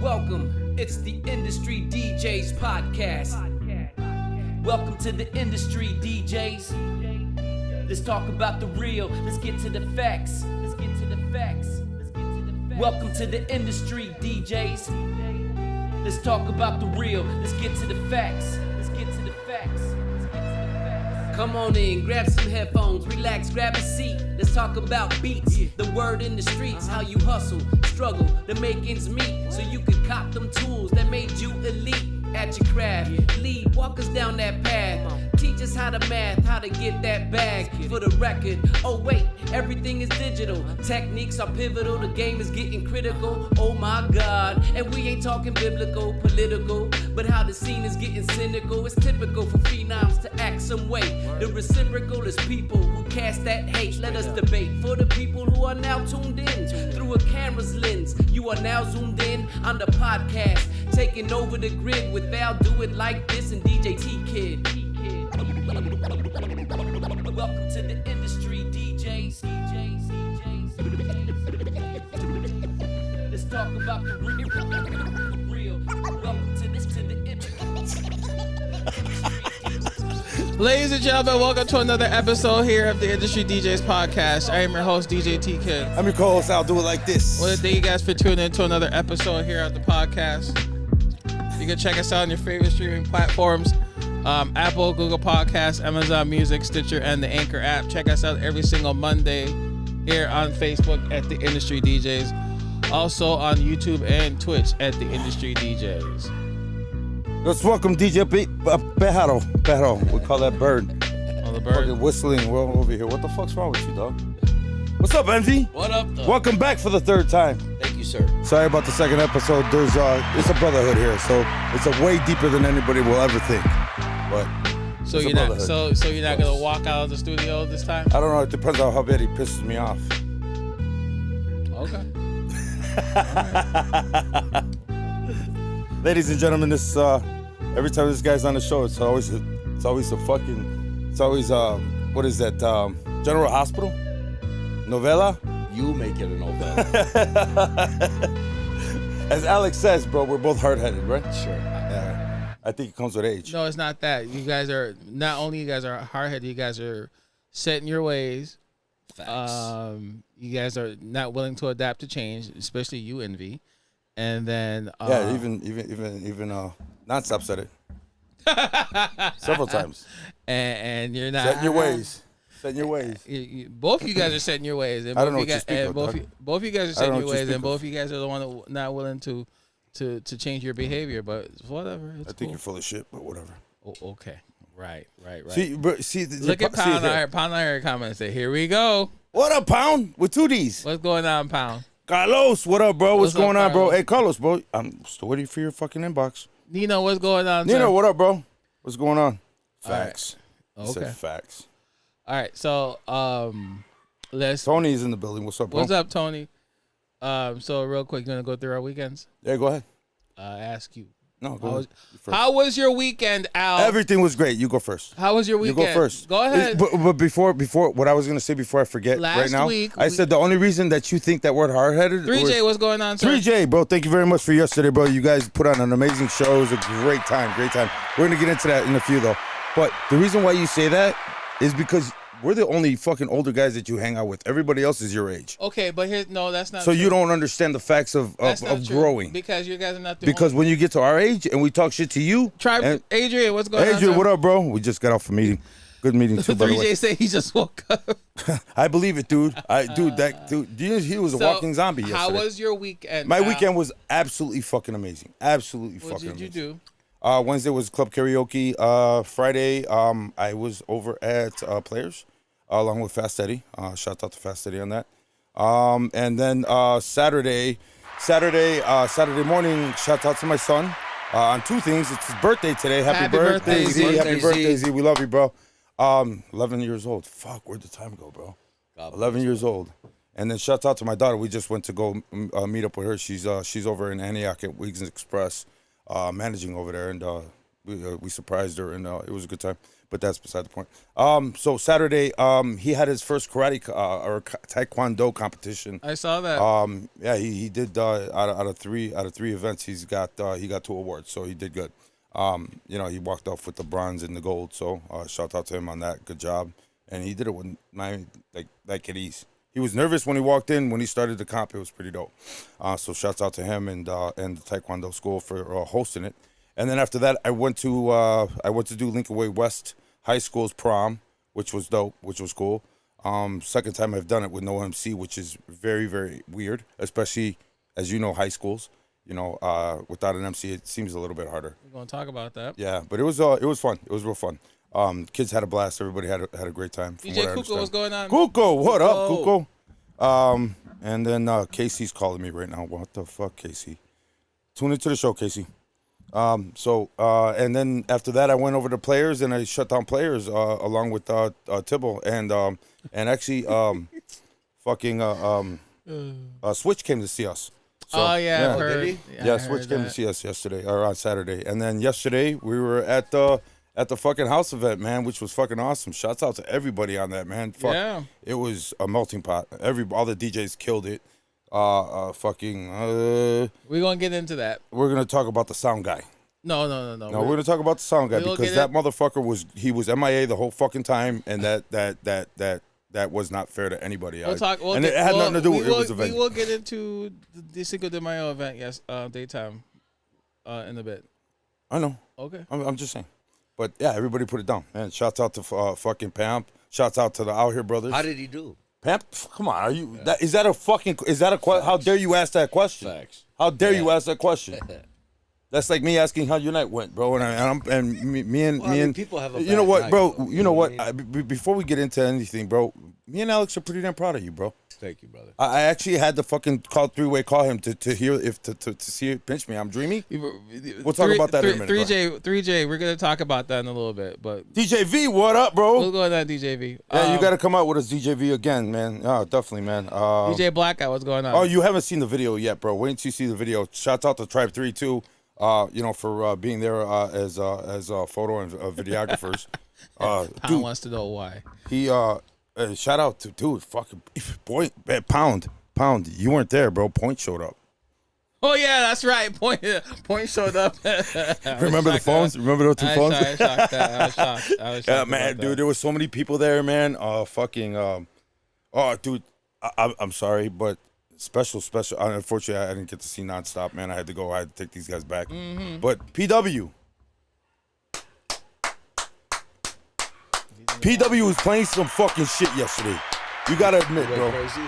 Welcome, it's the Industry DJs podcast. Welcome to the Industry DJs. Let's talk about the real, let's get to the facts. Welcome to the Industry DJs. Let's talk about the real, let's get to the facts. Come on in, grab some headphones, relax, grab a seat. Let's talk about beats, the word in the streets, how you hustle, struggle to make ends meet, so you could cop them tools that made you elite at your craft. Lead, walk us down that path. Teach us how to math, how to get that bag for the record. Oh wait, everything is digital. Techniques are pivotal, the game is getting critical. Oh my God, and we ain't talking biblical, political, but how the scene is getting cynical. It's typical for phenoms to act some way. The reciprocal is people who cast that hate. Let us debate for the people who are now tuned in through a camera's lens. You are now zoomed in on the podcast, taking over the grid with Val, Do It Like This, and DJ T-Kid. Welcome to the Industry DJs. Let's talk about the real. Welcome to the Industry. Ladies and gentlemen, welcome to another episode here of the Industry DJs podcast. I am your host, DJ T-Kid. I'm your co-host, I'll do it like this. Well, thank you guys for tuning in to another episode here of the podcast. You can check us out on your favorite streaming platforms. Apple, Google Podcasts, Amazon Music, Stitcher, and the Anchor app. Check us out every single Monday here on Facebook at the Industry DJs. Also on YouTube and Twitch at the Industry DJs. Let's welcome DJ Pejaro. We call that bird. Oh, the bird. Fucking whistling. We're over here. What the fuck's wrong with you, dog? What's up, Env? What up, though? Welcome back for the third time. Thank you, sir. Sorry about the second episode. There's it's a brotherhood here, so it's a way deeper than anybody will ever think. But so you're not you're not gonna walk out of the studio this time? I don't know. It depends on how bad he pisses me off. Okay. Ladies and gentlemen, this every time this guy's on the show, it's always what is that? General Hospital novella. You make it a novella. As Alex says, bro, we're both hard-headed, right? Sure. Yeah. I think it comes with age. No, it's not that. You guys are not only hard-headed, you guys are set in your ways. Facts. You guys are not willing to adapt to change, especially you, Env. And then yeah, even Nonstop said it several times. And you're not Set in your ways. Set in your ways. Both of you guys are set in your ways. And I don't know what you speak of, both of you guys are set in your ways, and of. both of you guys are the one that not willing to change your behavior. But whatever. I think you're full of shit, but whatever. Oh, okay. Right. See, Look at Pound. Pound I comment say, "Here we go." What up, Pound? With two D's. What's going on, Pound? Carlos, what up, bro? What's going on, bro? Carlos? Hey, Carlos, bro. I'm still waiting for your fucking inbox. Nino, what's going on? Nino, sir? what up, bro? What's going on? All right. Facts. Okay. He said facts. All right. So, let's. Tony's in the building. What's up, bro? What's up, Tony? So real quick, you gonna go through our weekends? Yeah, go ahead. Ask you. No, go ahead. How was your weekend, Al? Everything was great. You go first. How was your weekend? You go first. Go ahead. But before what I was gonna say before I forget right now, I said the only reason that you think that word hard-headed. 3J, what's going on, sir? 3J, bro. Thank you very much for yesterday, bro. You guys put on an amazing show. It was a great time. We're gonna get into that in a few though. But the reason why you say that is because we're the only fucking older guys that you hang out with. Everybody else is your age. Okay, but that's not so true. you don't understand the facts of growing. Because you guys are not the Because when you get to our age and we talk shit to you. Adrian, what's going on? Adrian, what up, bro? We just got off a meeting. Good meeting too, by the way. 3J said he just woke up. I believe it, dude. He was a walking zombie yesterday. How was your weekend? My weekend was absolutely fucking amazing. Absolutely fucking amazing. What did you do? Wednesday was club karaoke. Friday, I was over at Players along with Fast Eddie. Shout out to Fast Eddie on that. And then Saturday morning, shout out to my son on two things. It's his birthday today. Happy birthday, Z. Happy birthday, Z. We love you, bro. 11 years old. Fuck, where'd the time go, bro? 11 years old. And then shout out to my daughter. We just went to go meet up with her. She's over in Antioch at Wigs Express, managing over there. And We surprised her, and it was a good time. But that's beside the point. So Saturday, he had his first karate or taekwondo competition. I saw that. Yeah, he did out of three events. He got 2 awards, so he did good. You know, he walked off with the bronze and the gold. So shout out to him on that. Good job. And he did it with like at ease. He was nervous when he walked in. When he started the comp, it was pretty dope. So shouts out to him and the Taekwondo school for hosting it. And then after that, I went to do Lincoln Way West High School's prom, which was dope, which was cool. Second time I've done it with no MC, which is very, very weird, especially as you know, high schools. You know, without an MC, it seems a little bit harder. We're gonna talk about that. Yeah, but it was fun. It was real fun. Kids had a blast. Everybody had a great time. DJ Kuko, what's going on? Kuko, what up, Kuko? And then Casey's calling me right now. What the fuck, Casey? Tune into the show, Casey. And then after that, I went over to Players and I shut down Players along with Tibble and actually Switch came to see us. So, oh yeah, yeah. Did he? Yeah, Switch came to see us yesterday or on Saturday, and then yesterday we were at the fucking house event, man, which was fucking awesome. Shouts out to everybody on that, man. Fuck, yeah, it was a melting pot. All the DJs killed it. We're gonna get into that. We're gonna talk about the sound guy. No. No, we're gonna talk about the sound guy because that motherfucker was MIA the whole fucking time, and that was not fair to anybody. It had nothing to do with it was a venue. We will get into the Cinco de Mayo event, daytime, in a bit. I know. Okay. I'm just saying. But yeah, everybody put it down, man. Shouts out to fucking Pamp. Shouts out to the Out Here brothers. How did he do? Pamp, come on. Are you? Yeah. Is that a question? How dare you ask that question? Facts. How dare you ask that question? That's like me asking how your night went, bro. And me and people have a you know what, night, bro? You know what? Before we get into anything, bro, me and Alex are pretty damn proud of you, bro. Thank you, brother. I actually had to fucking call him to hear to see it pinch me. I'm dreamy. We'll talk about that in a minute. 3J, we're gonna talk about that in a little bit. But DJ V, what up, bro? We'll go on that, DJ V. Yeah, you got to come out with us, DJ V, again, man. Oh, definitely, man. DJ Blackout, what's going on? Oh, you haven't seen the video yet, bro. Wait until you see the video. Shouts out to Tribe 3 too. For being there as photo and videographers. Pound wants to know why. He shout out to dude, fucking boy, Pound. You weren't there, bro. Point showed up. Oh yeah, that's right. Point showed up. Remember the phones? Remember those two phones? I was shocked. Yeah, man, dude, there was so many people there, man. Dude, I'm sorry, but special. Unfortunately, I didn't get to see Nonstop, man. I had to take these guys back. Mm-hmm. But PW was playing some fucking shit yesterday. You gotta admit, bro. Crazy?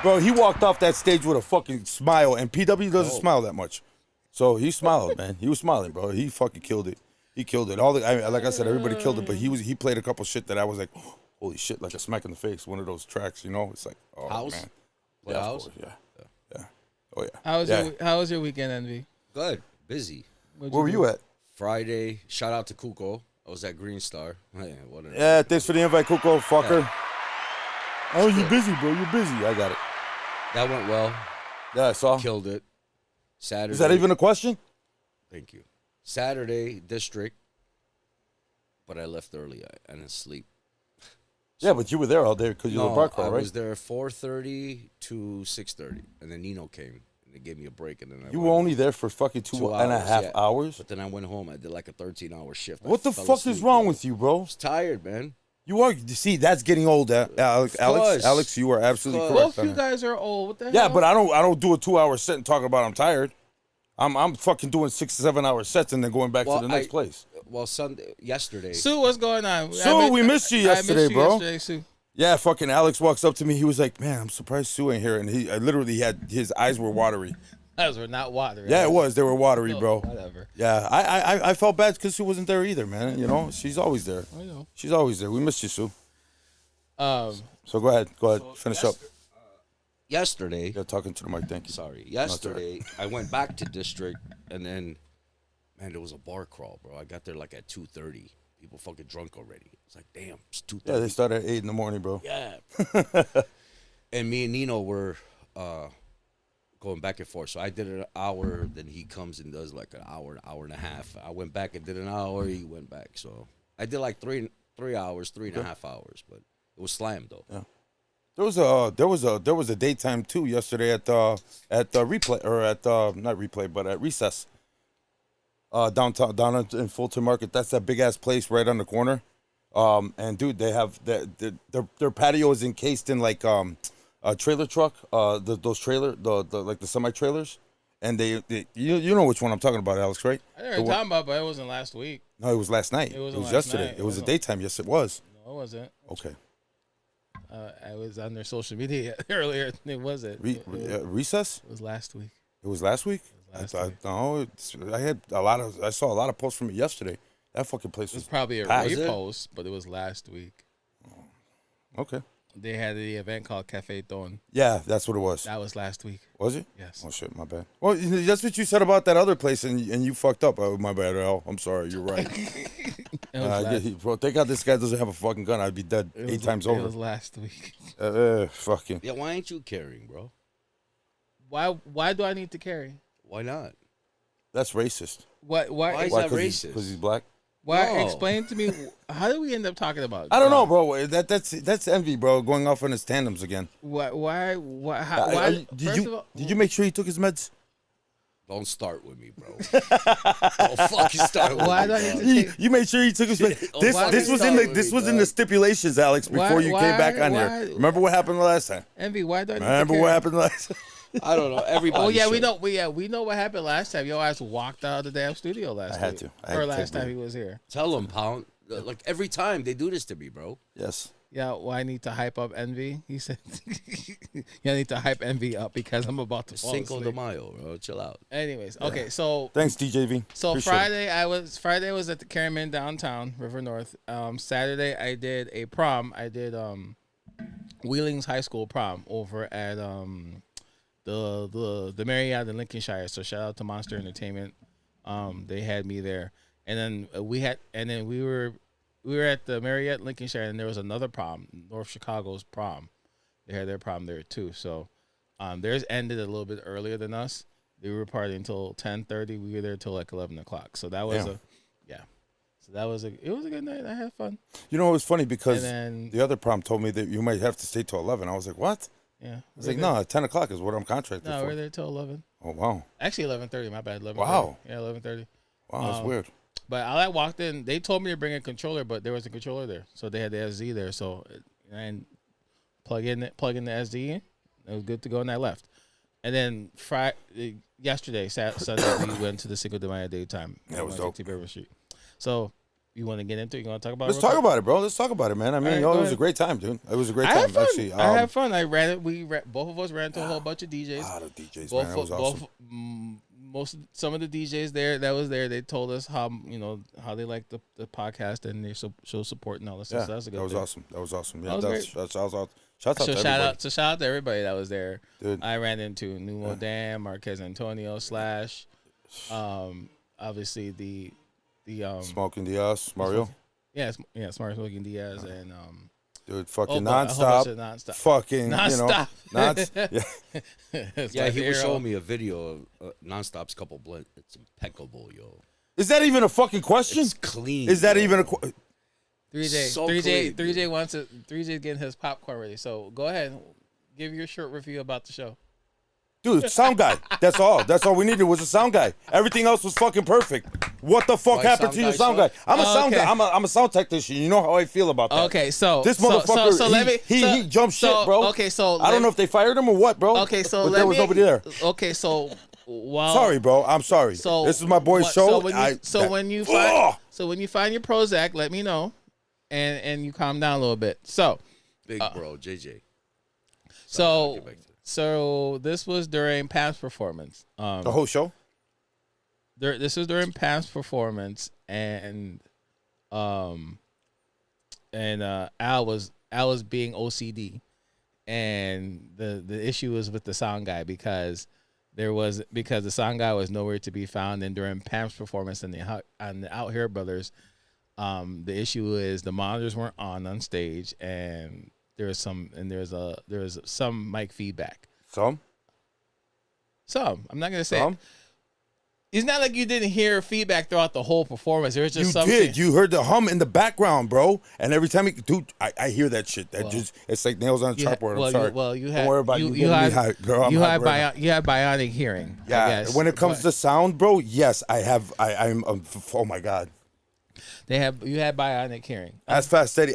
Bro, he walked off that stage with a fucking smile, and PW doesn't smile that much. So he smiled, man. He was smiling, bro. He fucking killed it. He killed it. Like I said, everybody killed it, but he played a couple shit that I was like, holy shit, like a smack in the face. One of those tracks, you know? It's like, oh, House? man. Yeah, house? Yeah. Oh, yeah. How was your weekend, Envy? Good. Busy. Where were you at? Friday. Shout out to Kuko. I was at Green Star. Yeah, thanks for the invite, Kuko, fucker. Yeah. Oh, you're busy, bro. You're busy. I got it. That went well. Yeah, I saw. Killed it. Saturday. Is that even a question? Thank you. Saturday, district. But I left early. I didn't sleep. Yeah, but you were there all day because you were bar crawl, right? I was there 4:30 to 6:30, and then Nino came and they gave me a break, and then you were only there for fucking 2.5 hours. But then I went home. I did like a 13-hour shift. What the fuck is wrong with you, bro? I was tired, man. You are. See, that's getting old, Alex, you are absolutely correct. Both you guys are old. What the hell? Yeah, but I don't do a 2-hour set and talk about I'm tired. I'm fucking doing 6 to 7 hour sets and then going back to the next place. Well, yesterday. Sue, what's going on? Sue, we missed you yesterday, bro. Yesterday, Sue. Yeah, fucking Alex walks up to me. He was like, "Man, I'm surprised Sue ain't here." And he literally had his eyes were watery. Eyes were not watery. Yeah, it was. They were watery, bro. Whatever. Yeah, I felt bad because Sue wasn't there either, man. You know, she's always there. I know. She's always there. We missed you, Sue. So go ahead. Finish up. Yesterday. Yeah, talking to the mic. Thank you. Sorry. Yesterday, I went back to district, and then, man, there was a bar crawl, bro. I got there like at 2:30. People fucking drunk already. It's like, damn, it's 2:30. Yeah, they started at 8 in the morning, bro. Yeah. And me and Nino were going back and forth. So I did an hour, then he comes and does like an hour and a half. I went back and did an hour. He went back. So I did like 3 hours, 3.5 hours, but it was slammed though. Yeah. There was a daytime too yesterday at the replay, or at not replay, but at Recess. Downtown, down in Fulton Market. That's that big ass place right on the corner. And dude, they have their patio is encased in like a trailer truck. Those trailer like the semi trailers, and they you know which one I'm talking about, Alex, right? I know what you're talking about, but it wasn't last week. No, it was last night. It was yesterday. night. It was a daytime. Yes, it was. No, it wasn't. Okay. I was on their social media earlier. It wasn't. Recess? It was last week. It was last week? I saw a lot of posts from it yesterday. That fucking place It was was probably a packed. repost, but it was last week. Okay. They had the event called Cafe Ton. Yeah, that's what it was. That was last week. Was it? Yes. Oh shit, my bad. Well, that's what you said about that other place, and you fucked up. Oh, my bad, Al. I'm sorry. You're right. Bro, thank God this guy doesn't have a fucking gun. I'd be dead 8 times over. It was last week. Fucking. Yeah, why ain't you carrying, bro? Why do I need to carry? Why not? That's racist. Why is that racist? Because he's black. Why? No. Explain to me. How did we end up talking about? I don't know, bro. That's envy, bro. Going off on his tandems again. Why? Did you make sure he took his meds? Don't start with me, bro. Don't fucking start with Why me. do I need bro. to take? You made sure he took his meds. Don't This fucking was start with this me, was in dog. the stipulations, Alex. Before you came back on why- here. Remember what happened last time? Envy. Why do I need to Remember carry? what happened last time? I don't know. Everybody. Oh yeah, we should. know what happened last time. Your ass walked out of the damn studio last I had week. to. I had Or to last take time me. he was here. Tell him, Pound. Like every time they do this to me, bro. Yes. Yeah, well, I need to hype up Envy. He said, "Yeah, I need to hype Envy up because I'm about to fall Cinco de asleep." Mayo, bro. Chill out. Anyways, okay, so Thanks, DJV. So Appreciate it. Friday was at the Caraman downtown, River North. Saturday I did a prom. I did Wheeling's high school prom over at the Marriott in Lincolnshire. So shout out to Monster Entertainment. They had me there, and then we were at the Marriott Lincolnshire, and there was another prom, North Chicago's prom. They had their prom there too. So theirs ended a little bit earlier than us. They were partying until 10:30. We were there till like 11 o'clock. So that was Damn. it was a good night. I had fun. You know, it was funny because And then- the other prom told me that you might have to stay till 11. I was like, what? Yeah. I was like, no, 10 o'clock is what I'm contracted No, for. we're there till 11. Oh, wow. Actually, 11:30. My bad. 11:30. Wow. Yeah, 11:30. Wow, that's weird. But I walked in. They told me to bring a controller, but there was a controller there, so they had the SD there. So and plug in the SD in. It was good to go, and I left. And then yesterday, Sunday, we went to the Cinco de Mayo daytime. That was on dope. 18 River Street. So you want to get into it? You want to talk about? Let's it talk real quick? about it, bro. Let's talk about it, man. I mean, All right, it go was ahead. a great time, dude. It was a great I time, had fun. actually. I had fun. I ran it. Both of us ran to a whole bunch of DJs. A lot of DJs, man. That was awesome. Some of the DJs that was there, they told us how they like the podcast and they show support and all this. Yeah, So that's a good that was thing. awesome. That was awesome. Yeah, That was great. Shouts out to So everybody. shout out to everybody that was there. Dude. I ran into Numo Dan, Marquez Antonio / obviously the Smoking Diaz, Mario. Smart Smoking Diaz and Dude, fucking a whole nonstop. bunch of nonstop. Fucking, Nonstop. yeah. It's Yeah, my he was hero. showing me a video of Nonstop's couple blend. It's impeccable, yo. Is that even a fucking question? It's clean. Is that bro. even a 3J. So 3J. clean, 3J wants it. 3J's getting his popcorn ready. So go ahead, give your short review about the show. Dude, sound guy. That's all. That's all we needed was a sound guy. Everything else was fucking perfect. What the fuck Why happened sound to your guy sound guy? suck? I'm a sound Okay. guy. I'm a sound technician. You know how I feel about that. Okay, so This motherfucker, so let me. he jumped shit, bro. Okay, so I don't know if they fired him or what, bro. Okay, so but let there was me, nobody there. Okay, so while Sorry, bro. I'm sorry. So this is my boy's what- show. When you find your Prozac, let me know, and you calm down a little bit. So Big bro, JJ. so get back to it. so this was during past performance. The whole show. This was during past performance, and Al was being OCD, and the issue was with the sound guy because the sound guy was nowhere to be found, and during Pam's performance on the Out Here Brothers, the issue is the monitors weren't on stage, and there was some mic feedback. Some. Some. I'm not gonna say. Some? It's not like you didn't hear feedback throughout the whole performance. There was just You something. did. You heard the hum in the background, bro. And every time, I hear that shit. It's like nails on a chalkboard. I'm sorry. You had. Don't worry about you. You had bionic hearing. Yeah. I guess. When it comes to sound, bro, yes, I have. I'm. Oh my god. You had bionic hearing. Ask Fast Steady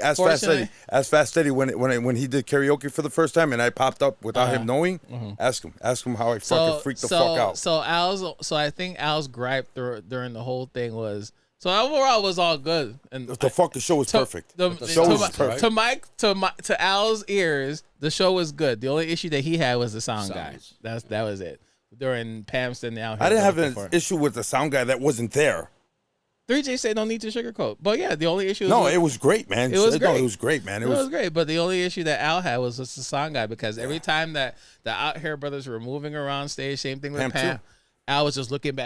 when he did karaoke for the first time and I popped up without him knowing. Ask him how I fucking freaked the fuck out. So I think Al's gripe during the whole thing was, so overall it was all good. And the show was perfect. The show was perfect. To Al's ears, the show was good. The only issue that he had was the sound guy. That was it. During Pam's and Al. I didn't have an issue with the sound guy that wasn't there. 3J said no need to sugarcoat. But yeah, the only issue it was great, man. It was great. No, it was great, man. It was great. But the only issue that Al had was just the sound guy, because every time that the Out Here brothers were moving around stage, same thing with Pam. Al was just looking in the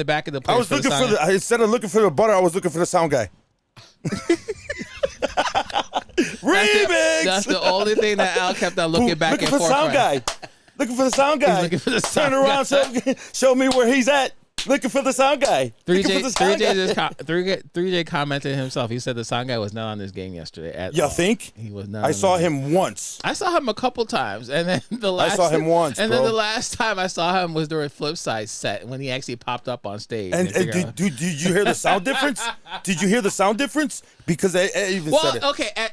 back of the place. I was looking for instead of looking for the butter, I was looking for the sound guy. Remix. That's the only thing that Al kept on looking back and forth. Looking for the sound guy. Turn around, show me where he's at. Looking for the sound guy. 3J commented himself. He said the sound guy was not on this game yesterday. You think? He was not. I saw him once. I saw him a couple times, and then I saw him once. And bro. then the last time I saw him was during Flipside set when he actually popped up on stage. And did you hear the sound difference? Did you hear the sound difference? Because I even said it.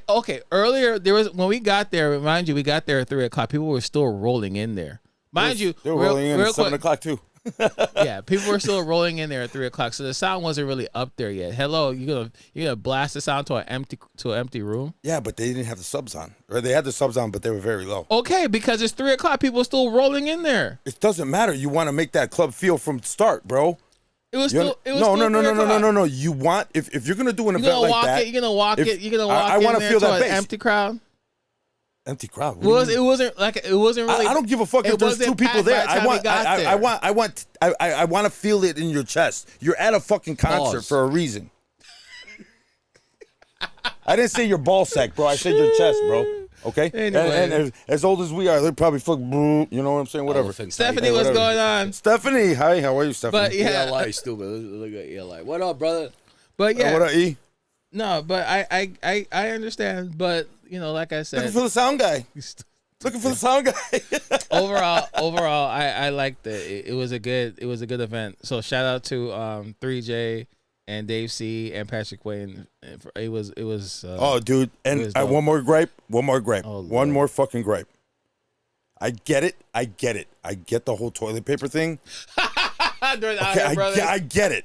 Okay. Earlier there was, when we got there. Mind you, we got there at 3:00. People were still rolling in there. Mind they were rolling in at 7 o'clock too. Yeah, people were still rolling in there at 3:00, so the sound wasn't really up there yet. Hello, you're gonna blast the sound to an empty room? Yeah, but they didn't have the subs on, or they had the subs on, but they were very low. Okay, because it's 3:00, people are still rolling in there. It doesn't matter. You want to make that club feel from start, bro. It was still. No. You want if you're gonna do an event like that, you're gonna walk in there feel to that an empty crowd. Empty crowd. It wasn't really. I don't give a fuck if there's two people there. I want to feel it in your chest. You're at a fucking concert for a reason. I didn't say your ball sack, bro. I said your chest, bro. Okay. Anyway. And as old as we are, they're probably fucking. You know what I'm saying? Whatever. Stephanie, what's going on? Stephanie, hi. How are you, Stephanie? But yeah, ELI stupid. Look at ELI. What up, brother? But yeah, what up, E? No, but I understand. But like I said, looking for the sound guy. Looking for the sound guy. overall, I liked it. It was a good event. So shout out to 3J and Dave C and Patrick Wayne. It was. Oh, dude, and one more gripe. Oh, one more fucking gripe. I get it. I get the whole toilet paper thing. I get it.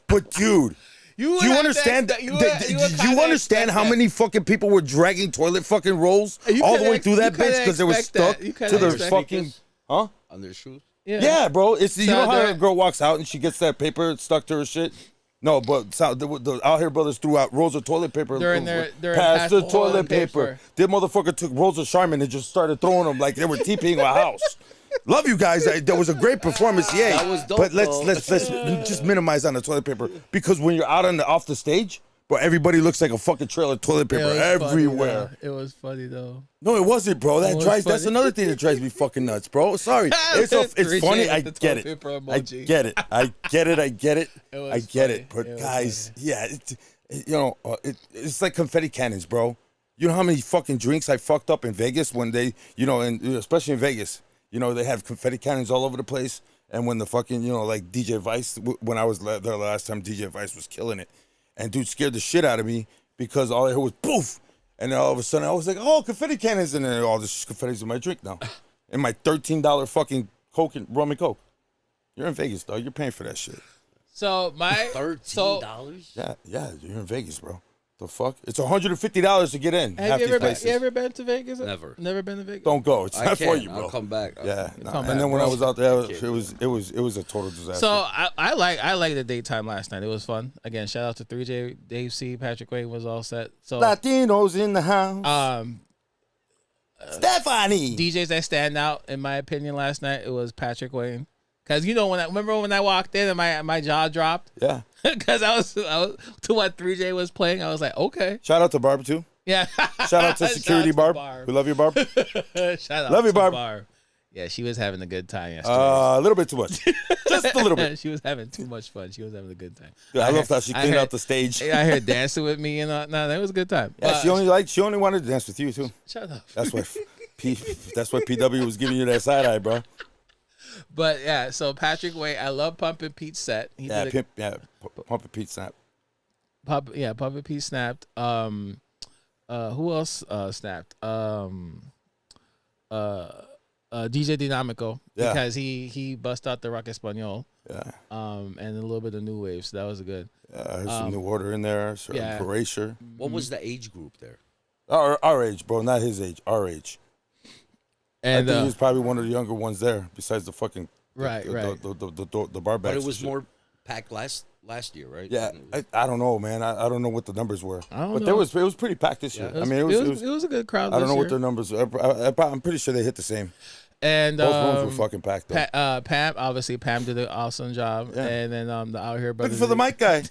But dude. Do you understand? Do you understand how many fucking people were dragging toilet fucking rolls all the way through that bitch because they were stuck to their fucking on their shoes? Yeah, bro. It's you know how a girl walks out and she gets that paper stuck to her shit. No, but the Out Here brothers threw out rolls of toilet paper. Pass the toilet paper. That motherfucker took rolls of Charmin and just started throwing them like they were TPing a house. Love you guys. That was a great performance, yeah. That was dope, but let's just minimize on the toilet paper because when you're out off the stage, bro, everybody looks like a fucking trail of toilet paper everywhere. It was funny though. No, it wasn't, bro. That's another thing that drives me fucking nuts, bro. Sorry, it's funny. I get it. I get it. But guys, yeah, it's like confetti cannons, bro. You know how many fucking drinks I fucked up in Vegas when they, and especially in Vegas. They have confetti cannons all over the place. And when the fucking, like DJ Vice, when I was there last time, DJ Vice was killing it. And dude scared the shit out of me because all I heard was poof. And then all of a sudden I was like, oh, confetti cannons. And then all this confetti's in my drink now. In my $13 fucking Coke and rum and Coke. You're in Vegas, dog. You're paying for that shit. So my $13? Yeah, you're in Vegas, bro. The fuck? It's $150 to get in. Have you ever been to Vegas? Never been to Vegas? Don't go. It's not for you, bro. I'll come back. Yeah. And then when I was out there, it was a total disaster. So I like the daytime last night. It was fun. Again, shout out to 3J, Dave C, Patrick Wayne was all set. So Latinos in the house. Stephanie. DJs that stand out in my opinion last night, it was Patrick Wayne. Cause remember when I walked in and my jaw dropped? Yeah. Cause I was to what 3J was playing. I was like, okay. Shout out to Barb too. Yeah. Shout out to Security Barb. We love you, Barb. Shout out love you, to Barb. Yeah, she was having a good time yesterday. A little bit too much. Just a little bit. She was having too much fun. She was having a good time. Dude, I love how she cleaned out the stage. I heard dancing with me and no, that was a good time. Yeah, she only wanted to dance with you too. Shut up. That's why PW was giving you that side eye, bro. But yeah, so Patrick Wayne, I love Pumpin' Pete's set. Pumpin' Pete snap. Pumpin' Pete snapped. Who else snapped? DJ Dinamico, because he bust out the rock español. Yeah. And a little bit of new wave, so that was good. Yeah, I heard some New Order in there. Erasure. What was the age group there? Our age, bro, not his age. Our age. And I think he was probably one of the younger ones there, besides the fucking the bar backs. But it was more packed last year, right? Yeah, I don't know, man. I don't know what the numbers were. I don't but know. it was pretty packed this year. It was, I mean, it was a good crowd. I don't know this what year. their numbers are. I'm pretty sure they hit the same. And both rooms were fucking packed. Though. Pam, obviously, Pam did an awesome job. Yeah. And then the Out Here Brothers. Looking for the mic guy.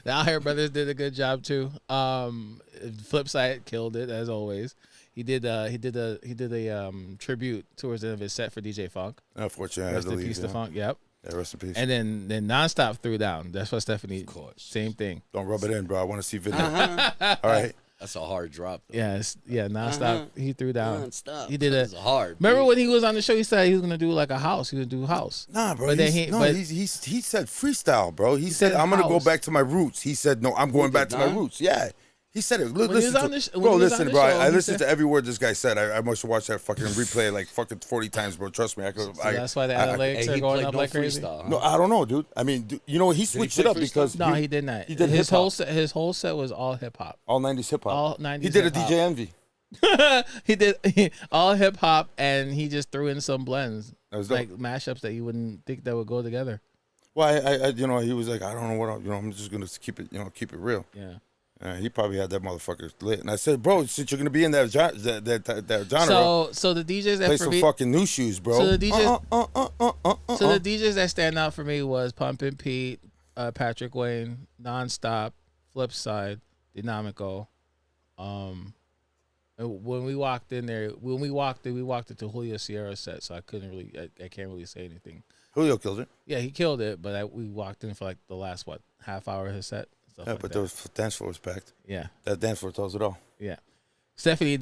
The Out Here Brothers did a good job too. Flipside killed it as always. He did a tribute towards the end of his set for DJ Funk. Unfortunately, rest in peace to Funk. Yep. Yeah, rest in peace. And then Nonstop threw down. That's what Stephanie. Of course. Same thing. Don't rub it in, bro. I want to see video. All right. That's a hard drop. Though. Nonstop. He threw down. Nonstop. He did That's hard. Remember when he was on the show? He said he was gonna do like a house. He was gonna do a house. Nah, bro. But he said freestyle, bro. He said I'm gonna go back to my roots. He said no, I'm going back to my roots. Yeah. He said it. Listen, bro. I listened to every word this guy said. I must have watched that fucking replay like fucking 40 times, bro. Trust me. That's why the analytics are going up like crazy. Huh? No, I don't know, dude. I mean, you know, he switched it up because he did not. He did his whole set. His whole set was all hip hop. All 90s hip hop. All 90s. He did hip-hop. a DJ Envy. He did all hip hop, and he just threw in some blends, that was like mashups that you wouldn't think that would go together. Well, I he was like, I don't know what, I'm just gonna keep it, keep it real. Yeah. He probably had that motherfucker lit, and I said, bro, since you're gonna be in that genre, so the DJs that play some fucking new shoes, bro. So the DJs, so the DJs that stand out for me was Pumpin' Pete, Patrick Wayne, Nonstop, Flipside, Dinamico. When we walked in there, we walked into Julio Sierra's set, so I couldn't really, I can't really say anything. Julio killed it. Yeah, he killed it, but we walked in for like the last half hour of his set. Yeah, but the dance floor was packed. Yeah. That dance floor tells it all. Yeah. Stephanie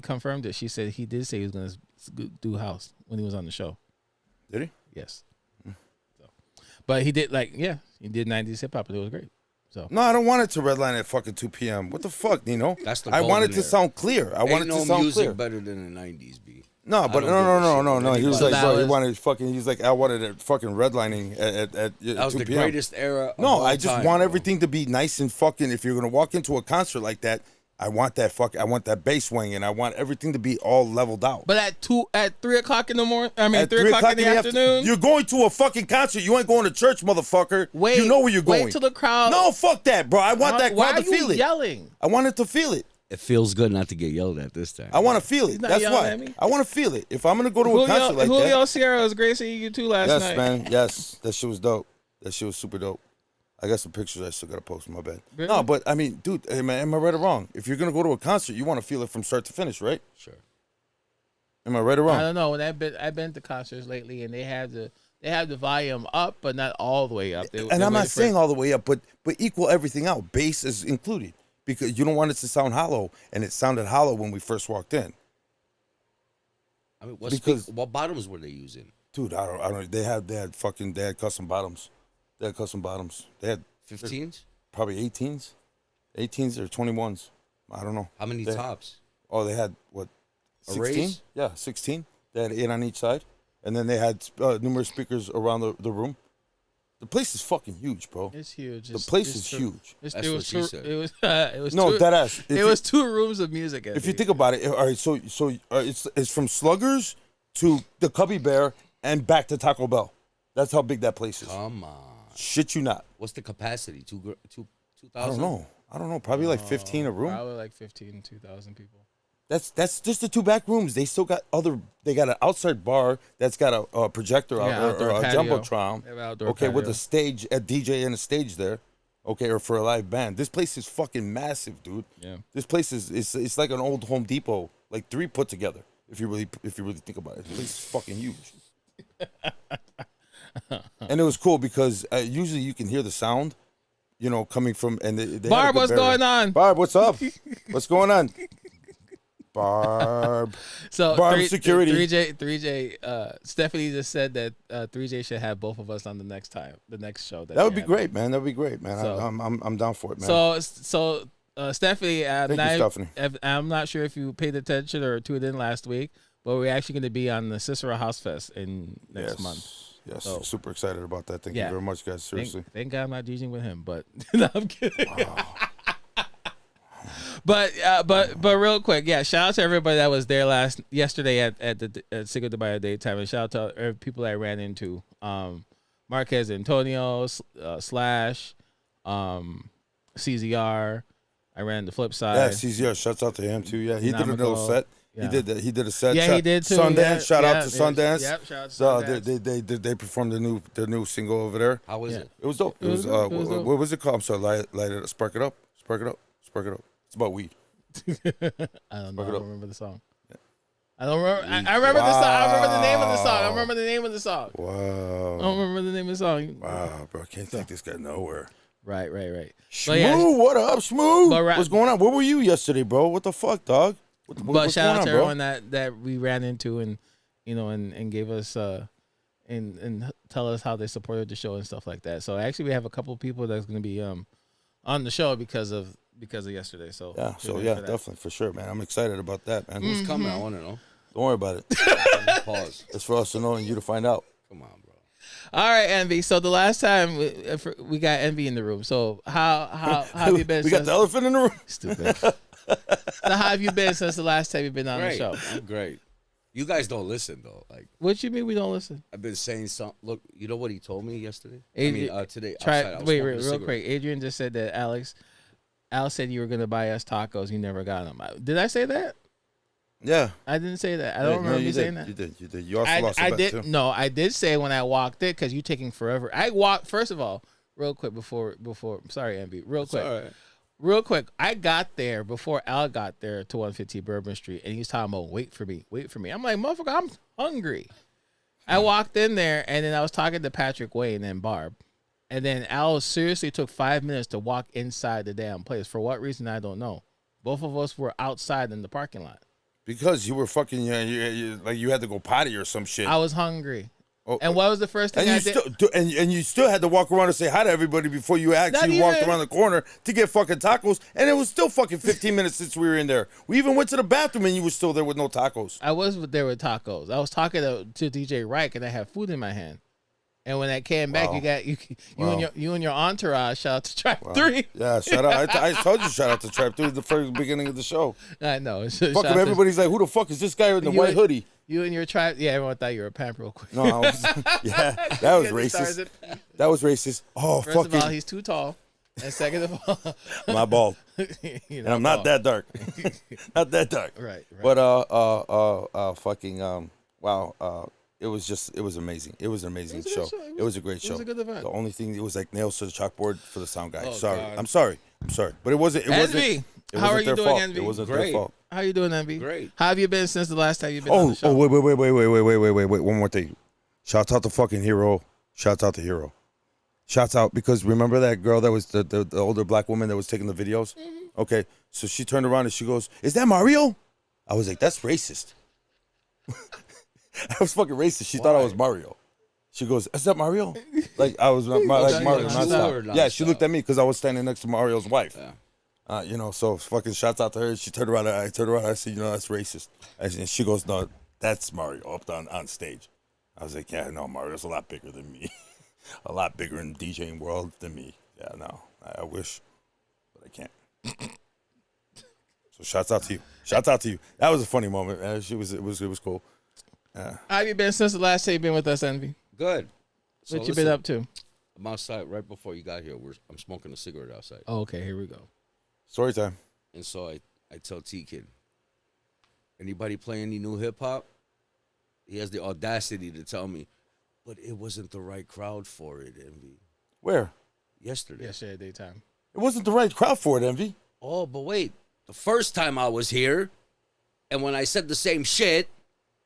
confirmed it. She said he did say he was going to do house when he was on the show. Did he? Yes. So, but he did he did 90s hip hop and it was great. So no, I don't want it to redline at fucking 2 p.m. What the fuck, Nino? That's the I want it to sound clear. I want it to sound music clear. better than the 90s, B. No, but no. He was So like, bro, he wanted fucking. He's like, I wanted it fucking redlining at 2 p.m. That was the greatest era. No, I just want everything to be nice and fucking. If you're gonna walk into a concert like that, I want that bass swing, and I want everything to be all leveled out. But at 3 o'clock in the morning, 3 o'clock in the afternoon, you're going to a fucking concert. You ain't going to church, motherfucker. Wait, you know where you're going. Wait till the crowd. No, fuck that, bro. I want that crowd to feel it. Why are you yelling? I want it to feel it. It feels good not to get yelled at this time. I want to feel it. That's why. I want to feel it. If I'm gonna go to a concert like that. Julio Sierra was great seeing you too last night. Yes, man. Yes, that shit was dope. That shit was super dope. I got some pictures I still gotta post. My bad. Really? No, but I mean, dude, am I right or wrong? If you're gonna go to a concert, you want to feel it from start to finish, right? Sure. Am I right or wrong? I don't know. When I've been to concerts lately, and they have the volume up, but not all the way up. And I'm not saying all the way up, but equal everything out. Bass is included because you don't want it to sound hollow, and it sounded hollow when we first walked in. I mean, what bottoms were they using? Dude, I don't. They had custom bottoms. They had custom bottoms. They had 15s, probably 18s or 21s. I don't know. How many tops? Oh, they had what? 16? Arrays? Yeah, 16. They had 8 on each side, and then they had numerous speakers around the room. The place is fucking huge, bro. It's huge. The place is huge. That's what she said. It was No, two, that ass. It was 2 rooms of music. If you think about it, all right. So it's from Sluggers to the Cubby Bear and back to Taco Bell. That's how big that place is. Come on. Shit you not. What's the capacity? 2,000? I don't know. Probably like 15 a room. Probably like 15, 2,000 people. That's just the 2 back rooms. They still got They got an outside bar that's got a projector or a jumbotron. Okay, with a stage, a DJ and a stage there. Okay, or for a live band. This place is fucking massive, dude. Yeah. This place is it's like an old Home Depot, like 3 put together. If you really think about it, the place is fucking huge. And it was cool because usually you can hear the sound, coming from they Barb, what's going on? Barb, what's up? What's going on? Barb. So Barb security. 3J. Stephanie just said that 3J should have both of us on the next show. That would be great, man. That would be great, man. So, I'm down for it, man. So Stephanie, Stephanie. I'm not sure if you paid attention or tuned in last week, but we're actually going to be on the Cicero House Fest in next month. Yes, So, super excited about that. Thank you very much, guys. Seriously. Thank God I'm not DJing with him, but no, I'm kidding. Wow. But real quick, shout out to everybody that was there yesterday at Cinco de Mayo Daytime, and shout out to people that I ran into, Marquez Antonio, Slash, CZR. I ran the flip side. Yeah, CZR. Shouts out to him too. Yeah, he did a little set. Yeah. He did a set. Yeah, he did too. Sundance. Shout out to Sundance. Yep, shout out to Sundance. They performed their new single over there. How was it? It was dope. It was what was it called? I'm sorry, light it up, spark it up. It's about weed. I don't know. I don't remember the song. I don't remember. I remember the song. I remember the name of the song. I remember the name of the song. Wow. I don't remember the name of the song. Wow, bro. I can't take this guy nowhere. Right. Shmoo, what up, Shmoo? What's going on? Where were you yesterday, bro? What the fuck, dog? But shout out to everyone that we ran into and and gave us and tell us how they supported the show and stuff like that. So actually we have a couple of people that's going to be on the show because of yesterday. So definitely for sure, man. I'm excited about that, man. Who's coming? I want to know. Don't worry about it. Pause. It's for us to know and you to find out. Come on, bro. All right, Envy. So the last time we got Envy in the room. So how have you been? We got the elephant in the room. Stupid. So how have you been since the last time you've been on the show? I'm great. You guys don't listen though. Like, what you mean we don't listen? I've been saying something. Look, you know what he told me yesterday? Today. Wait, real quick. Adrian just said that Al said you were gonna buy us tacos. You never got them. Did I say that? Yeah. I didn't say that. I don't remember you saying that. You did. You also lost a bet too. No, I did say when I walked in because you taking forever. I walked first of all, real quick before. Sorry, Envy. Real quick, I got there before Al got there to 150 Bourbon Street, and he's talking about wait for me. I'm like, motherfucker, I'm hungry. I walked in there, and then I was talking to Patrick Wayne and Barb, and then Al seriously took 5 minutes to walk inside the damn place. For what reason, I don't know. Both of us were outside in the parking lot. Because you were fucking, like you had to go potty or some shit. I was hungry. Oh, and what was the first thing I did? And you still had to walk around and say hi to everybody before you actually walked around the corner to get fucking tacos. And it was still fucking 15 minutes since we were in there. We even went to the bathroom and you were still there with no tacos. I was there with tacos. I was talking to DJ Reich and I had food in my hand. And when I came back, you and your entourage. Shout out to Tribe 3. Yeah, shout out. I told you shout out to Tribe 3 at the first beginning of the show. I know. Fuck him. Everybody's like, who the fuck is this guy in the white hoodie? You and your tribe. Yeah, everyone thought you were a pimp real quick. No, that was racist. That was racist. Oh, first of all, he's too tall. And second of all, my bald. And I'm not that dark. Not that dark. Right. But wow. It was amazing. It was an amazing show. It was a great show. It was a good event. The only thing, it was like nails to the chalkboard for the sound guy. Oh, sorry. God. I'm sorry. But it wasn't. Envy. How are you doing, Envy? It wasn't Great. their fault. How you doing, Envy? Great. How have you been since the last time you've been on the show? Wait. One more thing. Shouts out to fucking Hero. Shouts out to Hero. Shouts out because remember that girl that was the older black woman that was taking the videos? Mm-hmm. Okay. So she turned around and she goes, "Is that Mario?" I was like, "That's racist." I was fucking racist. She thought I was Mario. She goes, "Is that Mario?" Like I was like Mario. Nonstop. Yeah, she looked at me because I was standing next to Mario's wife. Yeah. So fucking shouts out to her. She turned around. I turned around. I said, that's racist. And she goes, "No, that's Mario up on stage." I was like, "Yeah, no, Mario's a lot bigger than me, a lot bigger in the DJing world than me." Yeah, no, I wish, but I can't. So shouts out to you. Shouts out to you. That was a funny moment. It was cool. How have you been since the last time you've been with us, Envy? Good. So What you been up to? I'm outside right before you got here. I'm smoking a cigarette outside. Oh, okay, here we go. Story time. And so I tell T-Kid, anybody play any new hip-hop? He has the audacity to tell me, but it wasn't the right crowd for it, Envy. Where? Yesterday daytime. It wasn't the right crowd for it, Envy. Oh, but wait. The first time I was here, and when I said the same shit,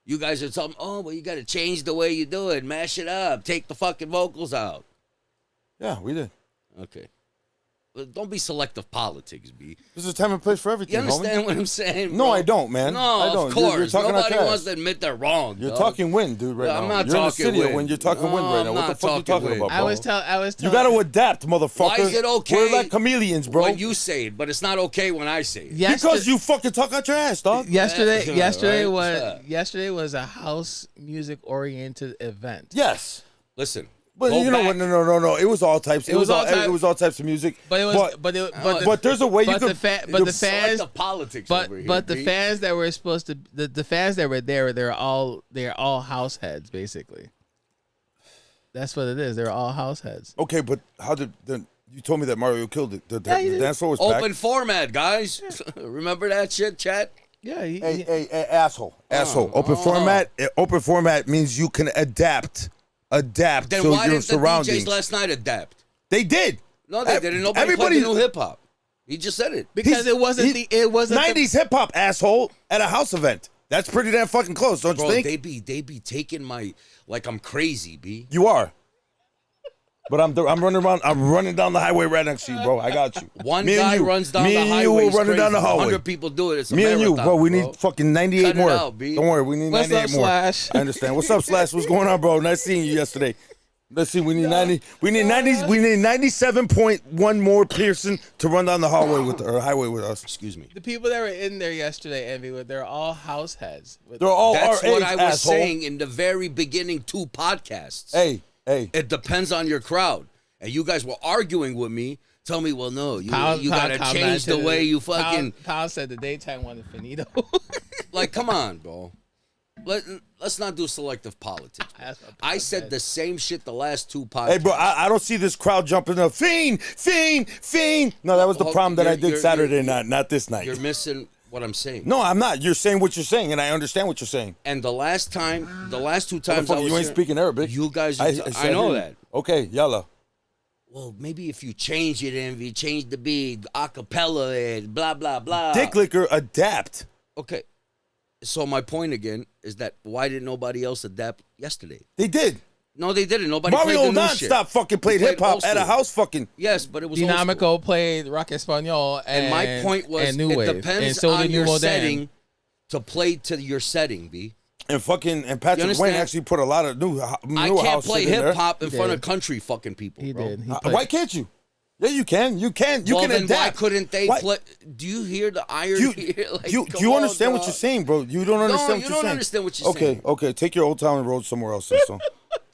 You guys are telling, oh, well, you got to change the way you do it, mash it up, take the fucking vocals out. Yeah, we did. Okay. Well, don't be selective politics, B. There's a time and place for everything, You understand homie. what I'm saying, bro? No, I don't, man. No, I don't. of course. You're talking Nobody out wants trash. to admit they're wrong. You're dog. talking wind, dude, right I'm now. not You're in the talking city of wind. wind. You're talking No, wind right now. I'm What the not fuck you talking talking wind. about, bro? I was You telling. got to adapt, motherfucker. Why is it okay? We're like chameleons, bro. When you say it, but it's not okay when I say it. Because you fucking talk out your ass, dog. Yesterday Right? yesterday was a house music oriented event. Yes. Listen. But go you know back. what? No. It was all types. It was all types of music. But it was, but there's a way you but could. the fans, Selective politics over here, but the B. fans that were supposed to, the fans that were there, they're all house heads basically. That's what it is. They're all house heads. Okay, but how did then? You told me that Mario killed it. The he did. dance floor was Open packed. format, guys. Remember that shit, chat? Yeah. Hey, asshole. Open format. Open format means you can adapt Then to why your didn't the surroundings. DJs last night adapt? They did. No, they didn't. Nobody everybody- played the new hip hop. He just said it. Because it wasn't the 90s hip hop, asshole, at a house event. That's pretty damn fucking close, don't Bro, you think? they be taking my like I'm crazy, B. You are. But I'm running around. I'm running down the highway right next to you, bro. I got you. One Me and guy you. runs down Me the and highway. you will it's running down the crazy. hallway. 100 people do it. It's a Me and you, marathon, bro. We need fucking 98 Cut it more. out, B. Don't worry, we need What's 98 up, more. Slash? I understand. What's up, Slash? What's going on, bro? Nice seeing you yesterday. Let's see. We need 90. We need 90. We need 97.1 more Pearson to run down the hallway with or highway with us. Excuse me. The people that were in there yesterday, Envy, they're all house heads. They're all That's our what age, I was asshole. saying in the very beginning 2 podcasts. Hey. It depends on your crowd. And you guys were arguing with me. Tell me, well, no, you got to change the way you fucking. Powell said the daytime one is finito. Like, come on, bro. Let's not do selective politics. I said the same shit the last 2 podcasts. Hey, bro, I don't see this crowd jumping up. Fiend. No, that was the problem that I did Saturday night, not this night. You're missing what I'm saying. No, I'm not. You're saying what you're saying, and I understand what you're saying. And the last 2 times I was you ain't here, speaking Arabic. You guys, I I know that. Okay, yalla. Well, maybe if you change it, and if you change the beat, acapella it, blah, blah, blah. Dick licker, adapt. Okay. So my point again is that why did nobody else adapt yesterday? They did. No, they didn't. Nobody Mario played the new shit. nonstop fucking played He hip hop old at a school. house fucking. Yes, but it was old school. Dinamico played rock español And my point was, and new it wave. depends and so on did your New Modern. setting to play to your setting, B. And Patrick Wayne understand? actually put a lot of new I house can't play shit in there. hip hop in He front did. of country fucking people, He bro. did. He Why played. can't you? Yeah, you can. You can. You Well, can then adapt. why couldn't they Why- play? Do you hear the iron here? Like, do come you on, understand what dog. you're saying, bro? You don't understand what you you're don't saying. understand what you're saying. Okay. Take your Old Town Road somewhere else, so.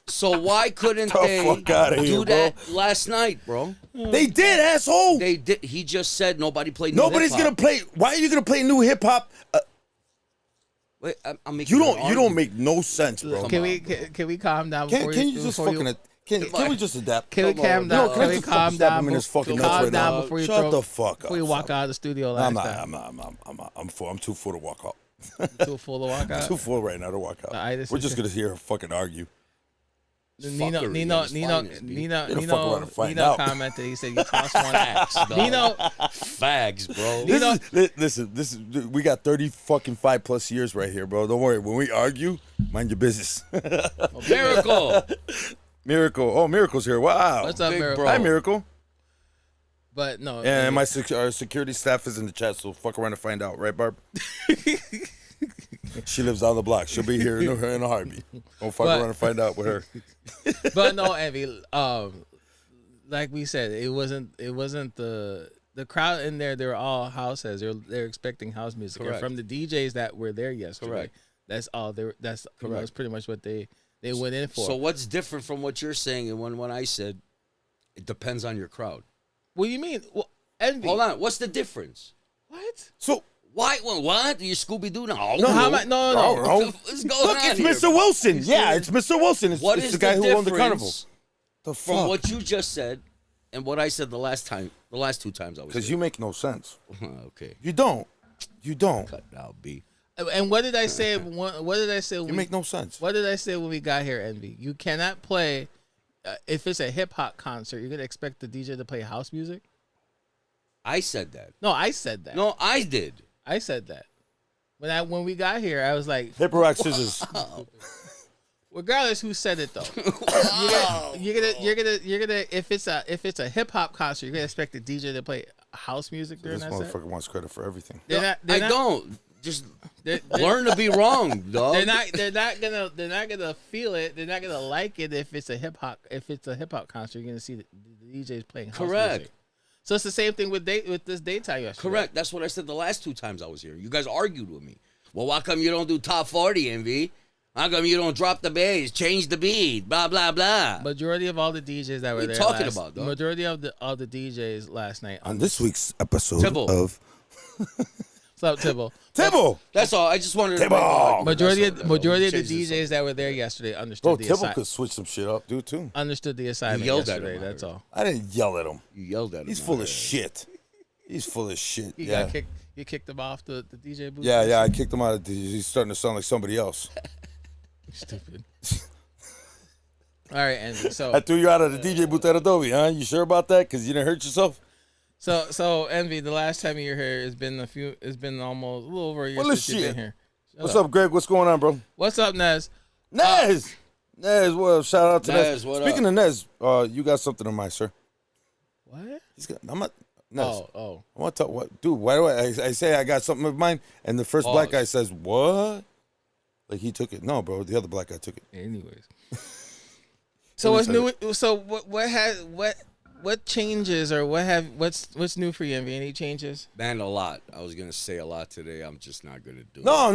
So why couldn't The they fuck outta do here, that last night, bro? They did, asshole. They did. He just said nobody played. New Nobody's hip-hop. gonna play. Why are you gonna play new hip hop? Wait, I'm making. You an don't argument. make no sense, bro. Can we calm down? Can before you just before fucking? Can we just adapt? Can we Come on, calm dog. down? Can I Can we just fucking calm slap down? him in his fucking nuts Calm right down now? before you Shut throw, the fuck before you up, walk son. out of the studio I'm last not. time. I'm too full to walk out. Too full to walk out. Too full right now to walk out. This We're is just just- gonna hear her fucking argue. Nino Fuckery at its finest, B. Get the fuck around and find Nino out. commented. He said, "You toss one Facts, dog. Nino, Fags, bro. This is we got 30 fucking 5+ years right here, bro. Don't worry. When we argue, mind your business. Miracle. Miracle. Oh, Miracle's here. Wow. what's up, Big Miracle?" bro. Hi, Miracle. But no, And my our security staff is in the chat, so fuck around and find out, right, Barb? She lives down the block. She'll be here in a heartbeat. Don't fuck But- around and find out with her. but no, Envy. Like we said, it wasn't the crowd in there. They were all house heads. They're expecting house music. And Correct. from the DJs that were there yesterday. Correct. That's all. That's Correct. that's pretty much what they went in for. So what's different from what you're saying and when I said it depends on your crowd? What do you mean? Well, Envy. Hold on. What's the difference? What? So Why? What? You Scooby Doo now? No, how am I? No. Oh, What's going look, on it's here, Mr. bro? Wilson. Yeah, it's Mr. Wilson. It's, What it's is the guy who owned the carnival. difference The from fuck? what you just said and what I said the last 2 times I was Because here? you make no sense. Okay. You don't. You don't. Cut it out, B. And what did I say? What did I say? You make no sense. What did I say when we got here, Envy? You cannot play if it's a hip hop concert. You're gonna expect the DJ to play house music? I said that. No, I said that. No, I did. I said that. when we got here, I was like, Paper, rock, scissors. regardless who said it though, you're gonna if it's a hip hop concert, you're gonna expect the DJ to play house music during This that set. motherfucker wants credit for everything. They're I not- don't. Just they're- learn to be wrong, dog. They're not gonna feel it. They're not gonna like it if it's a hip hop concert. You're gonna see the DJs playing house Correct. music. So it's the same thing with this daytime yesterday. Correct. That's what I said the last 2 times I was here. You guys argued with me. Well, why come you don't do top 40, Envy? How come you don't drop the bass, change the beat, blah blah blah? Majority of all the DJs that were What there. you talking about, dog? Majority of the DJs last night. On this week's episode Tibble. of What's up, Tibble? Tibble. That's all. I just wanted to Tibble. make an argument. Majority That's all. of the Change this DJs up. that were there yesterday Bro, understood the Tibble assignment. could switch some shit up, dude, too. Understood the assignment yelled at him, yesterday. I That's heard. all. I didn't yell at him. You yelled at him. He's full of shit. He's full of shit. You Yeah. got kicked. You kicked him off the DJ booth. Yeah, I kicked him out of the, he's starting to sound like somebody else. Stupid. All right, Andy. So I threw you out of the DJ booth at Adobe, huh? You sure about that? Because you didn't hurt yourself? So Envy, the last time you were here, it's been almost a little over a year Well, since you've shit. been here. What's up, Greg? What's going on, bro? What's up, Nez? Nez! Nez, well, shout out to Nez. Nez, what Speaking up? of Nez, you got something in mind, sir. What? I'm not, Nez. Oh. I want to talk, what? Dude, why do I say I got something in mind, and the first black guy says, what? Like he took it. No, bro, the other black guy took it. Anyways. So what's new? So what changes or what's new for you, Envy? Any changes? Man, a lot. I was gonna say a lot today. I'm just not gonna do it. No.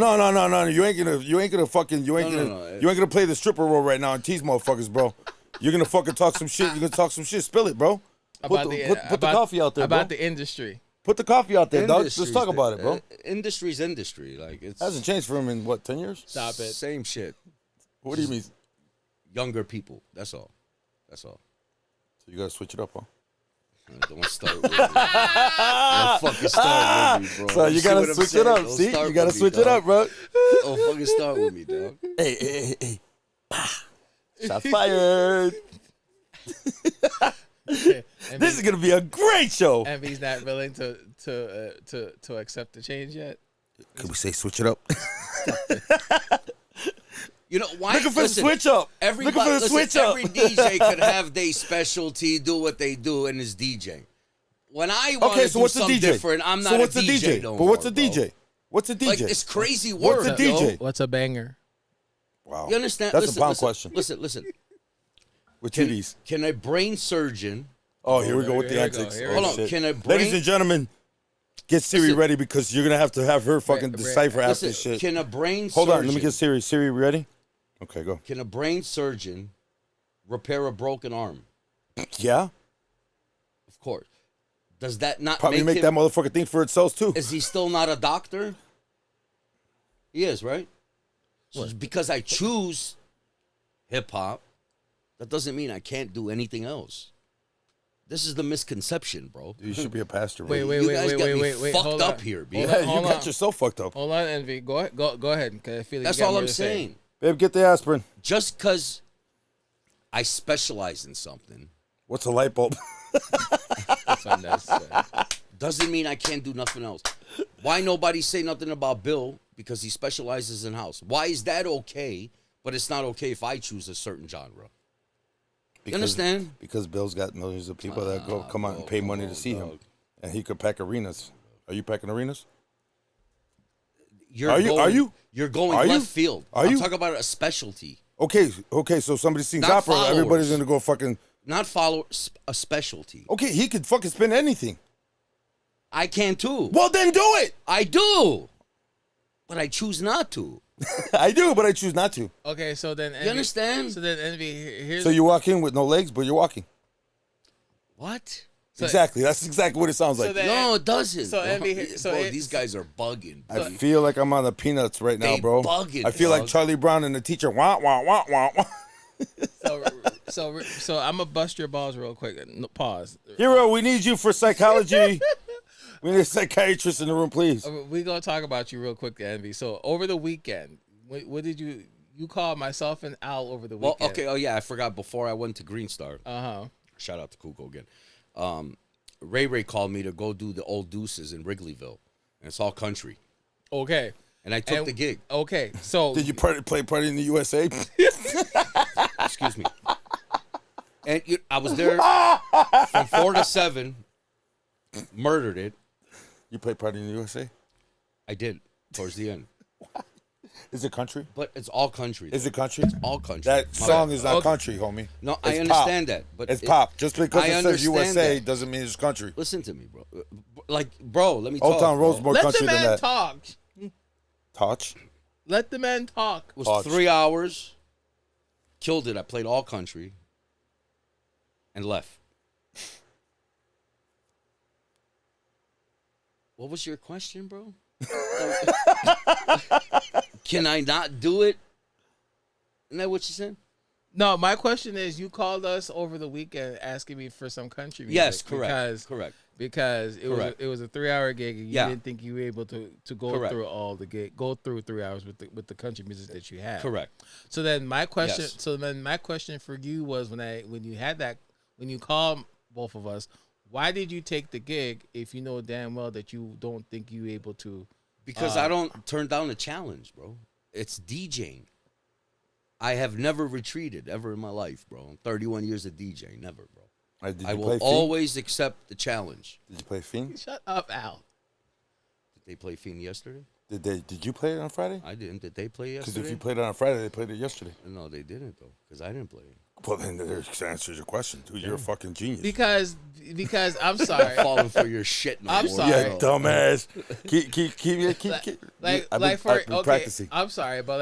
You ain't gonna play the stripper role right now and tease motherfuckers, bro. You're gonna fucking talk some shit. You're gonna talk some shit. Spill it, bro. Put the coffee out there, about bro. the industry. Put the coffee out there, dog. Industry's Let's talk about it, bro. Industry's industry. Like it's Hasn't changed for him in what, 10 years? Stop it. Same shit. What do you mean? Younger people. That's all. That's all. So you gotta switch it up, huh? Don't start with me. Don't fucking start with me, bro. So you See what gotta I'm switch saying? it up. Don't See, start you gotta with me, switch it dog. up, bro. Don't fucking start with me, dog. Hey. Shots fired. This is gonna be a great show. Envy's not willing to accept the change yet. Could we say switch it up? You know why? Looking for the switch up. Everybody, Looking for the switch up. every DJ could have their specialty, do what they do, and is DJ. When I want to So do what's the something DJ? different, I'm not So what's a the DJ. DJ? No But what's more, the DJ? bro. What's the DJ? Like it's crazy work. What's the DJ? yo. What's a banger? Wow. You understand? That's listen, a bomb listen, question. Listen. With Can, titties. can a brain surgeon? Oh, here we go with the Here we go, antics. here Oh, we go. Hold on, shit. can a brain- Ladies and gentlemen, get Siri Listen. ready because you're gonna have her fucking decipher after Listen, this shit. can a brain Hold surgeon? on, let me get Siri. Siri, ready? Okay, go. Can a brain surgeon repair a broken arm? Yeah, Of course. Does that not probably make him, that motherfucker think for itself too. Is he still not a doctor? He is, right? So because I choose hip hop, that doesn't mean I can't do anything else. This is the misconception, bro. You should be a pastor. Wait, bro. wait, You wait, guys wait, got wait, me wait, wait. fucked Hold up on. here, B. Hold Yeah, on, you hold got on. yourself fucked up. Hold on, Envy. Go ahead. Cause I feel like That's you got all more I'm to say. saying. Babe, get the aspirin. Just because I specialize in something What's a light bulb? That's unnecessary. doesn't mean I can't do nothing else. Why nobody say nothing about Bill? Because he specializes in house. Why is that okay, but it's not okay if I choose a certain genre? You understand? Because Bill's got millions of people that come out and pay money to see him, and he could pack arenas. Are you packing arenas? You're Are you- going, are you? You're going Are you? left field. Are I'm you? talking about a specialty, Okay. So somebody sings Not opera, followers. everybody's gonna go fucking. not follow a specialty. Okay, he could fucking spin anything. I can too. Well, then do it. I do, but I choose not to. I do, but I choose not to. Okay, so then Envy, You understand? So then Envy, here's So you walk in with no legs, but you're walking. What? Exactly. That's exactly what it sounds like. then- No, it doesn't. So bro. Envy- so Bro, it- these guys are bugging. I feel like I'm on the peanuts right now, They bro. bugging, I feel like dog. Charlie Brown and the teacher. Wah wah wah wah wah. so I'm gonna bust your balls real quick. No, pause. Hero, we need you for psychology. We need a psychiatrist in the room, please. We gonna talk about you real quick, Envy. So over the weekend, what did you called myself and Al over the Well, weekend? okay. Oh yeah, I forgot. Before I went to Green Star, Shout out to Kuko again. Ray called me to go do the Old Deuces in Wrigleyville, and it's all country. Okay. and I took the gig. Okay, so Did you play Party in the USA? Excuse me. And I was there from 4 to 7. Murdered it. You play Party in the USA? I did towards the end. Is it country? But it's all country. Is it country? All country. That song is not country, homie. No, It's I understand that, but it's pop. Just because I it says understand USA that. doesn't mean it's country. Listen to me, bro. Like, bro, let me talk. Old Town Road's more let the country than man that. talk. Touch. Let the man talk. It was Touch. 3 hours. Killed it. I played all country. And left. What was your question, bro? Can I not do it? Isn't that what you said? No, my question is, you called us over the weekend asking me for some country music. Yes, correct. Because it was a 3-hour gig, and you Yeah. didn't think you were able to go Correct. through all the gig, go through 3 hours with the country music that you had. Correct. So then my question, Yes. my question for you was when you called both of us, why did you take the gig if you know damn well that you don't think you were able to? Because I don't turn down a challenge, bro. It's DJing. I have never retreated ever in my life, bro. I'm 31 years of DJing. Never, bro. Did you I play will Fiend? always accept the challenge. Did you play Fiend? Shut up, Al. Did they play Fiend yesterday? Did you play it on Friday? I didn't. Did they play Because yesterday? if you played it on Friday, they played it yesterday. No, they didn't, though. Because I didn't play it. Well, then that answers your question, dude. You're a fucking genius. Because I'm sorry. Falling for your shit no I'm more, sorry. Yeah, bro. dumbass. keep. I've been practicing. I'm sorry, but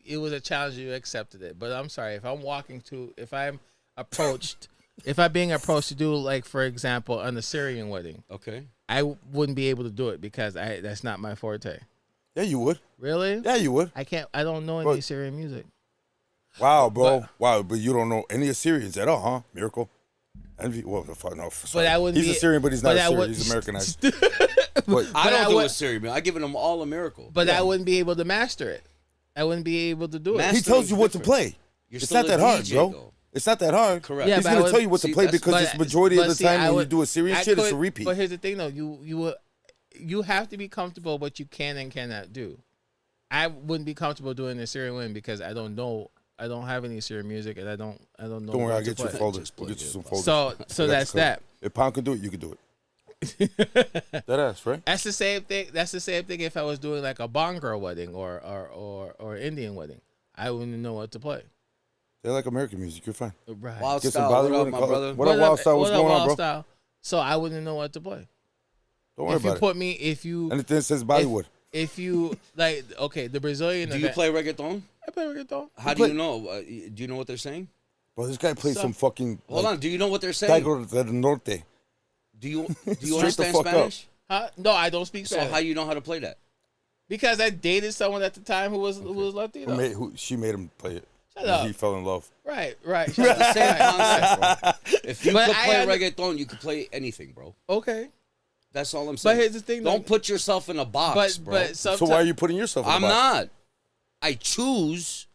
it was a challenge, you accepted it. But I'm sorry, if I'm being approached to do, like, for example, an Assyrian wedding, Okay. I wouldn't be able to do it because that's not my forte. Yeah, you would. Really? Yeah, you would. I don't know any But- Assyrian music. Wow, bro. But you don't know any Assyrians at all, huh? Miracle. Envy. Well, the fuck no. Sorry. I wouldn't He's be- Assyrian, but he's not but I Assyrian. would- He's Americanized. But I But don't I do would- a Syrian, man. I giving them all a miracle. But I wouldn't be able to master it. I wouldn't be able to do it. Master- he tells you what to different. play. You're It's still not a that hard, DJ, bro. though. It's not that hard. Correct. Yeah, He's but gonna I tell you what see, to play that's- because it's majority of the see, time I when you would- do Assyrian I shit, it's a could- repeat. But here's the thing, though. You have to be comfortable what you can and cannot do. I wouldn't be comfortable doing a Syrian wedding because I don't know. I don't have any Syrian music, and I don't know. Don't worry, what I'll to get you a play. folder. Just We'll play get you it. some folders. So that's that. If Pound can do it, you can do it. That ass, right? That's the same thing. That's the same thing if I was doing like a Bhangra wedding or Indian wedding. I wouldn't know what to play. They like American music. You're fine. Right. Wild Get some style. What Bollywood up, and my call it- brother? What up, Wild Style? What's What up, going on, Wild bro? Style? So I wouldn't know what to play. Don't worry If you about put me, if you, it. Anything that says Bollywood. if you like, okay, the Brazilian. Do you event- play reggaeton? I play reggaeton. How do you know? Do you know what they're saying? Bro, this guy plays So- some fucking. Hold on. Do you know what they're saying? Taiko del Norte. Do you Straight the understand fuck up. Spanish? Huh? No, I don't speak So Spanish. how you know how to play that? Because I dated someone at the time who was Latino. She made him play it. Shut And up. He fell in love. Right. Shut It's the up. same concept, bro. If you But could I play under- reggaeton, you could play anything, bro. Okay. That's all I'm saying. But here's the thing, though. Don't put yourself in a box, bro. But So why are you putting yourself in I'm the box? not. I choose.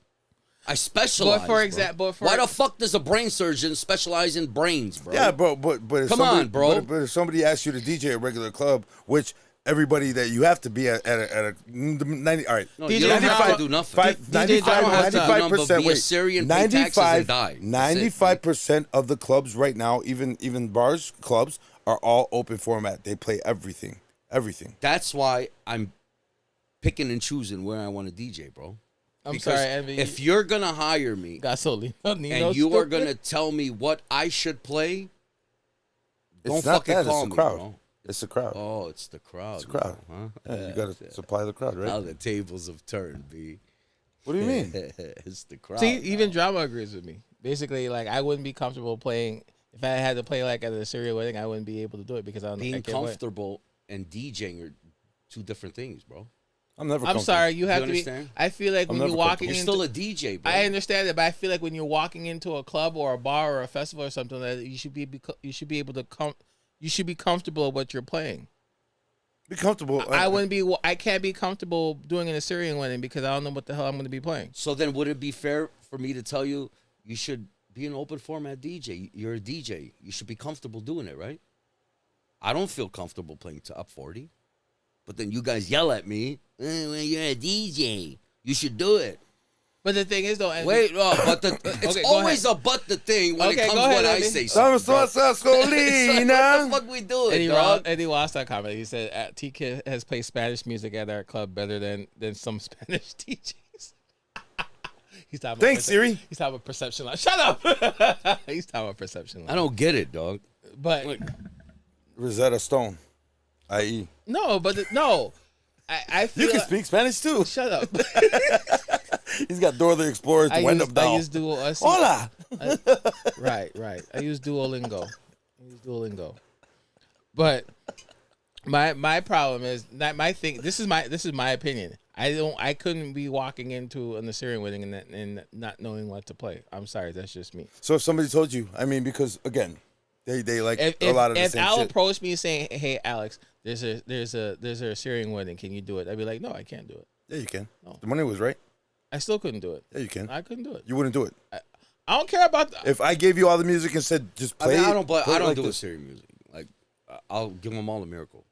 I specialize. But for bro. example, why the fuck does a brain surgeon specialize in brains, bro? Yeah, bro, but if Come somebody, on, bro. But if somebody asks you to DJ a regular club, which everybody that you have to be at a 90, all right. No, DJ you don't have to Env- do nothing. Five, DJ 95, I don't have to do 95%, be a wait, Syrian, pay taxes, and die. That's it, 95% of the clubs right now, even bars, clubs, are all open format. They play everything. That's why I'm picking and choosing where I want to DJ, bro. I'm Because sorry, Envy. if you're gonna hire me Gasolina. and you are gonna tell me what I should play, don't It's not fucking that. call It's me, the crowd. bro. It's the crowd. Oh, it's the crowd. It's the crowd. now, huh? Yeah, you gotta supply the crowd, Now right? the tables have turned, B. What do you mean? It's the crowd. See, even now. drama agrees with me. Basically, like I wouldn't be comfortable playing if I had to play like at a Syria wedding. I wouldn't be able to do it because I don't. being I can't play. comfortable and DJing are two different things, bro. I'm never. I'm sorry, you have to be. understand? I feel like I'm when you're never walking You're into, still a DJ, bro. I understand that, but I feel like when you're walking into a club or a bar or a festival or something, that you should be able to you should be comfortable with what you're playing. Be comfortable. I wouldn't be. I can't be comfortable doing an Assyrian wedding because I don't know what the hell I'm going to be playing. So then, would it be fair for me to tell you you should be an open format DJ? You're a DJ. You should be comfortable doing it, right? I don't feel comfortable playing top 40, But then you guys yell at me. Well, you're a DJ. You should do it. But the thing is, though, Wait, but it's Okay, go always a but the thing when Okay, it comes go ahead, when I Andy. say something. bro. It's like, what the fuck we doing, dog? Eddie lost that comment. He said T Kid has played Spanish music at our club better than some Spanish DJs. He's talking. Thanks, Siri. He's talking about perception line. Shut up. He's talking about perception line. I don't get it, dog. But Rosetta Stone, i.e. no, no. I feel You can speak Spanish too. Shut up. He's got Dora the Explorer to wind up I down. use Hola. Right. I use Duolingo. But my problem is that my thing. This is my opinion. I couldn't be walking into an Assyrian wedding and not knowing what to play. I'm sorry, that's just me. So if somebody told you, I mean, because again, they like a lot of the same If Al shit. approached me saying, "Hey, Alex, there's a Assyrian wedding. Can you do it?" I'd be like, "No, I can't do it." Yeah, you can. No. The money was right. I still couldn't do it. Yeah, you can. I couldn't do it. You wouldn't do it. I don't care about. If I gave you all the music and said just I play mean, it, I don't play it like do this. Assyrian music. Like, I'll give them all a miracle.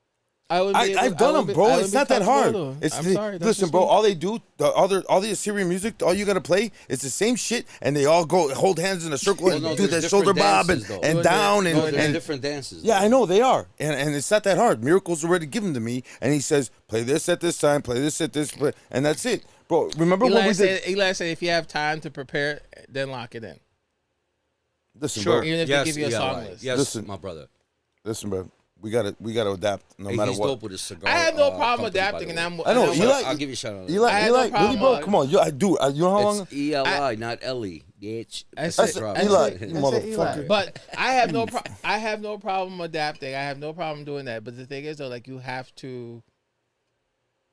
I've done them, bro. It's not that hard. I'm sorry. That's Listen, just bro. me. All they do, all the Assyrian music, all you gotta play, it's the same shit, and they all go hold hands in a circle and no, do there's that shoulder different bob dances, though. and down No, and there's different dances. yeah, though. I know they are, and it's not that hard. Miracle's already given to me, and he says, play this at this time, play this at this, and that's it, bro. Remember what we did? Eli said, if you have time to prepare, then lock it in. Listen, Sure. bro. Even if Yes, they give you a yeah, song right. list. Yes, Listen. my brother. Listen, bro. We gotta adapt no Hey, matter he's what. dope with his cigar. I have no problem company, by adapting, the and way. I'm. I know, and I'm- Eli- I'll give you a shout out. Eli, I had no really, problem, bro? Mug. Come on, I do. You know how long? It's ELI, not Ellie, bitch. I I said- said, I Eli, said- you I said motherfucker. But I have no problem adapting. I have no problem doing that. But the thing is, though, like you have to.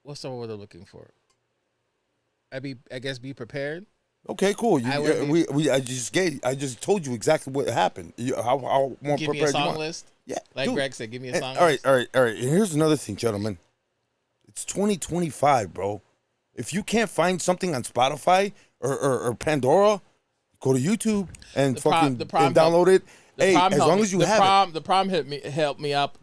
What's the word I'm looking for? I guess be prepared. Okay, cool. I would be- I just told you exactly what happened. How more Give me a prepared you song want? list. Yeah, Like dude. Greg said, give me a And- song all right, list. all right. And here's another thing, gentlemen. It's 2025, bro. If you can't find something on Spotify or Pandora, go to YouTube and and download it. Hey, as long as you have it. The prom helped me out.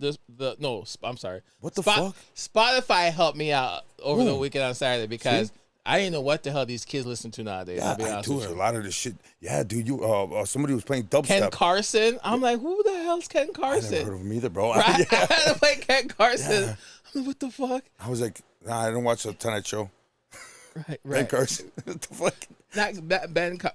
I'm sorry. What the fuck? Spotify helped me out over the Ooh. weekend on Saturday because See? I didn't know what the hell these kids listen to nowadays. Yeah, I'll be honest dude, with a you. lot of this shit. Yeah, dude, somebody was playing dubstep. Ken Carson. I'm like, who the hell's Ken I never Carson? heard of him either, bro. Right? Yeah. I had to play Ken Carson. Yeah. I'm like, what the fuck? I was like, nah, I didn't watch the Tonight Show. Right. Ben Carson. What the fuck? Not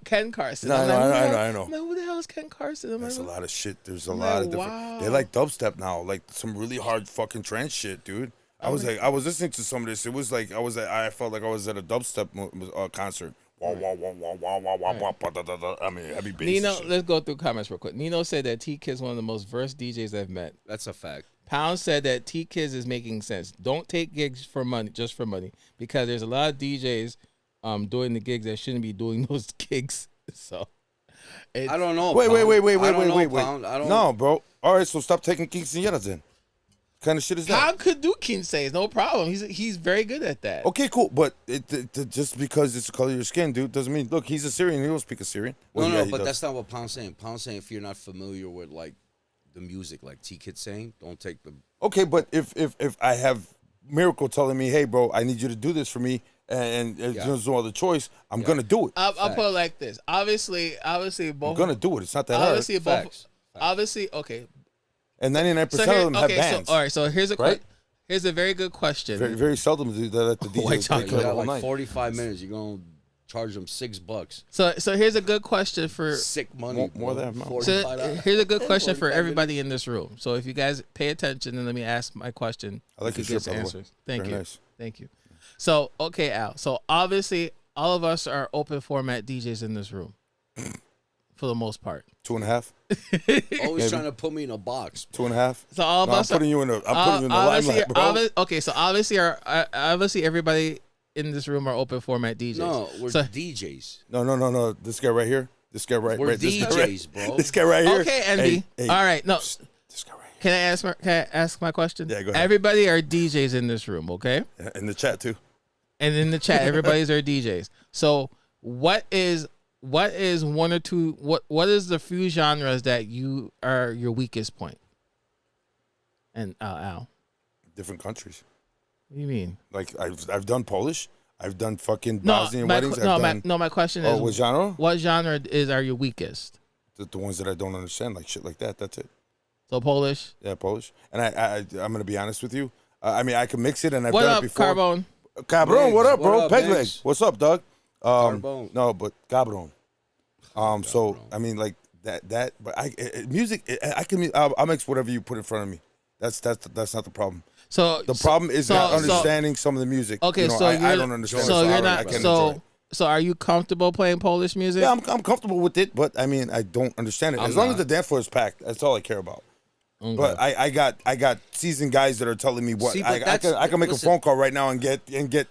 Ken Carson. No, I'm no, like, I know. I'm like, who the hell is Ken Carson? I'm That's a like, lot of shit. There's a I'm lot like, of different. wow. They like dubstep now, like some really hard fucking trance shit, dude. I was listening to some of this. It was like I felt like I was at a dubstep concert. Wah, wah, wah, wah, wah, wah, wah, wah, ba, da, da, da. I mean, heavy bass. Nino, and shit. let's go through comments real quick. Nino said that T Kid's one of the most versed DJs I've met. That's a fact. Pound said that T Kids is making sense. Don't take gigs for money, just for money, because there's a lot of DJs doing the gigs that shouldn't be doing those gigs. So I don't know. Wait, Pound. wait. Pound. I don't No, bro. All right, so stop taking quinceañeras then. What kind of shit is that? Pound could do quinces, no problem. He's very good at that. Okay, cool, but just because it's the color of your skin, dude, doesn't mean. Look, he's Assyrian. He don't speak Assyrian. Well, yeah, he but does. that's not what Pound's saying. Pound's saying if you're not familiar with like the music, like T Kid saying, don't take the. Okay, but if I have Miracle telling me, hey, bro, I need you to do this for me, and there's no other choice, I'm gonna do it. I'll put it like this. Obviously, both. I'm gonna do it. It's not that Obviously, hard. both. Facts. Obviously, okay. And 99% So of them have bands. So all right. So here's a Right? here's a very good question. Very, very seldom do that at the DJ. White They chocolate. You play the got whole like night. 45 minutes. You're gonna charge them $6. So here's a good question for. Sick money. More bro. than that. So here's a good question for 45 everybody in this room. So if you guys pay attention and let me ask my question, I like you your can shirt, by the way. answers. Thank Very you. nice. Thank you. So okay, Al. So obviously, all of us are open format DJs in this room, for the most part. 2.5. Always Maybe. trying to put me in a box. 2.5. So all of No, I'm us. putting you in the. I'm putting you in the limelight, bro. Okay, so obviously everybody in this room are open format DJs. No, we're So- DJs. No. This guy right here. This guy right. We're right this guy right- DJs, bro. This guy right here. Okay, Envy. Hey, All right, no. This guy right Can I ask my question? Yeah, go ahead. Everybody are DJs in this room, okay? here. In the chat too. And in the chat, everybody's our DJs. So what is one or two? What is the few genres that you are your weakest point? And Al. Different countries. What do you mean? Like I've done Polish. I've done fucking No, Bosnian weddings. my question is, what genre? What genre are you weakest? The ones that I don't understand, like shit like that. That's it. So Polish. Yeah, Polish. And I'm gonna be honest with you. I mean, I can mix it, and I've What done up, it before. Carbone? Cabron, what up, bro? What up, Peg leg. Biggs? What's up, dog? Carbone. No, but Cabron. So I mean, like that. But music. I'll mix whatever you put in front of me. That's not the problem. So The problem is not understanding some of the music. Okay, You know, so I don't understand. So you're I not. can't enjoy it. So are you comfortable playing Polish music? Yeah, I'm comfortable with it, but I mean, I don't understand it. As long as the dance floor is packed, that's all I care about. Okay. But I got seasoned guys that are telling me what. See, I can make a phone call right now and get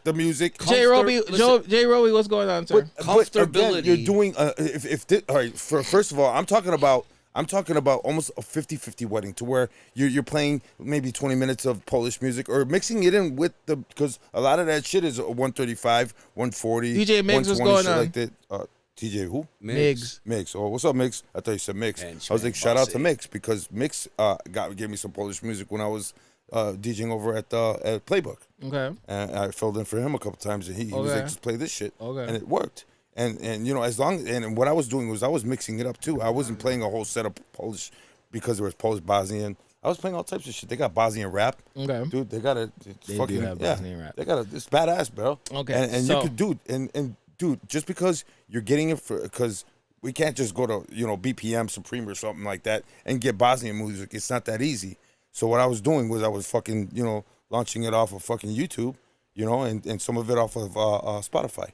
the music. Jay Roby, what's going on, sir? But again, you're doing all right. First of all, I'm talking about almost a 50-50 wedding to where you're playing maybe 20 minutes of Polish music or mixing it in with because a lot of that shit is 135, 140. DJ Miggs, what's going on? Like that. DJ who? Miggs. Oh, what's up, Mix? I thought you said Mix. I was like, shout out to Mix because Mix gave me some Polish music when I was DJing over at Playbook. Okay. And I filled in for him a couple times, and he was like, just play this shit. Okay. And it worked. And you know, and what I was doing was I was mixing it up too. I wasn't playing a whole set of Polish because there was Polish Bosnian. I was playing all types of shit. They got Bosnian rap. Okay. Dude, they got They do have Bosnian rap. They got it's badass, bro. Okay. And you could dude, just because you're getting it because we can't just go to, BPM Supreme or something like that and get Bosnian music. It's not that easy. So what I was doing was I was fucking, launching it off of fucking YouTube, and some of it off of Spotify.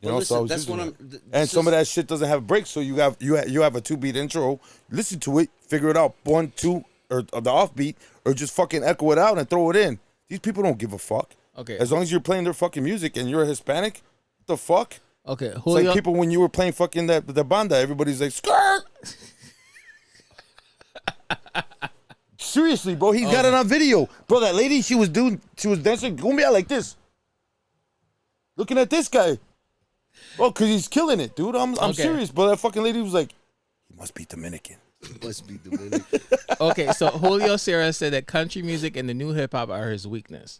Listen, so I was that's using what that. And some of that shit doesn't have breaks, so you have a 2-beat intro. Listen to it, figure it out, 1, 2, or the offbeat, or just fucking echo it out and throw it in. These people don't give a fuck. Okay. As long as you're playing their fucking music and you're a Hispanic, what the fuck? Okay. It's like people when you were playing fucking the banda, everybody's like skirt. Seriously, bro, he's got it on video, bro. That lady, she was dancing cumbia like this, looking at this guy. Oh, cause he's killing it, dude. I'm serious, bro. That fucking lady was like, he must be Dominican. Okay, so Julio Sierra said that country music and the new hip hop are his weakness.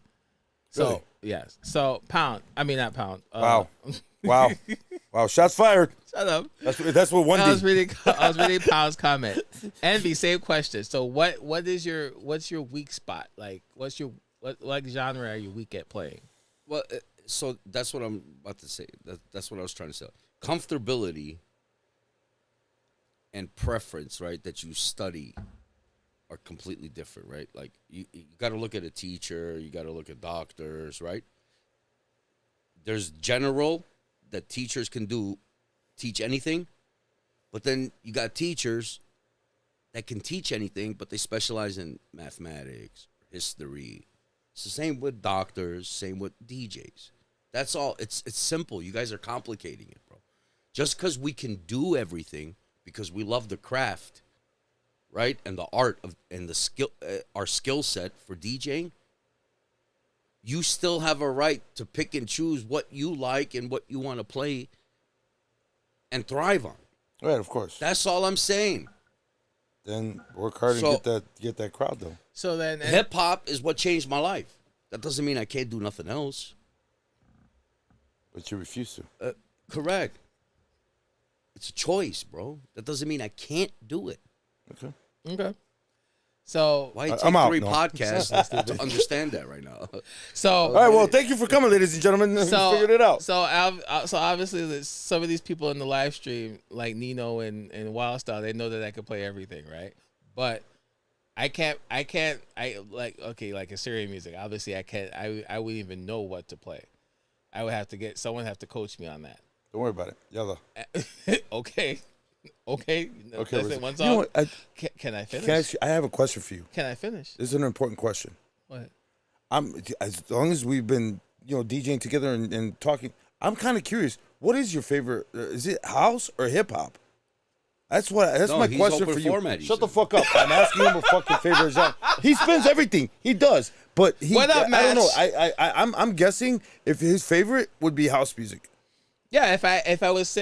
So Really? yes. So not pound. Wow. Shots fired. Shut up. That's what one I was did. reading Pound's comment. Envy, same question. So what's your weak spot? Like what genre are you weak at playing? Well, so that's what I'm about to say. That's what I was trying to say. Comfortability and preference, right, that you study are completely different, right? Like you got to look at a teacher, you got to look at doctors, right? There's general that teachers can teach anything, but then you got teachers that can teach anything, but they specialize in mathematics, history. It's the same with doctors, same with DJs. That's all. It's simple. You guys are complicating it, bro. Just because we can do everything because we love the craft, right, and the art and the skill, our skill set for DJing. You still have a right to pick and choose what you like and what you want to play and thrive on. Right, of course. That's all I'm saying. Then work hard and get that crowd though. So then Hip hop is what changed my life. That doesn't mean I can't do nothing else. But you refuse to. Correct. It's a choice, bro. That doesn't mean I can't do it. Okay. So Why you take I'm out, 3 no. podcasts to understand that right now? So All right, well, thank you for coming, ladies and gentlemen. We figured it out. So obviously, some of these people in the live stream, like Nino and Wildstyle, they know that I can play everything, right? But I can't. Like Assyrian music. Obviously, I can't. I wouldn't even know what to play. I would have to someone have to coach me on that. Don't worry about it. Yalla. Okay. Okay. That's it. One You know song. what? Can I finish? Can I ask you, I have a question for you. Can I finish? This is an important question. What? As long as we've been, DJing together and talking, I'm kind of curious. What is your favorite? Is it house or hip hop? That's my he's question open for you. format, he Shut the said. fuck up. I'm asking him a fucking favor. He spins everything. He does, but What up, I don't know. Max? I'm guessing if his favorite would be house music. Yeah, if I was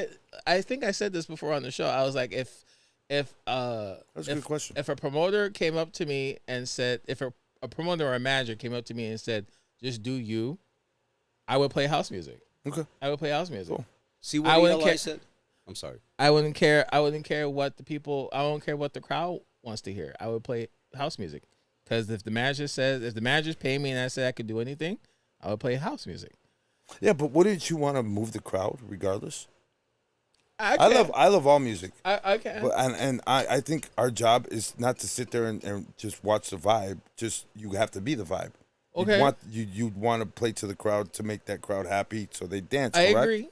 I think I said this before on the show. I was like, if That's a good question. If a promoter came up to me and said, if a promoter or a manager came up to me and said, just do you, I would play house music. Okay. I would play house music. Cool. See what I wouldn't Eli care. said? I'm sorry. I wouldn't care. I wouldn't care what the people. I don't care what the crowd wants to hear. I would play house music because if the manager's paying me and I said I could do anything, I would play house music. Yeah, but wouldn't you want to move the crowd regardless? I love all music. I can. But I think our job is not to sit there and just watch the vibe. Just you have to be the vibe. Okay. You'd want to play to the crowd to make that crowd happy so they dance. I correct? agree.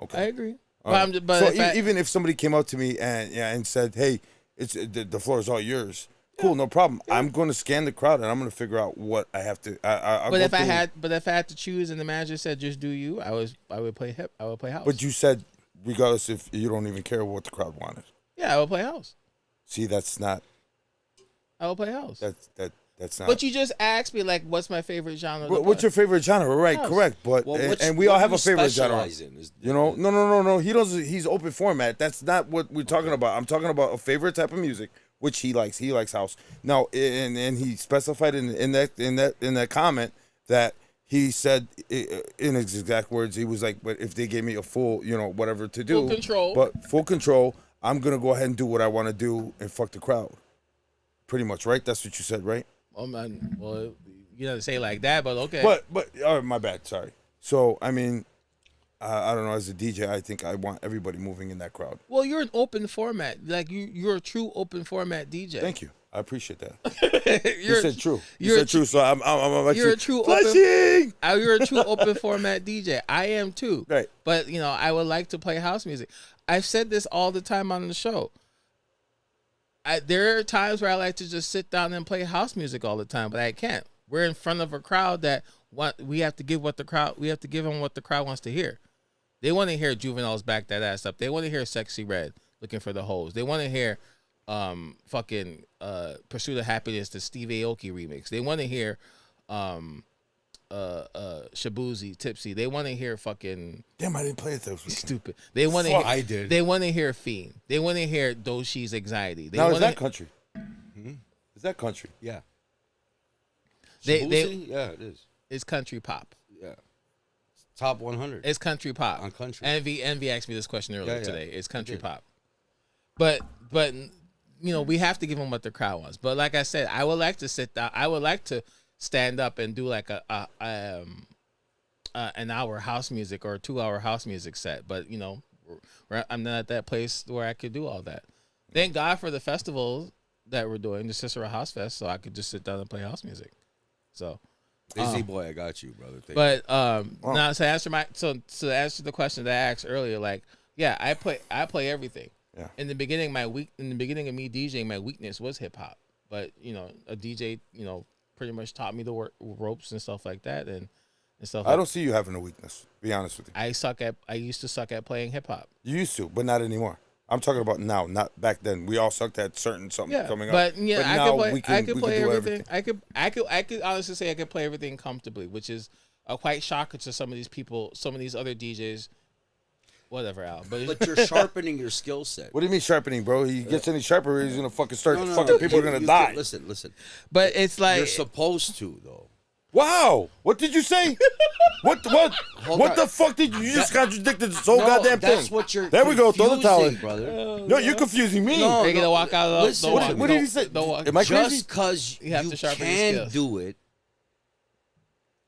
Okay. I agree. All But, right. but So if even if somebody came up to me and said, "Hey, it's the floor is all yours," cool, no problem. I'm going to scan the crowd and I'm going to figure out what I have to. I'll but go if I through- had to choose and the manager said just do you, I would play house. But you said regardless if you don't even care what the crowd wanted. yeah, I would play house. See, that's not. I would play house. That's not. But you just asked me like, what's my favorite genre? to What's play? your favorite genre? Right, House. correct. But Well, and we all what have you a favorite genre. specialize in is- You know, no. He doesn't. He's open format. That's not what we're talking about. I'm talking about a favorite type of music, which he likes. He likes house. Now, and he specified in that comment that he said in his exact words, he was like, "But if they gave me a full, whatever to do, Full control. but full control, I'm gonna go ahead and do what I want to do and fuck the crowd." Pretty much, right? That's what you said, right? Oh man, well, you don't say it like that, but okay. But my bad. Sorry. So I mean, I don't know. As a DJ, I think I want everybody moving in that crowd. well, you're an open format. Like you're a true open format DJ. Thank you. I appreciate that. You you're, said true. you're You a said true. So I'm you're actually a true blushing. You're a true open format DJ. I am too. Right. But I would like to play house music. I've said this all the time on the show. There are times where I like to just sit down and play house music all the time, but I can't. We're in front of a crowd that we have to give them what the crowd wants to hear. They want to hear Juvenile's Back That Ass Up. They want to hear Sexy Red, Looking for the Hoes. They want to hear fucking Pursuit of Happiness, the Steve Aoki remix. They want to hear Shabuzi, Tipsy. They want to hear fucking Damn, I didn't play it. Those stupid. They want to Fuck, hear I did. They want to hear Fiend. They want to hear Doshi's Anxiety. They Now is wanna, that country? Is that country? Yeah. They Shabuzi? Yeah, it is. it's country pop. Yeah. Top 100. It's country pop. On country. Envy asked me this question earlier Yeah. today. It's country did. pop. But we have to give them what the crowd wants. But like I said, I would like to sit down. I would like to stand up and do like an hour house music or a 2-hour house music set. But I'm not at that place where I could do all that. Thank God for the festivals that we're doing, the Cicero House Fest, so I could just sit down and play house music. So, Daisy boy, I got you, brother. Thank but now to answer the question that I asked earlier, like, yeah, I play everything. Yeah. In the beginning of me DJing, my weakness was hip hop. But a DJ, pretty much taught me the ropes and stuff like that, and stuff. I don't see you having a weakness. To be honest with you. I used to suck at playing hip hop. You used to, but not anymore. I'm talking about now, not back then. We all sucked at something coming up. But yeah, I now could play do everything. I could honestly say I could play everything comfortably, which is a quite shocker to some of these people, some of these other DJs. Whatever, Al. But you're sharpening your skill set. What do you mean sharpening, bro? He gets any sharper, he's gonna fucking start. No, fucking people are gonna die. Listen. But it's like You're supposed to, though. Wow, what did you say? what Hold what on. the fuck did you just contradicted this whole goddamn thing? That's what you're There we go. Throw the towel in. confusing, brother. No, you're confusing me. No, they're gonna walk out of listen, what did he say? Am I crazy? Just because You have you to sharpen your can skills. do it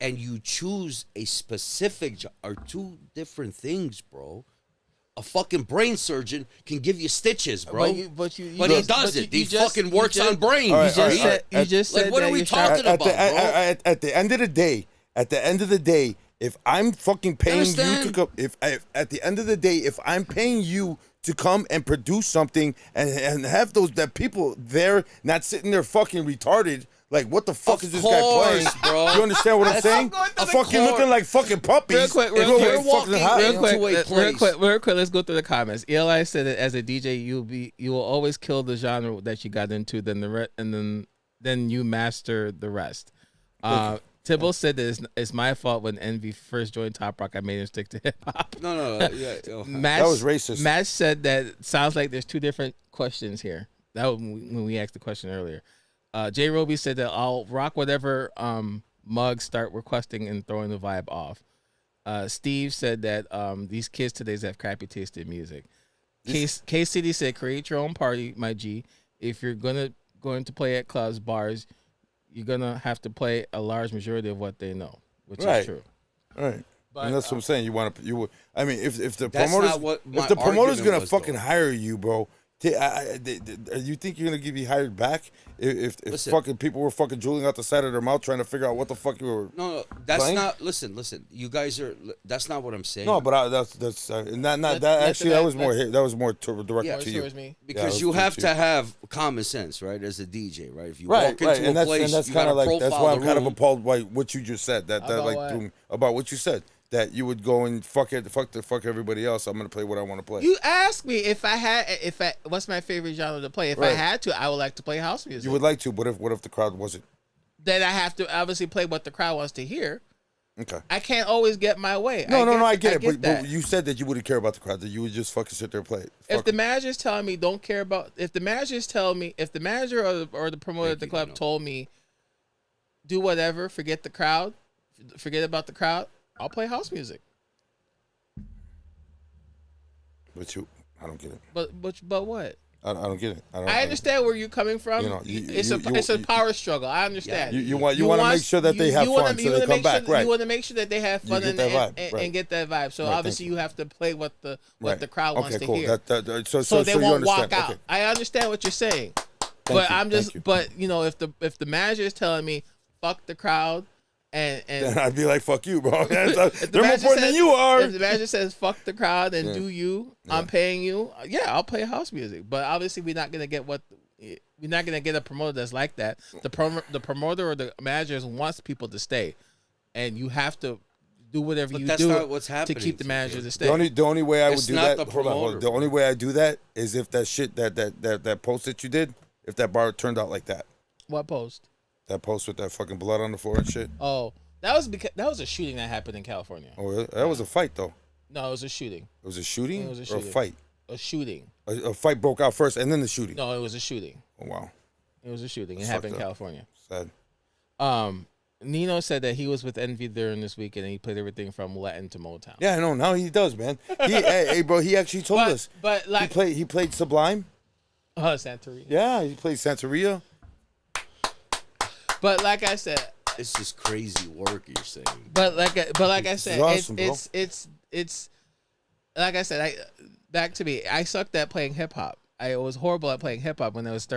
and you choose a specific job are two different things, bro. A fucking brain surgeon can give you stitches, bro. But he doesn't. He fucking works on brains. All right, You just all right, said all right. you just Like, said what that are we you're talking sharp- about? At the end of the day, if I'm fucking paying you to Understand? come, if at the end of the day, if I'm paying you to come and produce something and have that people there not sitting there fucking retarded. Like, what the fuck Of is this guy playing? course, bro. You understand what I'm saying? of Fucking course. looking like fucking puppies. Real quick, If real you're quick. fucking hot. Real Real quick, into a real place. quick. Let's go through the comments. Eli said that as a DJ, you will always kill the genre that you got into, then you master the rest. Tibble said that it's my fault when Envy first joined Top Rock. I made him stick to hip hop. No, yeah. That was racist. Matt said that it sounds like there's two different questions here. That was when we asked the question earlier. Jay Roby said that I'll rock whatever mugs start requesting and throwing the vibe off. Steve said that these kids today have crappy taste in music. K-City said, create your own party, my G. If you're going to play at clubs, bars, you're going to have to play a large majority of what they know, which is true. Right. But, and that's what I'm saying. I mean, if the That's promoters, not what my if the promoter's argument gonna was, fucking though. hire you, bro, you think you're gonna be hired back? If fucking people were fucking drooling out the side of their mouth trying to figure out what the fuck you were. No, that's playing? not. Listen. You guys are. That's not what I'm saying. No, but that's that was more directed to you. towards me. Because Yeah, you have too. to have common sense, right? As a DJ, right? If you Right, walk into right, a place, and that's you kind of gotta like that's profile why I'm the kind of room. appalled by what you just said. That About like what? threw me- about what you said. That you would go and fuck everybody else. I'm gonna play what I want to play. You asked me what's my favorite genre to play. If I Right. had to, I would like to play house music. You would like to, but what if the crowd wasn't? Then I have to obviously play what the crowd wants to hear. Okay. I can't always get my way. No, I get it. But that. you said that you wouldn't care about the crowd. That you would just fucking sit there and play it. If Fuck the it. manager's telling me don't care about, if the manager or the promoter at the club told me do whatever, forget about the crowd, I'll play house music. But I don't get it. But what? I don't get it. I understand where you're coming from. You know, It's a power struggle. I understand. You want to make sure that they have fun, so they come back, right? You want to make sure that they have fun get that vibe, right. and get that vibe. So Right, obviously you have to play what the crowd wants to cool. hear. So They you won't understand. walk out. Okay. I understand what you're saying, Thank you. but if the manager is telling me fuck the crowd and Then I'd be like, fuck you, bro. They're more manager important than you are. If the manager says fuck the crowd and Yeah. do you, Yeah. I'm paying you. Yeah, I'll play house music. But obviously, we're not gonna get a promoter that's like that. The promoter or the manager wants people to stay, and you have to do whatever But you that's do not what's to happening keep the manager to stay. The only way I would It's do not that. the Hold on. promoter. The only way I do that is if that shit that post that you did, if that bar turned out like that. What post? That post with that fucking blood on the floor and shit. Oh, that was a shooting that happened in California. Oh, really? That was a fight though. No, it was a shooting. It was a shooting, It was a or a shooting. fight. A shooting. A fight broke out first, and then the shooting. No, it was a shooting. Oh, wow, It was a shooting. It That's happened in fucked up. California. sad. Nino said that he was with Envy during this weekend and he played everything from Latin to Motown. Yeah, I know. Now he does, man. Hey, bro. He actually told us. But like He played Sublime. Santeria. Yeah, he played Santeria. But like I said, It's just crazy work you're saying. but like I said, awesome, bro. it's like I said, back to me. I sucked at playing hip hop. I was horrible at playing hip hop when I was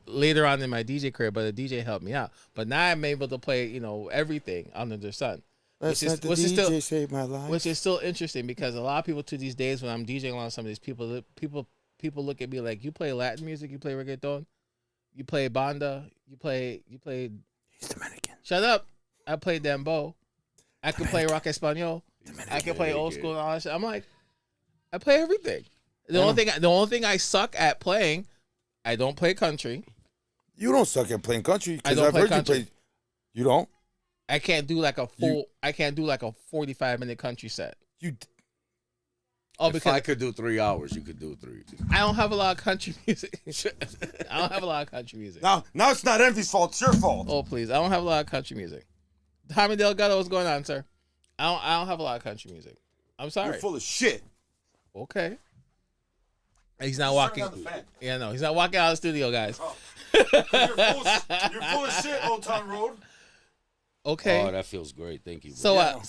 later on in my DJ career, but a DJ helped me out. But now I'm able to play, everything under the sun. That's not the which is DJ still saved my life. which is still interesting because a lot of people to these days when I'm DJing along some of these people look at me like, you play Latin music, you play reggaeton, you play banda, you play He's Dominican. shut up. I play dembow. I can play rock español. I can play old school and all that shit. I'm like, I play everything. The only thing I suck at playing, I don't play country. You don't suck at playing country I because don't I've play heard country. you play. You don't. I can't do like a full. I can't do like a 45-minute country set. You. Oh, If because I could do 3 hours, you could do 3. I don't have a lot of country music. I don't have a lot of country music. Now it's not Envy's fault. It's your fault. Oh please, I don't have a lot of country music. Tommy Delgado, what's going on, sir? I don't have a lot of country music. I'm sorry. You're full of shit. Okay. He's not walking. Turn down the fan. Yeah, no, he's not walking out of the studio, guys. You're full of shit, Old Town Road. Okay. Oh, that feels great. Thank you. Bro. So, Yeah.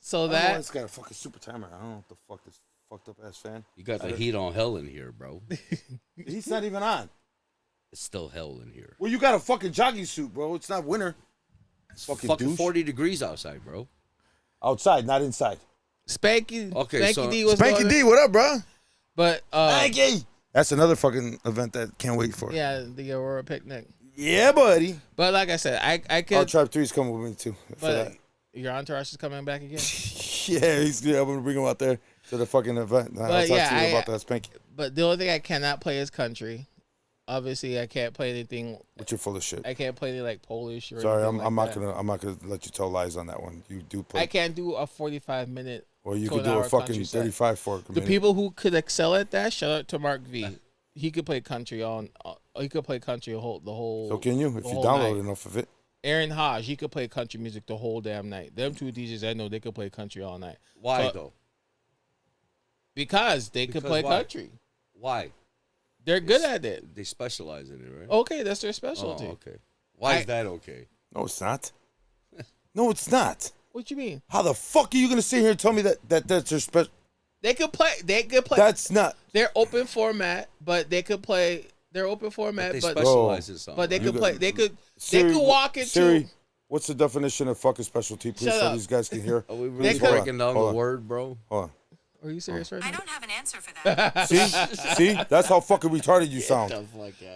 so That that it's got a fucking super timer. I don't know what the fuck this fucked up ass fan. You got the heat on hell in here, bro. He's not even on. It's still hell in here. Well, you got a fucking jogging suit, bro. It's not winter. It's Fucking fucking douche. 40 degrees outside, bro. Outside, not inside. Spanky, Okay, Spanky so- D was Spanky going, D, what up, bro? but Spanky. That's another fucking event that can't wait for. yeah, the Aurora picnic. Yeah, buddy. But like I said, I Oh, could. Trap 3's coming with me too. For But that. your entourage is coming back again. Yeah, I'm gonna bring him out there to the fucking event. I'll talk yeah, to you about that, Spanky. But the only thing I cannot play is country. Obviously, I can't play anything. But you're full of shit. I can't play any like Polish or. Sorry, anything I'm like not that. I'm not gonna let you tell lies on that one. You do play. I can't do a 45-minute. Or you to could an do a hour fucking country set. 35 for a The minute. people who could excel at that, shout out to Mark V. He could play country on. He could play country the whole. So can you if the you whole download night. enough of it? Aaron Hodge, he could play country music the whole damn night. Them two DJs I know, they could play country all night. Why though? Because they could play country. Why? They're good at it. They specialize in it, right? Okay, that's their specialty. Oh, okay. Why is that okay? No, it's not. No, it's not. What you mean? How the fuck are you gonna sit here and tell me that that's their special? They could play. They could play. That's not. They're open format, but they could play. They're open format, They but specialize in something. but they could play. They could. Siri, they could walk into. Siri, what's the definition of fucking specialty? Please, Shut so up. these guys can hear. Are we really could- breaking down Hold the on. word, bro? Hold Are you serious right I now? don't have an answer for that. on. See, that's how fucking retarded you sound.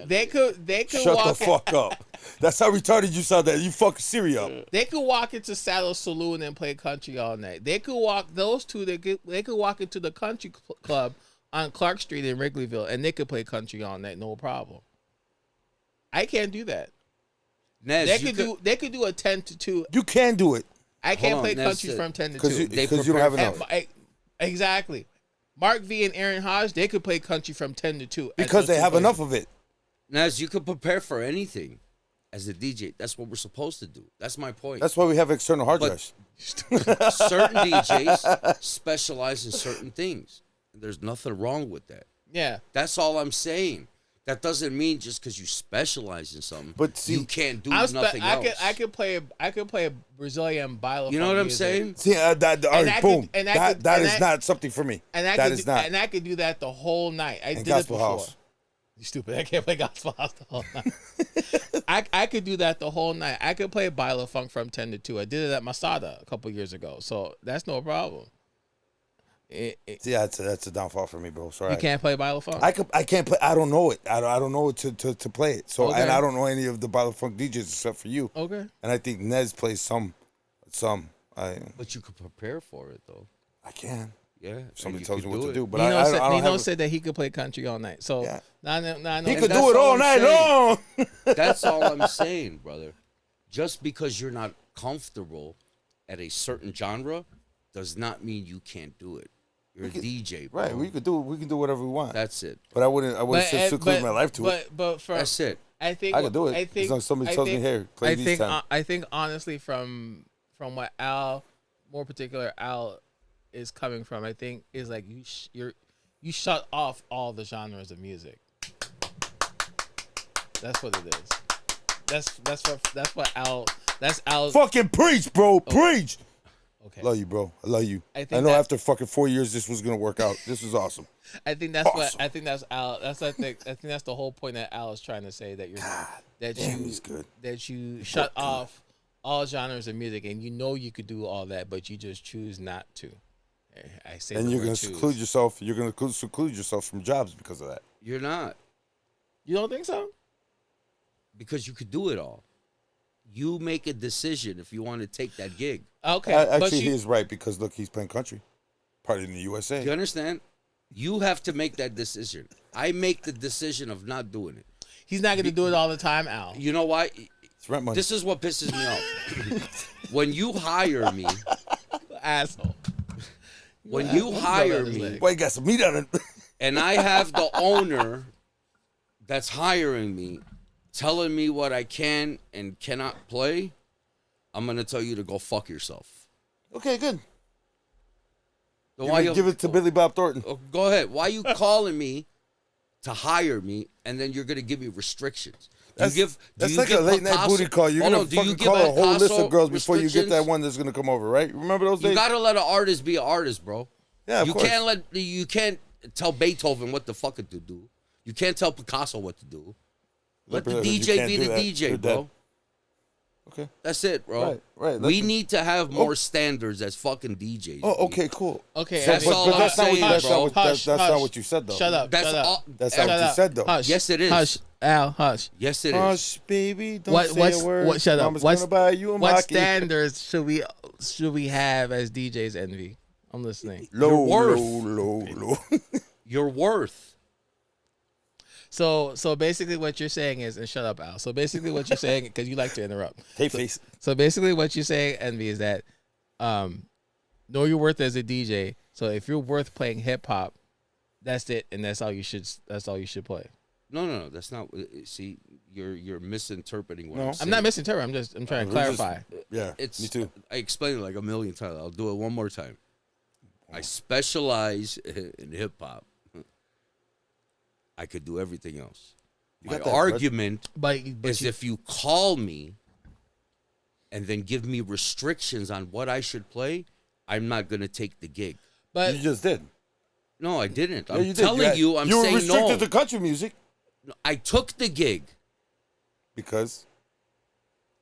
They could. They could Shut walk. the fuck up. That's how retarded you sound. That you fucking Siri up. They could walk into Saddle Saloon and play country all night. They could walk. Those two. They could walk into the country club on Clark Street in Wrigleyville, and they could play country all night, no problem. I can't do that. Nez, They could do a 10 to 2. You can do it I can't on, play Nez country said- from 10 to because 2. you don't have enough. Exactly. Mark V and Aaron Hodge, they could play country from 10 to 2. Because they have enough of it. Nez, you could prepare for anything as a DJ. That's what we're supposed to do. That's my point. That's why we have external hard But- drives. Certain DJs specialize in certain things. And there's nothing wrong with that. Yeah. That's all I'm saying. That doesn't mean just because you specialize in something, But see, you can't do I nothing else. could play a Brazilian bailo. You know what I'm saying? See, all right, boom. That is not something for me. And That is not. And I could do that the whole night. I And did it Gospel before. House. You stupid. I can't play Gospel House the whole night. I could do that the whole night. I could play Bailo Funk from 10 to 2. I did it at Masada a couple years ago. So that's no problem. See, that's a downfall for me, bro. Sorry. You can't play Bailo Funk? I can't play. I don't know it. I don't know it to play it. So Okay. and I don't know any of the Bible Funk DJs except for you. Okay. And I think Nez plays some. But you could prepare for it, though. I can. Yeah. If somebody you tells could me what do to it. do, but Nino I said, don't Nino have. said that he could play country all night. So Yeah. now I know. He could that's do it all all I'm night saying. long. That's all I'm saying, brother. Just because you're not comfortable at a certain genre does not mean you can't do it. You're a DJ, bro. Right. We can do whatever we want. That's it. But I wouldn't seclude my life to it. But for That's it. I think I could do it. I think as long as somebody tells me, "Hey, play I these think 10." I think honestly from what Al, more particular Al, is coming from, I think is like you shut off all the genres of music. That's what it is. That's what Al. That's Al. Fucking preach, bro. Preach. Okay. Love you, bro. I love you. I I think know that- after fucking 4 years, this was gonna work out. This was awesome. I think that's what Awesome. I think that's Al. I think that's the whole point that Al is trying to say, that Damn, he's good. that you shut off all genres of music, and you know you could do all that, but you just choose not to. I say, And the you're word gonna choose. seclude yourself. You're gonna seclude yourself from jobs because of that. You're not. You don't think so? Because you could do it all. You make a decision if you want to take that gig. Okay, but Actually, you, he is right because look, he's playing country, part in the USA. Do you understand? You have to make that decision. I make the decision of not doing it. he's not going to do it all the time, Al. You know why? It's rent money. This is what pisses me off. When you hire me, Asshole. when you hire me, Boy, you got some meat on it. and I have the owner that's hiring me telling me what I can and cannot play, I'm going to tell you to go fuck yourself. Okay, good. Then why you- Give it to Billy Bob Thornton. Oh, go ahead. Why you calling me to hire me and then you're going to give me restrictions? That's like a late night booty call. You're gonna fucking call a whole list of girls before you get that one that's gonna come over, right? Remember those days? You gotta let an artist be an artist, bro. Yeah, of course. You can't tell Beethoven what the fuck to do. You can't tell Picasso what to do. Let the You DJ can't be do the that. DJ, You're bro. dead. Okay. That's it, bro. Right. We need to have more standards as fucking DJs. Oh, B. okay, cool. Okay, So, That's but, all but I'm that's not what saying, that's bro. not what that's Hush. not what you said though. Shut up. That's shut up. all. That's not what you up. said though. Hush. Yes, it is. Hush, Al. Hush. Yes, it is. Hush, baby, don't say a word. What? Shut up. Mama's gonna buy you a what Maki. standards should we have as DJs Envy? I'm listening. Low, worth. low. Your worth. So basically what you're saying is, and shut up, Al. So basically what you're saying, because you like to interrupt. Hey, face. So basically what you're saying, Envy, is that know your worth as a DJ. So if you're worth playing hip hop, that's it, and that's all you should play. No. That's not. See, you're misinterpreting what No. I'm I'm saying. not misinterpreting. I'm trying to clarify. Yeah, It's me too. I explained it like a million times. I'll do it one more time. I specialize in hip hop. I could do everything else. You My got that, argument But is if you call me and then give me restrictions on what I should play, I'm not gonna take the gig. but You just did. No, I didn't. Yeah, I'm you did. telling you, I'm you were saying restricted no. to country music I took the gig. because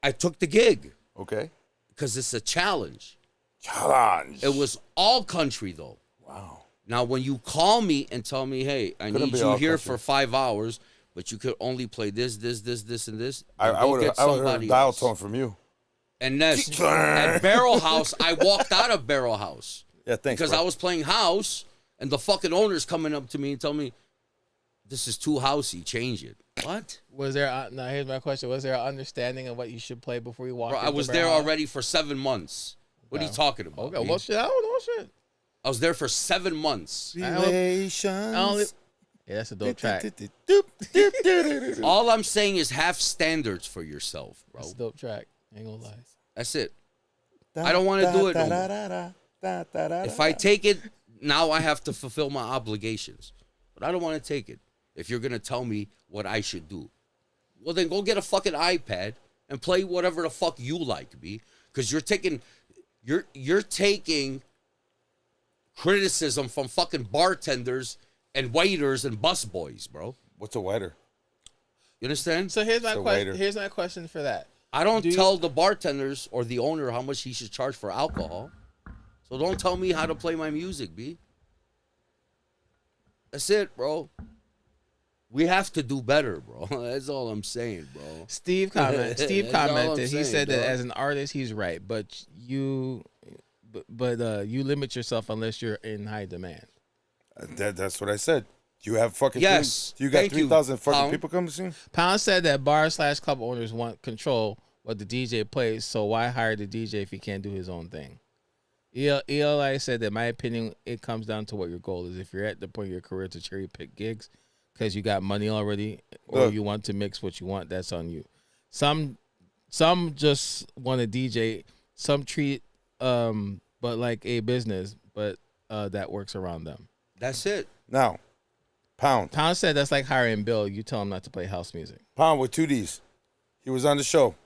I took the gig okay, because it's a challenge. challenge. It was all country though. wow. Now, when you call me and tell me, "Hey, I Couldn't need be you all here country. for 5 hours, but you could only play this, and this," I then go would get have heard a somebody dial else. tone from you. And that's at Barrel House. I walked out of Barrel House Yeah, thanks. because bro. I was playing house, and the fucking owner's coming up to me and telling me, "This is too housey. Change it." What? was there? Now here's my question: was there an understanding of what you should play before you walked? Bro, I into was Barrel there House? already for 7 months. What are you talking about? Okay, B? well, shit, I don't know shit. I was there for 7 months. Relations. Yeah, that's a dope track. All I'm saying is have standards for yourself, bro. That's a dope track. Ain't gonna lie. That's it. I don't wanna do it no more. If I take it, now I have to fulfill my obligations. But I don't want to take it. If you're going to tell me what I should do, well, then go get a fucking iPad and play whatever the fuck you like, B. Because you're taking criticism from fucking bartenders and waiters and busboys, bro. What's a whiter? You understand? So here's my So question. waiter. Here's my question for that. I don't Do you- tell the bartenders or the owner how much he should charge for alcohol. So don't tell me how to play my music, B. That's it, bro. We have to do better, bro. That's all I'm saying, bro. Steve That's all I'm commented. He saying, said that dog. as an artist, he's right, but you limit yourself unless you're in high demand. That's what I said. You have fucking Yes. You got Thank you, 3,000 fucking Pound. people coming to see? Pound said that bar/club owners want control what the DJ plays, so why hire the DJ if he can't do his own thing? ELI said that, my opinion, it comes down to what your goal is. If you're at the point of your career to cherry pick gigs because you got money already, or Look. you want to mix what you want, that's on you. Some just want to DJ. Some treat but like a business, but that works around them. That's it. Now, Pound Pound said that's like hiring Bill. You tell him not to play house music. with 2 Ds. He was on the show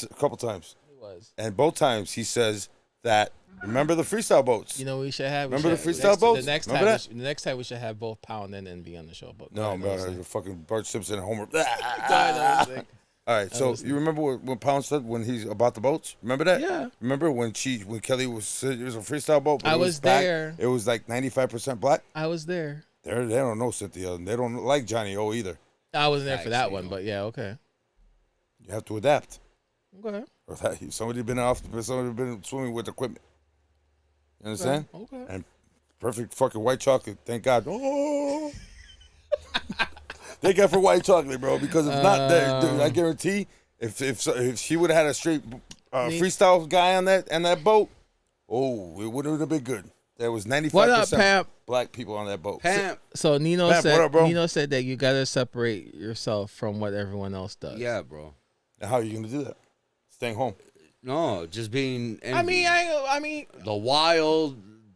a couple times. He was. And both times he says that, remember the freestyle boats? You know what we should have? Remember the freestyle boats? The next Remember time, that? the next time we should have both Pound and Envy on the show. But No, I know what I'm bro, saying. fucking Bart Simpson and Homer. I know what I'm saying. All right, so you remember when Pound said when he's about the boats? Remember that? Yeah. Remember when Kelly was, it was a freestyle boat? But I it was black? there. It was like 95% black. I was there. They don't know Cynthia. And they don't like Johnny O either. I wasn't there for that Facts, one, you know. but yeah, okay. You have to adapt. Okay. Or that somebody been swimming with equipment. You understand? Okay. And perfect fucking white chocolate. Thank God. Oh. Thank God for white chocolate, bro. Because if not, dude, I guarantee, if she would have had a straight freestyle guy on that boat, oh, it would have been good. There was 95% What up, Pap? black people on that boat. Pam. So Nino Pap, said what up, bro? Nino said that you gotta separate yourself from what everyone else does. Yeah, bro. Now, how are you gonna do that? Staying home. No, just being I mean, the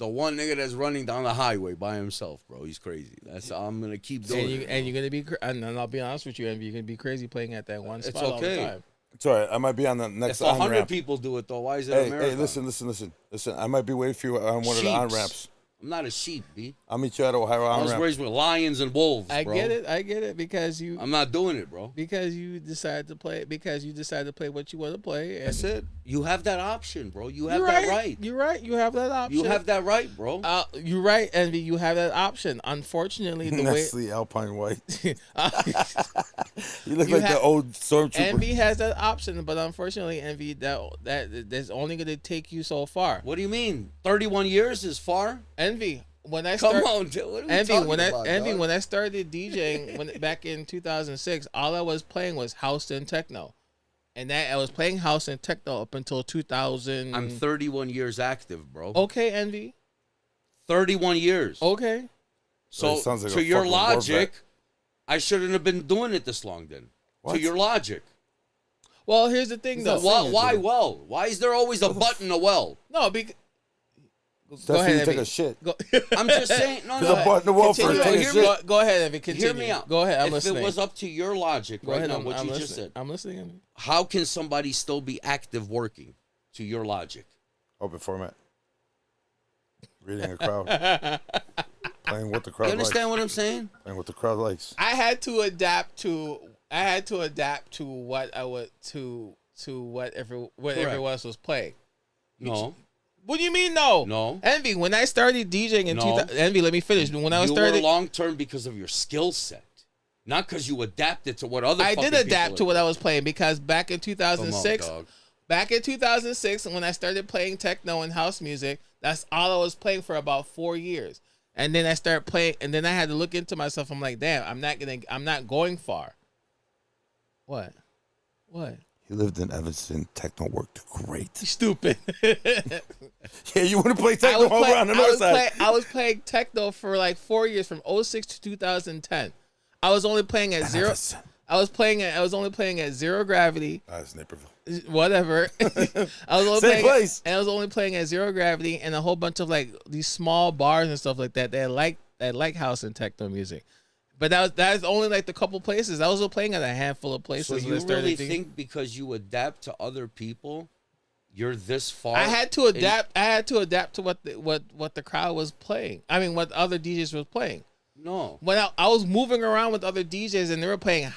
one nigga that's running down the highway by himself, bro. He's crazy. I'm gonna keep doing it. and you're gonna be, and I'll be honest with you, Envy, you're gonna be crazy playing at that one It's spot all the okay. time. It's all right. I might be on the next If 100 on-ramp. people do it though, why is it Hey, America? hey, listen. I might be waiting for you on one of the Sheeps. on-ramps. I'm not a sheep, B. I'll meet you at Ohio I was on-ramp. raised with lions and wolves, I bro. get it because you I'm not doing it, bro. decided to play what you want to play. And That's it. You have that option, bro. You have You're that right. You're right. You have that option. You have that right, bro. You're right, Envy. You have that option. Unfortunately, the way Nestle Alpine White. You look You like have- the old stormtrooper. Envy has that option, but unfortunately, Envy that's only going to take you so far. What do you mean? 31 years is far? Envy, when I Come start, on, dude. What are we Envy, talking when about, dog? when I started DJing back in 2006, all I was playing was house and techno, and that I was playing house and techno up until 2000. I'm 31 years active, bro. Okay, Envy. 31 years. Okay. So It sounds like to a your fucking war logic, vet. I shouldn't have been doing it this long then. What? To your logic. Well, here's the thing, though. Why well? Why is there always a button to well? No, because... That's Go when ahead, you take Evie. a shit. Go, I'm just saying. No, There's a button to well for Continue. taking a Hear me- shit. Go ahead, Evie. Continue. Hear me out. Go ahead. I'm if listening. it was up to your logic Go right ahead. now, I'm what you listening. just said, I'm listening. how can somebody still be active working to your logic? Open format. Reading a crowd. Playing what the crowd You understand likes. what I'm saying? Playing what the crowd likes. I had to adapt to what I would to what everyone else was playing. No. What do you mean no? No. Envy, when I started DJing in No. 2000, Envy, let me finish. When I You were started, long term because of your skill set, not because you adapted to what other. I fucking did adapt people to are what I doing. was playing because back in 2006, Come on, dog. back in 2006, when I started playing techno and house music, that's all I was playing for about 4 years. And then I started playing, and then I had to look into myself. I'm like, damn, I'm not going far. What? He lived in Evanston. Techno worked great. Stupid. Yeah, you want to play techno over on the north side. I was playing techno for like 4 years, from 06 to 2010. I was only playing at zero. Evanston. I was only playing at Zero Gravity. That's Naperville. Whatever. I was only Same playing place. and I was only playing at Zero Gravity and a whole bunch of like these small bars and stuff like that. They like house and techno music. But that's only like the couple places. I was playing at a handful of places. So when you I started really thinking- think because you adapt to other people, you're this far? I had to adapt. I had to adapt to what the crowd was playing. I mean, what other DJs was playing. No. When I was moving around with other DJs and they were playing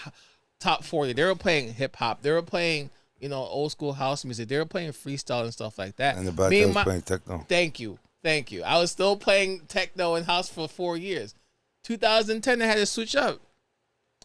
top 40, they were playing hip hop, they were playing old school house music, they were playing freestyle and stuff like that. And the back Me guy and was playing techno. Thank you. I was still playing techno and house for 4 years. 2010, I had to switch up,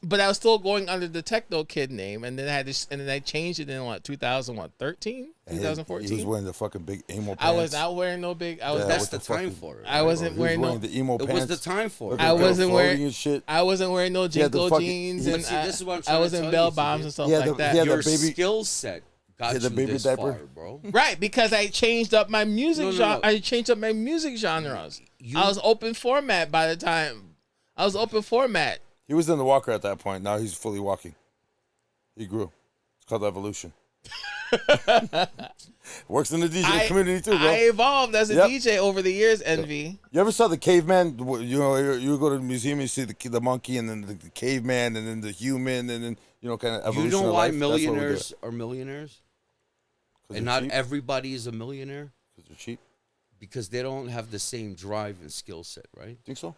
but I was still going under the Techno Kid name, and then I changed it in 2013, And 2014. He was wearing the fucking big emo pants. I was not wearing no big. I was Yeah, that's That's what the the time fuck for it. I wasn't He was wearing no. the emo It pants. was the time for it. Looking I good, wasn't floating wearing- and shit. I wasn't wearing no had the Jinko fucking- jeans, But and see, this is what I'm I trying was to in tell bell you, bombs Ziggy. and stuff Yeah, like the- that. yeah, Your baby- skill set got Yeah, the you baby this diaper. far, bro. Right, because I changed up my music No, no, genre. no. I changed up my music genres. You- I was open format by the time. I was open format. He was in the walker at that point. Now he's fully walking. He grew. It's called evolution. Works in the DJ community too, bro. I evolved as a Yep. DJ over the years, Envy. You ever saw the caveman? You go to the museum, you see the monkey, and then the caveman, and then the human, and then kind of evolution. You know of why life. That's what we do. millionaires are millionaires? 'Cause And they're not cheap? everybody is a millionaire? 'Cause they're cheap. Because they don't have the same drive and skill set, right? Think so?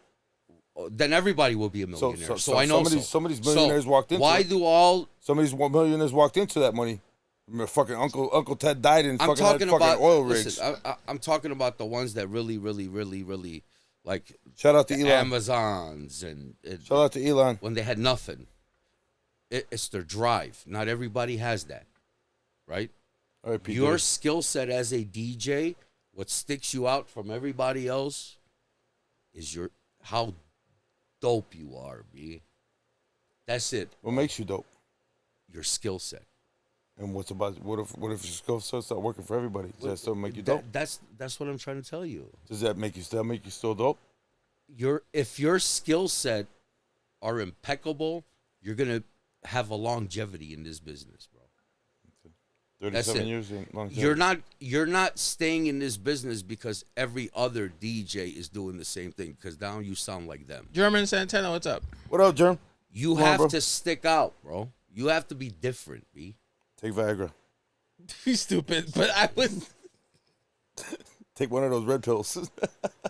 Then everybody will be a millionaire. So I know some of these millionaires walked into why it. do all Some of these millionaires walked into that money. Remember, fucking Uncle Ted died and I'm fucking had talking fucking about oil rigs. listen, I'm talking about the ones that really like Shout out to the Elon. Amazons and Shout out to Elon. when they had nothing. It's their drive. Not everybody has that, right? All right, Pete. Your skill set as a DJ, what sticks you out from everybody else, is how dope you are, B. That's it. What makes you dope? Your skill set. And what if your skill set start working for everybody? Does that still make you dope? That's what I'm trying to tell you. Does that make you still dope? If your skill set are impeccable, you're gonna have a longevity in this business, bro. 37 it. years in longevity. You're not staying in this business because every other DJ is doing the same thing, because now you sound like them. German Santana, what's up? What up, Germ? You Come on, have bro. to stick out, bro. You have to be different, B. Take Viagra. You stupid, but I was. Take one of those red pills.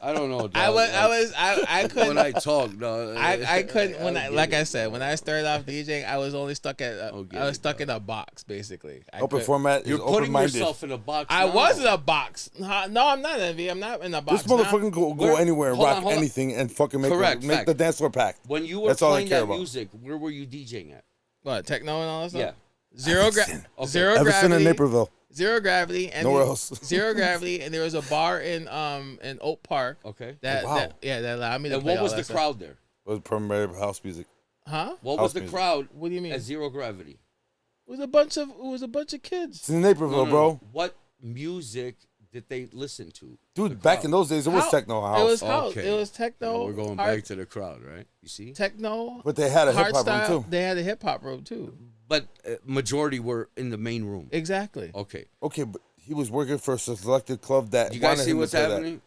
I don't know. Dog. I couldn't. When I talk, no, I couldn't when I don't like get I it, said bro. when I started off DJing, I was only stuck at don't get I was it, stuck dog. in a box basically. I Open could- format You're is putting open-minded. yourself in a box. I now. was in a box. No, I'm not Envy. I'm not in a box. This motherfucker can go Where- anywhere and hold on, rock hold on. anything and fucking make Correct, make fact. the dance floor packed. When you were That's all I playing care that about. music, where were you DJing at? What, techno and all that stuff? Yeah. Evanston. Okay. Zero Evanston gravity. and Naperville. Zero gravity and Nowhere else. Zero gravity, and there was a bar in Oak Park. Okay. That, Oh, wow. that allowed me to And play what all was that the stuff. crowd there? It was primarily house music. Huh? What House was the music. crowd What do you mean? at Zero Gravity? It was a bunch of kids. It's in Naperville, No. bro. What music did they listen to? Dude, back in those days, it was techno house. It was house. Okay. It was techno. We're going back to the crowd, right? You see? Techno. But they had a hip hard hop room style. too. They had a hip hop room too. But majority were in the main room. Exactly. Okay. Okay, but he was working for a selected club that. You guys wanted see him to what's play that. happening?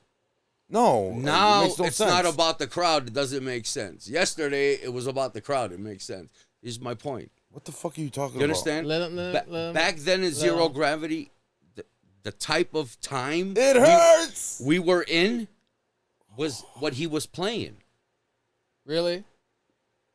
No. Now it makes no it's sense. not about the crowd. It doesn't make sense. Yesterday it was about the crowd. It makes sense. Is my point. What the fuck are you talking You about? understand? Let him- Back then in let zero him. gravity, the type of time It hurts. we were in was what he was playing. Really?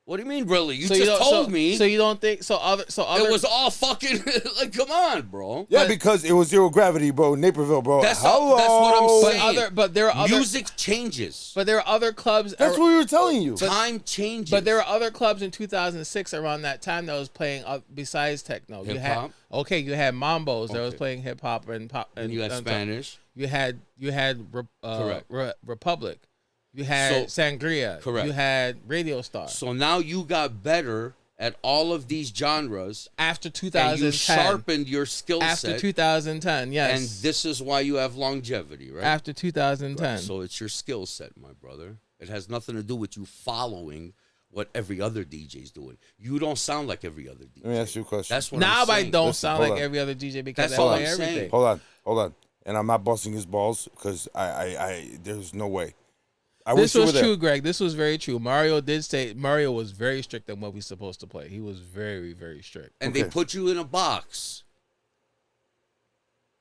What do you mean, really? You So just don't- told so- me So you don't think so? Other it was all fucking like, come on, bro. Yeah, because it was zero gravity, bro. Naperville, bro. That's Hello. what I'm saying. but there are other Music changes. but there are other clubs. That's what we were telling you. Time changes. But there were other clubs in 2006 around that time that was playing besides techno. You had Hip-hop? you had Mambos that was Okay. playing hip hop and pop. and you had Spanish. You had Correct. Republic. You had Sangria. Correct. You had Radio Star. So now you got better at all of these genres, After and 2010. you sharpened your skill After set. 2010, yes. And this is why you have longevity, right? After 2010. Right. So it's your skill set, my brother. It has nothing to do with you following what every other DJ's doing. You don't sound like every other DJ. Let me ask you a question. That's what now I'm saying. I don't Listen, sound hold like on. every other DJ because That's I all play I'm everything. saying. Hold on. And I'm not busting his balls because I there's no way. I This wish you was were there. true, Greg. This was very true. Mario did say Mario was very strict on what we're supposed to play. He was very, very strict. And they Okay. put you in a box.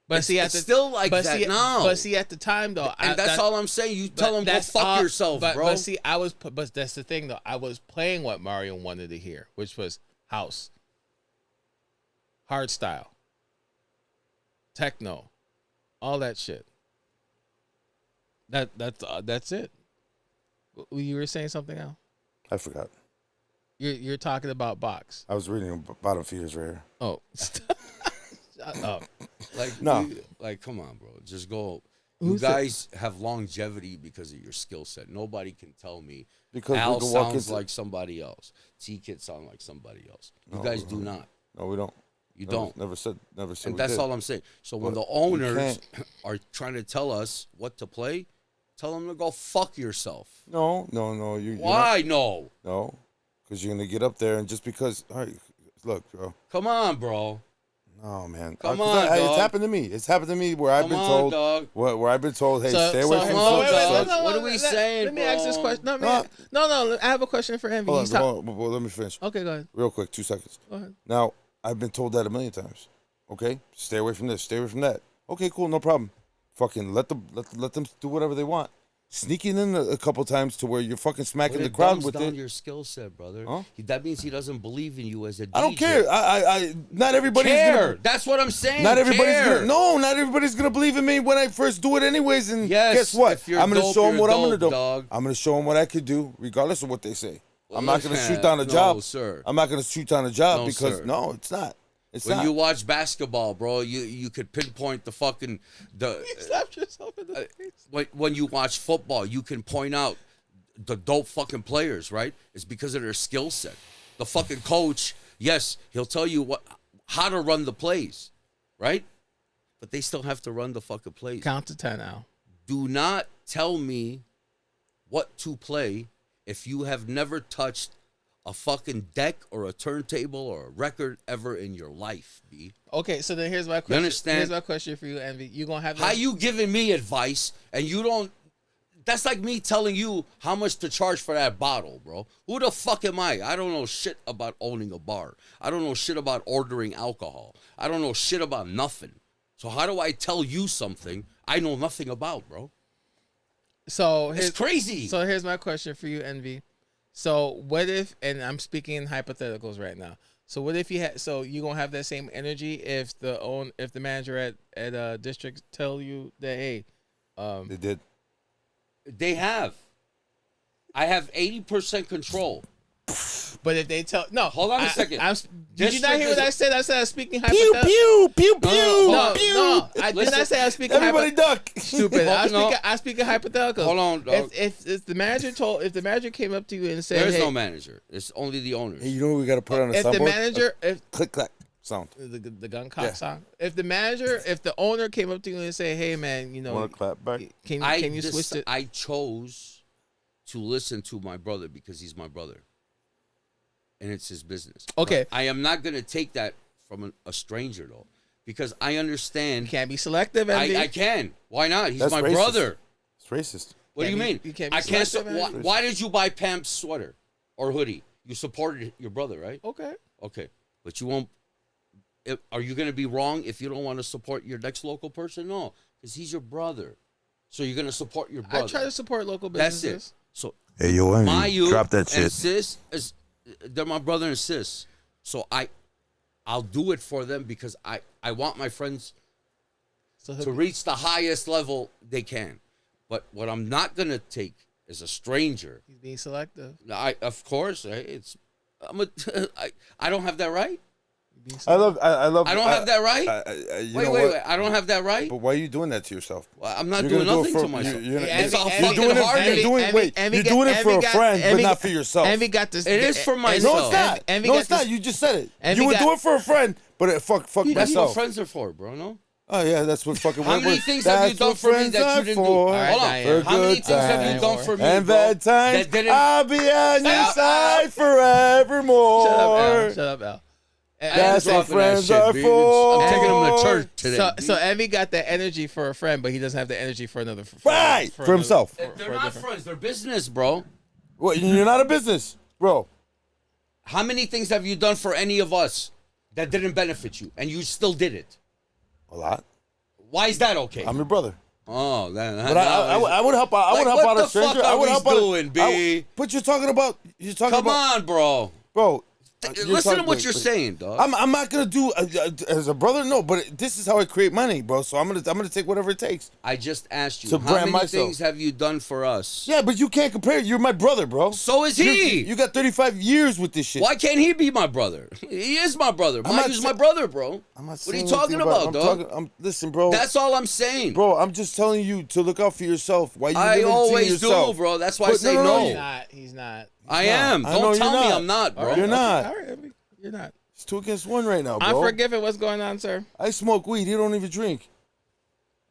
But It's still like that now. But see, at the time though, And that's all I'm saying. You tell them, go fuck yourself, but, bro. But see, but that's the thing though. I was playing what Mario wanted to hear, which was house, hard style, techno, all that shit. That's it. You were saying something else? I forgot. You're talking about box. I was reading bottom feeders right here. Oh, shut up. Like, No. come on, bro. Just go. Who You said- guys have longevity because of your skill set. Nobody can tell me Because we Al can walk sounds into- like somebody else. T-Kid sound like somebody else. You guys do not. No, we don't. You Never- don't. Never said. And we that's did. all I'm saying. So when But the we owners can't- are trying to tell us what to play, tell them to go fuck yourself. No. You're Why? No. No, because you're gonna get up there and just because. All right, look, bro. Come on, bro. No, man. Come 'Cause on, it's dog. happened to me. It's happened to me where I've Come been on, told. dog. Where I've been told, hey, stay away from come on, such and dog. such. What are we saying, Let me ask this bro? question. No, No. no. I have a question for Envy. Hold He's on, talk- well, let me finish. Okay, go ahead. Real quick, 2 seconds. Go ahead. Now, I've been told that a million times. Okay, stay away from this. Stay away from that. Okay, cool, no problem. Fucking let them do whatever they want. Sneaking in a couple times to where you're fucking smacking But the it crowd dumbs with down it. your skill set, brother. Huh? That means he doesn't believe in you as a DJ. I don't care. I not everybody's Care. gonna. That's what I'm saying. Not everybody's Care. gonna. No, not everybody's gonna believe in me when I first do it, anyways. And Yes, guess what? if you're I'm gonna dope, show them you're what I'm gonna dope, do. dog. I'm gonna show them what I could do, regardless of what they say. I'm not gonna Listen, shoot down a no, job. sir. I'm not gonna shoot down a job No, because sir. no, it's not. It's When not. you watch basketball, bro, you could pinpoint the fucking You slapped yourself in the face. when you watch football, you can point out the dope fucking players, right? It's because of their skill set. The fucking coach, yes, he'll tell you how to run the plays, right? But they still have to run the fucking plays. Count to 10 now. Do not tell me what to play if you have never touched a fucking deck or a turntable or a record ever in your life, B. Okay, so then here's my question. understand? Here's my question for you, Envy. You gonna have that? How you giving me advice and you don't? That's like me telling you how much to charge for that bottle, bro. Who the fuck am I? I don't know shit about owning a bar. I don't know shit about ordering alcohol. I don't know shit about nothing. So how do I tell you something I know nothing about, bro? So It's crazy. So here's my question for you, Envy. So what if, and I'm speaking in hypotheticals right now. So what if you had? So you gonna have that same energy if the manager at district tell you that hey, They did. They have. I have 80% control. but if they tell no, Hold on a second. Did you not hear what I said? I said I was speaking Pew hypotheticals. pew pew pew No, pew. no, I did not say I was speaking. Everybody duck. Stupid. No. I speak in hypotheticals. Hold on, dog. If the manager came up to you and said, There's hey, no manager. It's only the owners. Hey, you know what we gotta put on a if the soundboard? manager, if Click clack. sound. The gun cock Yeah. song. If the owner came up to you and say, "Hey man, you know, Want to clap back? can you switch it?" I chose to listen to my brother because he's my brother, and it's his business. Okay. But I am not gonna take that from a stranger though, because I understand. You can't be selective. Andy. I can. Why not? He's That's my racist. brother. It's racist. What do you Can't be- mean? you can't be I can't. selective, man. Why did you buy Pam's sweater or hoodie? You supported your brother, right? Okay. Okay, but you won't. Are you going to be wrong if you don't want to support your next local person? No, because he's your brother. So you're going to support your brother. I try to support local That's businesses. it. So Hey, yo, Envy, my youth drop that and shit. sis they're my brother and sis. So I'll do it for them because I want my friends So to reach the highest level they can. But what I'm not going to take is a stranger. he's being selective. Of course, I don't have that right. I love. I don't have that right. Wait. I don't have that right. But why are you doing that to yourself? Well, I'm not You're doing gonna do it nothing for- to myself. you're- It's a Envy- fucking You're doing it. hard. You're doing it for a friend, but not for yourself. Envy got this. It is for No, myself. it's not. Envy No, got it's not. this- You just said it. Envy You would got- do it for a friend, but fuck That's what myself. friends are for, bro. No. Oh yeah, that's what fucking. How many work- things have you that's done what for me friends that are you didn't do? for. All right, Hold on. Diane. How many good things have you times. done for me, And bro, bad times, that didn't? I'll be on your Al, side forevermore. Shut up, Al. That's I ain't what dropping that friends shit, are B. for. I'm taking him to church today. So Envy got the energy for a friend, but he doesn't have the energy for another. Right, for another- himself. They're not friends. They're business, bro. What? You're not a business, bro. How many things have you done for any of us that didn't benefit you, and you still did it? A lot. Why is that okay? I'm your brother. Oh, that. But I would help out. I Like, would help what out the a stranger. fuck I are would we help out. doing, B? But you're talking about. Come on, bro. bro. Listen to what you're saying, dog. I'm not gonna do as a brother. No, but this is how I create money, bro. So I'm gonna take whatever it takes. I just asked you, To how brand many myself. things have you done for us? Yeah, but you can't compare. You're my brother, bro. So is he. You got 35 years with this shit. Why can't he be my brother? He is my brother. I'm not Mayu's sa- my brother, bro. I'm not What are you saying talking anything about, dog? Listen, bro. That's all I'm saying. Bro, I'm just telling you to look out for yourself. Why you I limiting always yourself? do, bro. That's why I But say no, no, no. no, He's not. I am. I know Don't you're tell me not. I'm not, bro. You're not. All right, Envy. You're not. It's 2 against 1 right now, bro. I'm forgiven. What's going on, sir? I smoke weed. He don't even drink.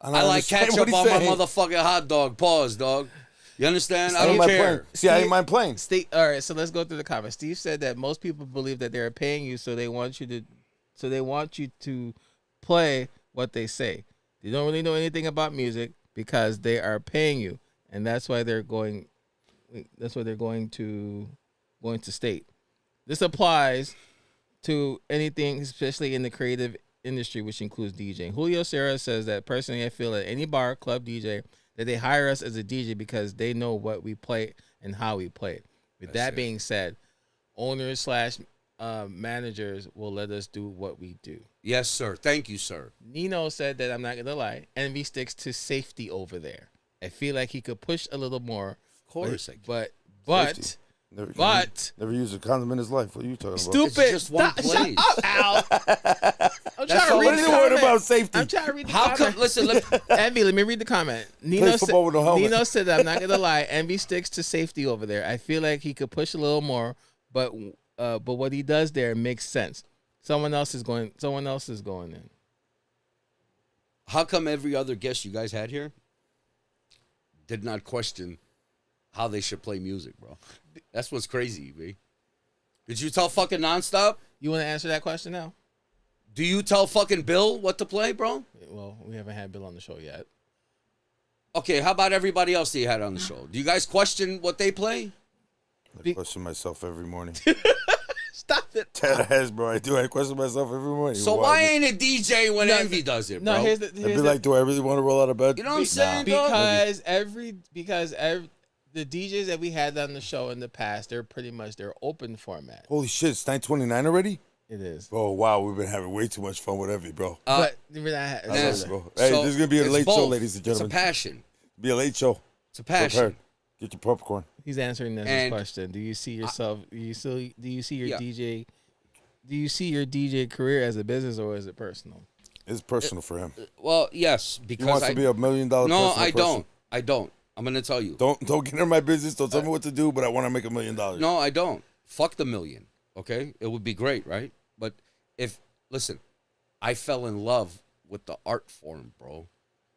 And I like understand ketchup what on he's my saying. motherfucking hot dog. Pause, dog. You understand? I I don't ain't mind care. playing. See, I ain't mind playing. Steve, all right, so let's go through the comments. Steve said that most people believe that they're paying you, so they want you to play what they say. They don't really know anything about music because they are paying you, and that's why they're going. That's why they're going to state. This applies to anything, especially in the creative industry, which includes DJing. Julio Serra says that personally, I feel that any bar, club, DJ, that they hire us as a DJ because they know what we play and how we play it. With that being said, owners / managers will let us do what we do. Yes, sir. Thank you, sir. Nino said that I'm not gonna lie, Envy sticks to safety over there. I feel like he could push a little more. Of course. But Safety. But never used a condom in his life. What are you talking about? stupid. It's just one Stop, place. Shut up, Al. I'm That's trying to all read What the is the word comment. about safety? I'm trying to read the How comment. come? Listen, Envy, let me read the comment. Plays football with no helmet. Nino said that I'm not gonna lie. Envy sticks to safety over there. I feel like he could push a little more, but what he does there makes sense. Someone else is going in. how come every other guest you guys had here did not question how they should play music, bro? That's what's crazy, B. Did you tell fucking Nonstop? You want to answer that question now? Do you tell fucking Bill what to play, bro? Well, we haven't had Bill on the show yet. Okay, how about everybody else that you had on the show? Do you guys question what they play? I question myself every morning. Stop it. Dead ass, bro. I do. I question myself every morning. So why ain't it DJ when No, Envy does it, bro? No, here's I'd the be like, do I really want to roll out of bed? You know what I'm saying, dog? because the DJs that we had on the show in the past, they're open format. Holy shit, it's 9:29 already? It is. Oh, wow. We've been having way too much fun with Envy, bro. But we're not. I love Yes. it, bro. Hey, So, this is going to be a it's late show, both. ladies and gentlemen. It's a passion. Be a late show. It's a passion. Prepared. Get your popcorn. He's answering this And- question. Do you see yourself? Do you see your Yeah. DJ? Do you see your DJ career as a business or is it personal? It's personal for him. Well, yes, He because wants to be $1 million No, personal I person. don't. I don't. I'm gonna tell you. Don't get into my business. Don't tell me what to do, but I want to make $1 million. No, I don't. Fuck the million. Okay, it would be great, right? But if listen, I fell in love with the art form, bro,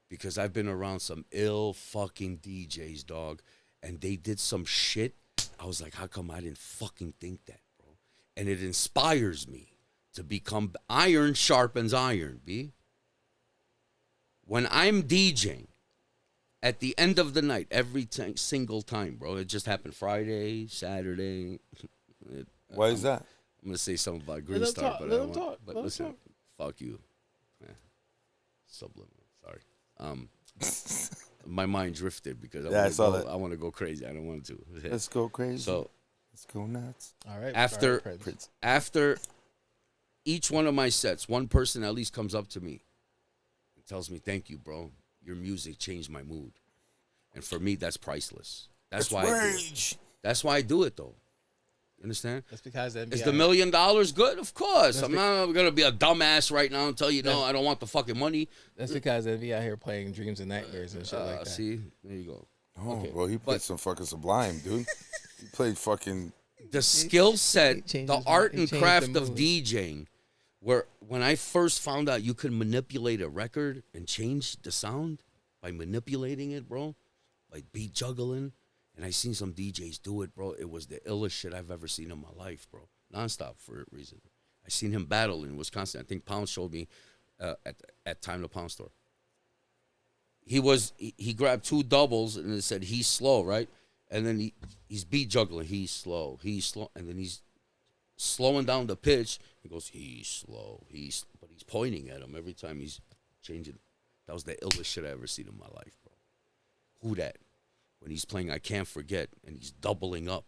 because I've been around some ill fucking DJs, dog, and they did some shit. I was like, how come I didn't fucking think that, bro? And it inspires me to become iron sharpens iron, B. When I'm DJing, at the end of the night, every single time, bro, it just happened Friday, Saturday. Why is that? I'm going to say something about Green Star, but I don't want. But listen, fuck you. Subliminal, sorry. My mind drifted because I want to go crazy. I don't want to. Let's go crazy. So let's go nuts. All right. After each one of my sets, one person at least comes up to me and tells me, "Thank you, bro. Your music changed my mood." And for me, that's priceless. That's why I do it. That's why I do it, though. You understand? That's because the NBA. Is the $1 million good? Of course. I'm not going to be a dumbass right now and tell you, no, I don't want the fucking money. That's because NBA out here playing Dreams and Nightmares and shit like that. See? There you go. Oh, okay. Well, he played some fucking Sublime, dude. He played fucking... The skill set, the art and craft of DJing, where when I first found out you could manipulate a record and change the sound by manipulating it, bro, by beat juggling, and I seen some DJs do it, bro. It was the illest shit I've ever seen in my life, bro. Nonstop for a reason. I seen him battle in Wisconsin. I think Pound showed me at Time to Pound store. He grabbed two doubles and it said he's slow, right? And then he's beat juggling. He's slow. And then he's slowing down the pitch. He goes, he's slow. But he's pointing at him every time he's changing. That was the illest shit I ever seen in my life, bro. Who that? When he's playing I Can't Forget and he's doubling up.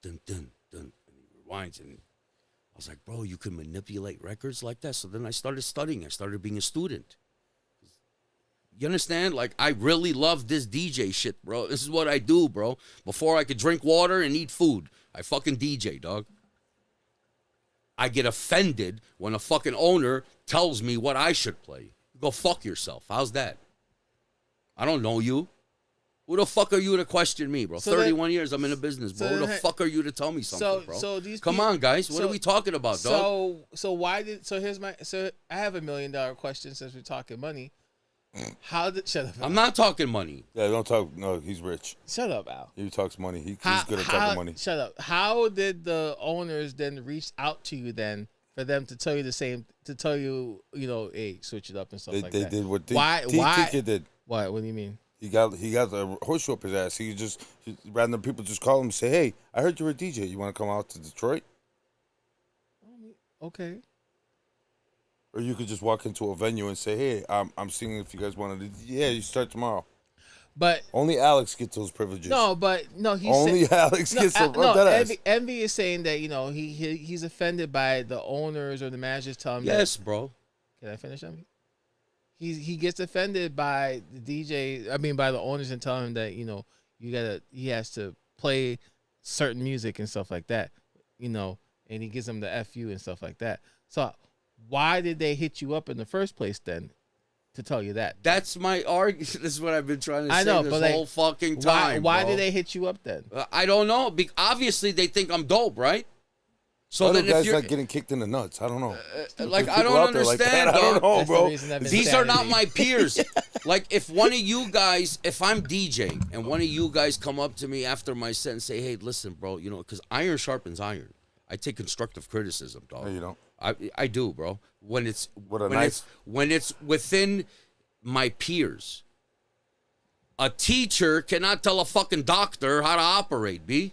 Dun, dun, dun. And he rewinds. And I was like, bro, you can manipulate records like that? So then I started studying. I started being a student. You understand? Like, I really love this DJ shit, bro. This is what I do, bro. Before I could drink water and eat food, I fucking DJ, dog. I get offended when a fucking owner tells me what I should play. Go fuck yourself. How's that? I don't know you. Who the fuck are you to question me, bro? 31 years I'm in the business, bro. Who the fuck are you to tell me something, bro? Come on, guys. What are we talking about, dog? So I have $1 million question since we're talking money. Shut up. I'm not talking money. Yeah, don't talk. No, he's rich. Shut up, Al. He talks money. He's good at talking money. Shut up. How did the owners then reach out to you then for them to tell you hey, switch it up and stuff like that? They did what why did. What do you mean? He got the horseshoe up his ass. Random people just call him and say, "Hey, I heard you're a DJ. You want to come out to Detroit?" Okay. Or you could just walk into a venue and say, "Hey, I'm singing. If you guys want to, yeah, you start tomorrow." But only Alex gets those privileges. He's Alex gets those. Env is saying that he's offended by the owners or the managers telling him. Yes, bro. Can I finish, Env? He gets offended by by the owners and telling him that he has to play certain music and stuff like that, and he gives them the FU and stuff like that. So why did they hit you up in the first place then to tell you that? That's my argument. This is what I've been trying to say this whole fucking time. Why did they hit you up then? I don't know. Obviously, they think I'm dope, right? So then guys not getting kicked in the nuts. I don't know. I don't understand, I don't know, bro. These are not my peers. Like, if one of you guys, if I'm DJing and one of you guys come up to me after my set and say, "Hey, listen, bro, because iron sharpens iron." I take constructive criticism, dog. No, you don't. I do, bro. When it's within my peers. A teacher cannot tell a fucking doctor how to operate, B.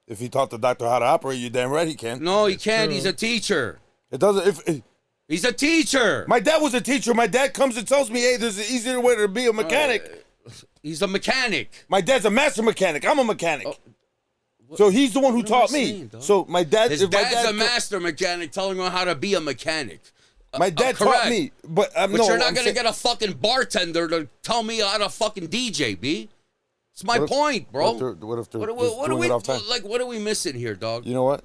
If he taught the doctor how to operate, you're damn right he can. No, he can't. He's a teacher. It doesn't. He's a teacher. My dad was a teacher. My dad comes and tells me, "Hey, there's an easier way to be a mechanic." He's a mechanic. My dad's a master mechanic. I'm a mechanic. So he's the one who taught me. So my dad. His dad's a master mechanic telling him how to be a mechanic. My dad taught me, but you're not gonna get a fucking bartender to tell me how to fucking DJ, B. It's my point, bro. What are we missing here, dog? You know what?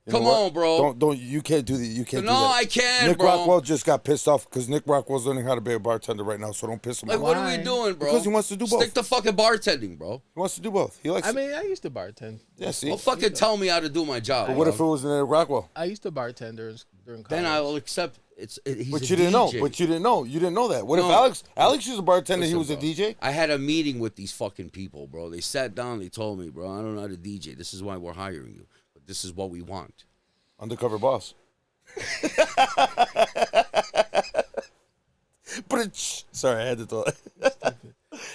You know Come what? on, bro. Don't you can't do that. You can't do No, that. I can, Nick bro. Rockwell just got pissed off because Nick Rockwell's learning how to be a bartender right now, so don't piss him Like, off. what are we Why? doing, bro? Because he wants to do both. Stick to fucking bartending, bro. He wants to do both. He likes I mean, I used to bartend. yeah, see? Don't fucking tell me how to do my job. But what if it was Nick Rockwell? I used to bartend during college. Then I will accept he's But a you didn't know. DJ. But you didn't know. You didn't know that. What No. if Alex was a bartender, he Listen, was a bro. DJ? I had a meeting with these fucking people, bro. They sat down. They told me, bro, I don't know how to DJ. This is why we're hiring you. But this is what we want. Undercover boss. Sorry, I had to throw it.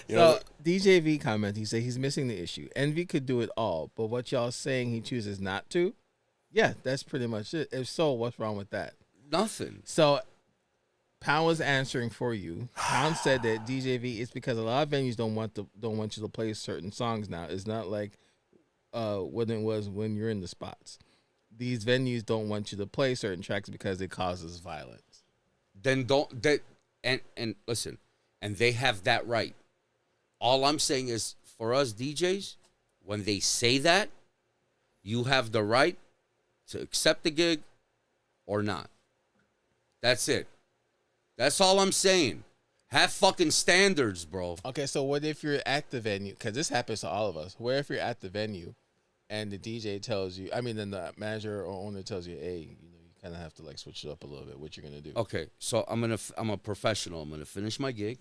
So DJ V comment, he said he's missing the issue. Envy could do it all, but what y'all saying he chooses not to? Yeah, that's pretty much it. If so, what's wrong with that? Nothing. So Pound was answering for you. Pound said that DJ V, it's because a lot of venues don't want you to play certain songs now. It's not like what it was when you're in the spots. These venues don't want you to play certain tracks because it causes violence. Then don't that and listen, and they have that right. All I'm saying is for us DJs, when they say that, you have the right to accept the gig or not. That's it. That's all I'm saying. Have fucking standards, bro. Okay, so what if you're at the venue? Because this happens to all of us. Where if you're at the venue and the DJ tells you, then the manager or owner tells you, hey, you kind of have to like switch it up a little bit. What you're gonna do? Okay, so I'm a professional. I'm gonna finish my gig,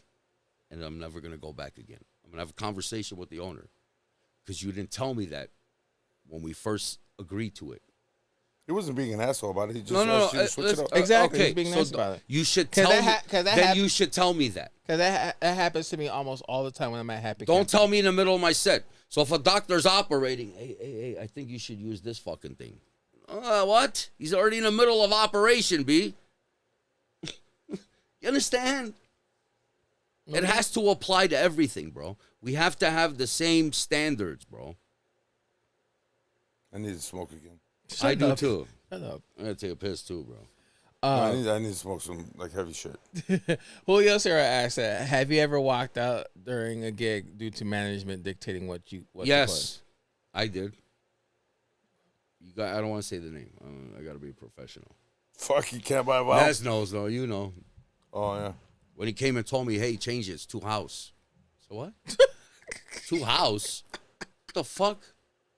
and I'm never gonna go back again. I'm gonna have a conversation with the owner because you didn't tell me that when we first agreed to it. He wasn't being an asshole about it. He just No, asked you to switch it up. Exactly. Okay, He's being so nice about it. you should 'Cause tell that me. ha- 'cause that then hap- you should tell me that. Because that happens to me almost all the time when I'm at Happy Don't Camp. tell me in the middle of my set. So if a doctor's operating, hey, I think you should use this fucking thing. What? He's already in the middle of operation, B. You understand? It has to apply to everything, bro. We have to have the same standards, bro. I need to smoke again. I do up. too. Shut up. I gotta take a piss too, bro. I need to smoke some like heavy shit. Julio Serra asked, have you ever walked out during a gig due to management dictating what you Yes, I did. I don't want to say the name. I got to be professional. Fuck, you can't buy a wow. Naz knows, though. You know. Oh, yeah. When he came and told me, hey, change it. It's 2 house. So what? 2 house? What the fuck?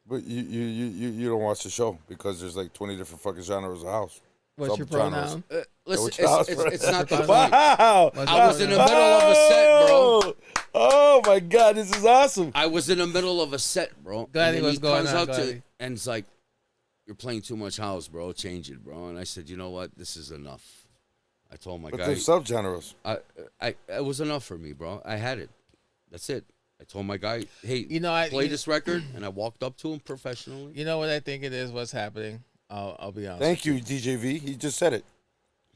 But you don't watch the show because there's like 20 different fucking genres of house. What's your pronoun? Listen, which house, it's not the point. Wow. I was in the middle of a set, bro. Oh, my God. This is awesome. I was in the middle of a set, bro. Glad he and then was going comes on, up to glad. and it's like, you're playing too much house, bro. Change it, bro. And I said, you know what? This is enough. I told my But guy. there's subgenres. It was enough for me, bro. I had it. That's it. I told my guy, hey, I play this record, and I walked up to him professionally. You know what I think it is? What's happening? I'll be honest. Thank you, DJ V. He just said it.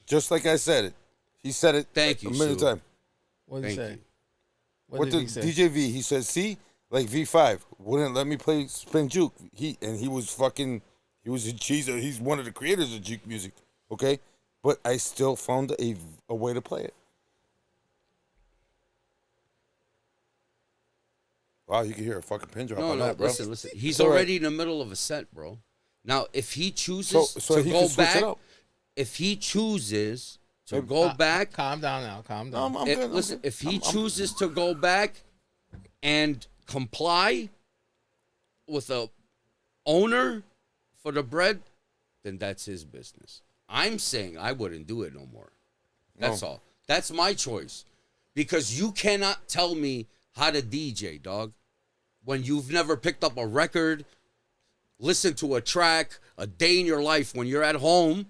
Just like I said it. He said it Thank you, a million Sue. times. What did he Thank say? you. What did he say? DJ V? He said, see, like V5 wouldn't let me play Spin Juke. He was a cheese. He's one of the creators of juke music. Okay, but I still found a way to play it. Wow, you can hear a fucking pin drop on that, bro. Listen. He's all right. already in the middle of a set, bro. Now, if he chooses So to he go can switch back, it up. if he chooses to Maybe- go back, Calm down now. Calm down. I'm good. I'm listen, good. if he I'm- chooses to go back and comply with a owner for the bread, then that's his business. I'm saying I wouldn't do it no more. That's all. That's my choice. Because you cannot tell me how to DJ, dog. When you've never picked up a record, listened to a track, a day in your life when you're at home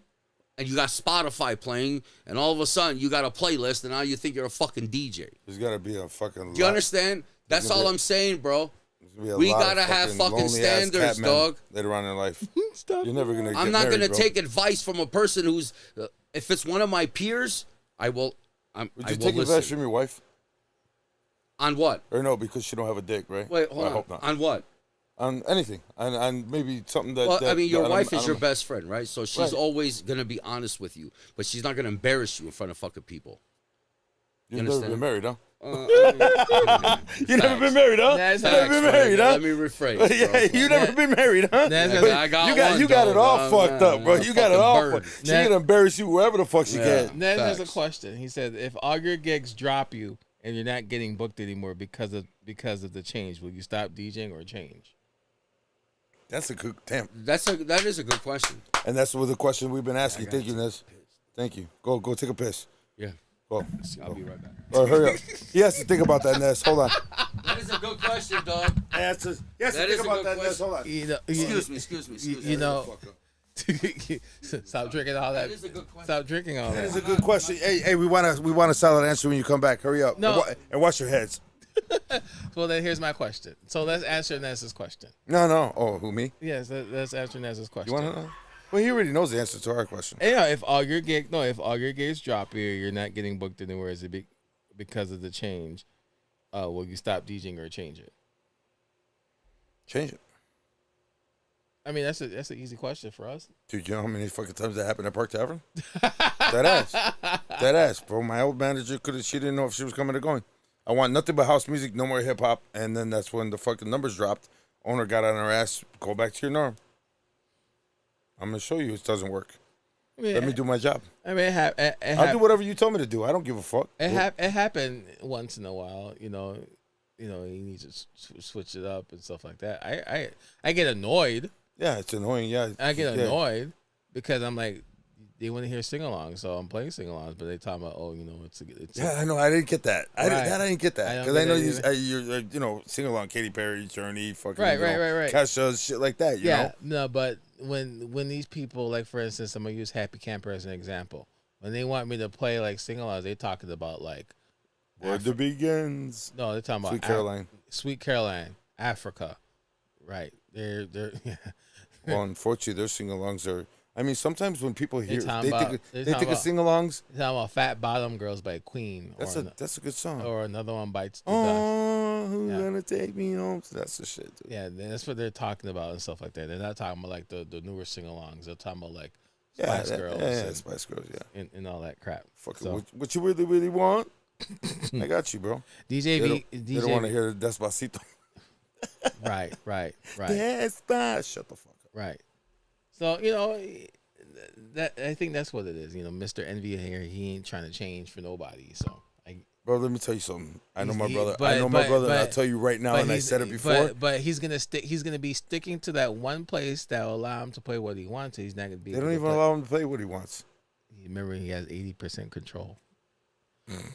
and you got Spotify playing and all of a sudden you got a playlist and now you think you're a fucking DJ. There's got to be a fucking. Do you understand? That's gonna all be- I'm saying, bro. There's gonna be a We lot of gotta have fucking lonely-ass standards, cat men dog. Later on in life, Stop. you're never gonna. I'm get not married, gonna bro. take advice from a person who's if it's one of my peers, I will Would I you will take advice listen. from your wife? On what? Or no, because she don't have a dick, right? Wait, hold I on. hope not. On what? On anything, on maybe something that. Well, that I mean, your that wife I is don't your know. best friend, right? So she's Right. always gonna be honest with you, but she's not gonna embarrass you in front of fucking people. You've never understand? been married, huh? You You never been married, huh? That's You never been married, huh? Let me rephrase. Bro. Yeah, you never been married, huh? I got You got it all fucked up, bro. You got it all bird. fucked. She gonna embarrass you wherever the fuck she can. Nez has a question. He said, if all your gigs drop you and you're not getting booked anymore because of the change, will you stop DJing or change? That's a good damn. That is a good question. And that's what the question we've been asking. Thank you, Nez. Thank you. Go take a piss. Yeah. Go. I'll be right back. Oh, hurry up. He has to think about that, Nez. Hold on. That is a good question, dog. He has to That think is a about good that, Nez. question. Hold on. Excuse me. You know, stop drinking all that. That is a good question. Stop drinking all That's that. a good question. Hey, we want a solid answer when you come back. Hurry up. No. And wash your heads. Well, then here's my question. So let's answer Nez's question. No. Oh, who, me? Yes, let's answer Nez's question. You want to know? Well, he already knows the answer to our question. Yeah, if all your gigs drop you, you're not getting booked anywhere. Is it because of the change? Will you stop DJing or change it? Change it. I mean, that's an easy question for us. Dude, you know how many fucking times that happened at Park Tavern? That ass, bro. My old manager she didn't know if she was coming or going. I want nothing but house music, no more hip hop. And then that's when the fucking numbers dropped. Owner got on her ass. Go back to your norm. I'm gonna show you it doesn't work. I mean, Let me do my job. I mean, I'll do whatever you tell me to do. I don't give a fuck. It happened once in a while. You know, you need to switch it up and stuff like that. I get annoyed. Yeah, it's annoying. Yeah, I get annoyed because I'm like, they want to hear sing-alongs, so I'm playing sing-alongs, but they talking about, it's yeah, I know. I didn't get that. I didn't get that because I know you're sing-along Katy Perry, Journey, fucking right. Kesha, shit like that. You know? No, but when these people, like for instance, I'm gonna use Happy Camper as an example. When they want me to play like sing-alongs, they talking about like Where the begins. No, they're talking about Sweet Caroline. Sweet Caroline, Africa, right? They're Well, unfortunately, their sing-alongs are. I mean, sometimes when people hear, they think of sing-alongs. They're talking about "Fat Bottom Girls" by Queen. That's a good song. Or another one by Who's gonna take me home? That's the shit, dude. Yeah, that's what they're talking about and stuff like that. They're not talking about like the newer sing-alongs. They're talking about like Spice Girls. Yeah, Spice Girls. Yeah, and all that crap. Fuck it. What you really want? I got you, bro. DJ, they don't want to hear Despacito. Right. Despacito. Shut the fuck up. Right. So that I think that's what it is. Mr. Envy here, he ain't trying to change for nobody. So bro, let me tell you something. I know my brother. And I'll tell you right now, and I said it before. But he's gonna be sticking to that one place that will allow him to play what he wants. He's not gonna be. They don't even allow him to play what he wants. Remember, he has 80% control.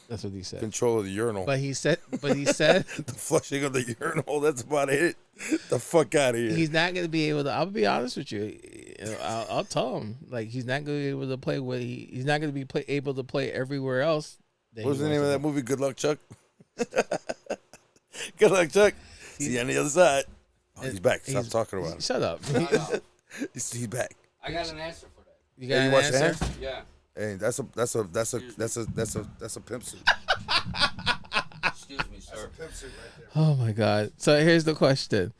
That's what he said. Control of the urinal. But he said the flushing of the urinal. That's about it. The fuck out of here. He's not gonna be able to. I'll be honest with you. I'll tell him like he's not gonna be able to play what he's not gonna be able to play everywhere else. What was the name of that movie? Good Luck, Chuck. Good Luck, Chuck. See you on the other side. Oh, he's back. Stop talking about him. Shut up. He's back. I got an answer for that. You got an answer? Yeah. Hey, that's a pimp suit. Excuse me, sir. That's a pimp suit right there. Oh my God. So here's the question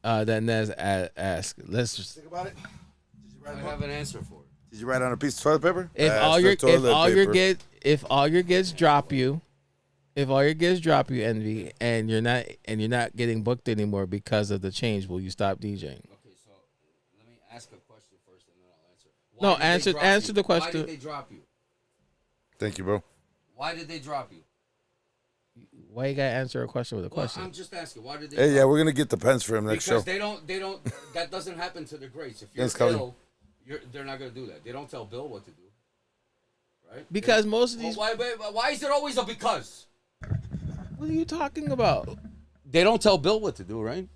that Nez asked. Let's just think about it. I have an answer for it. Did you write on a piece of toilet paper? If all your gigs drop you, Envy, and you're not getting booked anymore because of the change, will you stop DJing? Okay, so let me ask a question first, and then I'll answer. Answer the question. Why did they drop you? Thank you, bro. Why did they drop you? Why you gotta answer a question with a question? I'm just asking. Why did they? Hey, yeah, we're gonna get the pens for him next show. Because they don't. That doesn't happen to the greats. If you're Thanks, Kelly. Bill, they're not gonna do that. They don't tell Bill what to do, right? Because most of these. Why is it always a because? What are you talking about? They don't tell Bill what to do, right?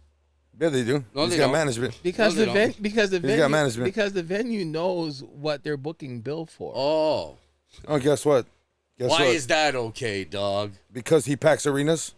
Yeah, they do. No, He's they got don't. management. Because No, they the venue knows what they're booking Bill for. Oh, Guess what? why is that okay, dog? Because he packs arenas.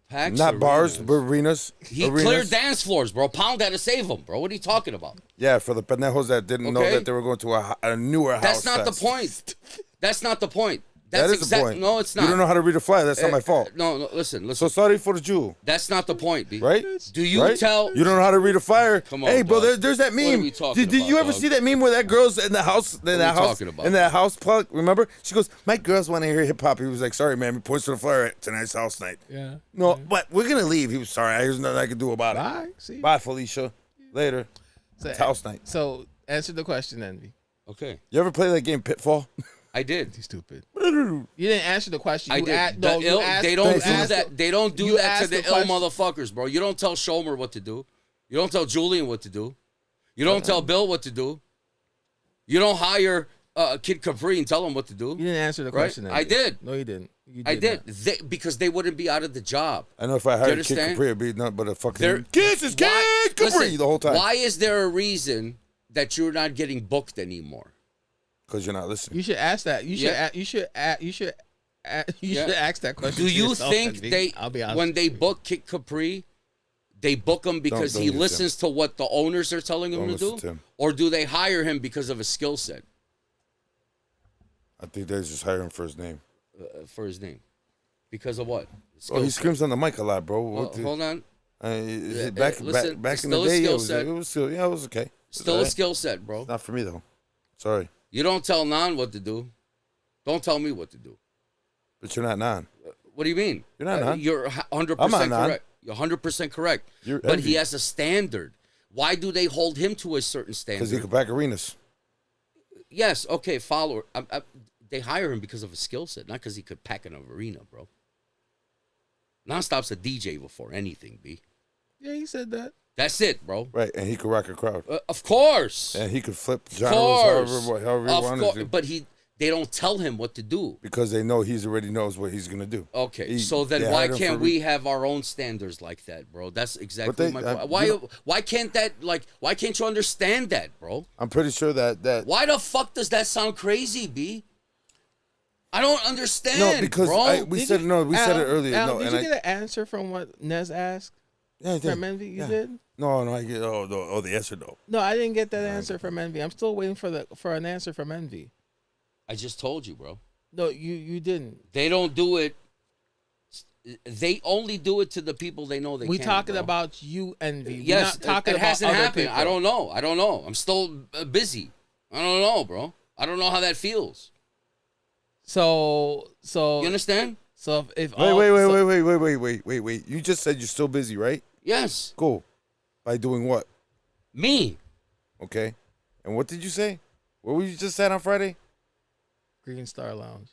Packs Not arenas. bars, but arenas. He arenas. cleared dance floors, bro. Pound had to save him, bro. What are you talking about? Yeah, for the pendejos that didn't know Okay. that they were going to a newer house. That's not the fest. point. That's not the point. That is the point. No, it's not. You don't know how to read a flyer. That's not my fault. No, listen. So sorry for the Jew. That's not the point, B. Right? Do you tell? You don't know how to read a flyer. Come on, hey, bro, dog. there's that meme. What are we talking Did you about, ever dog? see that meme where that girl's in the house? In that house. talking about? In that house plug. Remember? She goes, "My girls want to hear hip hop." He was like, "Sorry, man." He points to the flyer at tonight's house night. Yeah. No, but we're gonna leave. He was sorry. There's nothing I can do about it. Bye. See. Bye, Felicia. Later. So, It's house night. So answer the question, Envy. Okay, You ever play that game Pitfall? I did. He's stupid. You didn't answer the question. I You did. you asked- They don't you do asked that. They don't do you that to asked the the ill question. motherfuckers, bro. You don't tell Shomer what to do. You don't tell Julian what to do. You don't tell Bill what to do. You don't hire Kid Capri and tell him what to do. You didn't answer the Right? question. I Envy. did. No, you didn't. You I did. did. Because they wouldn't be out of the job. I know if I you hired Kid understand? Capri, it'd be nothing but a fucking There- Kids is Kid Capri Listen, the whole time. Why is there a reason that you're not getting booked anymore? Because you're not listening. You should ask that. You should. Yeah. You should Yeah. ask that question. Do to you yourself, think Envy. I'll be honest. when they book Kid Capri, they book him because Don't he use him. listens to what the owners are telling him Don't to listen do? to him. Or do they hire him because of his skill set I think they just hire him for his name. for his name? Because of what? Oh, he set. screams on the mic a lot, bro. Well, What the- hold on. back in still the a day, skill it was, set. it was still, yeah, it was okay. Still a Alright. skill set, bro. Not for me though. Sorry, You don't tell Nan what to do. Don't tell me what to do. but you're not non. What do you mean? You're not Nan. You're 100% I'm not Nan. correct. You're 100% correct. You're but Envy. he has a standard. Why do they hold him to a certain standard? Because he could back arenas. Yes, okay, follower. They hire him because of his skill set, not because he could pack an arena, bro. Nonstop's a DJ before anything, B. Yeah, he said that. That's it, bro. Right, and he could rock a crowd. Of course. And he could flip Of genres course. however he Of wanted course. to. But they don't tell him what to do. Because they know he's already knows what he's gonna do. Okay, He- so then they why hired him can't for we have our own standards like that, bro? That's exactly they- my you point. know- Why can't that, why can't you understand that, bro? I'm pretty sure that Why the fuck does that sound crazy, B? I don't understand, no, because bro. we said it earlier. Al, No, did and you I, get an answer from what Nez asked yeah, I did. from Envy? You Yeah. did? No, I get the answer though. No, I didn't get that answer from Envy. I'm still waiting for an answer from Envy. I just told you, bro. No, you didn't. They don't do it. They only do it to the people they know they We can. talking bro. about you, Envy. We're Yes, not talking it about hasn't other happened. people. I don't know. I'm still busy. I don't know, bro. I don't know how that feels. So You understand? So if Wait. You just said you're still busy, right? Yes. Cool. By doing what? Me. Okay. And what did you say? What were you just said on Friday? Green Star Lounge.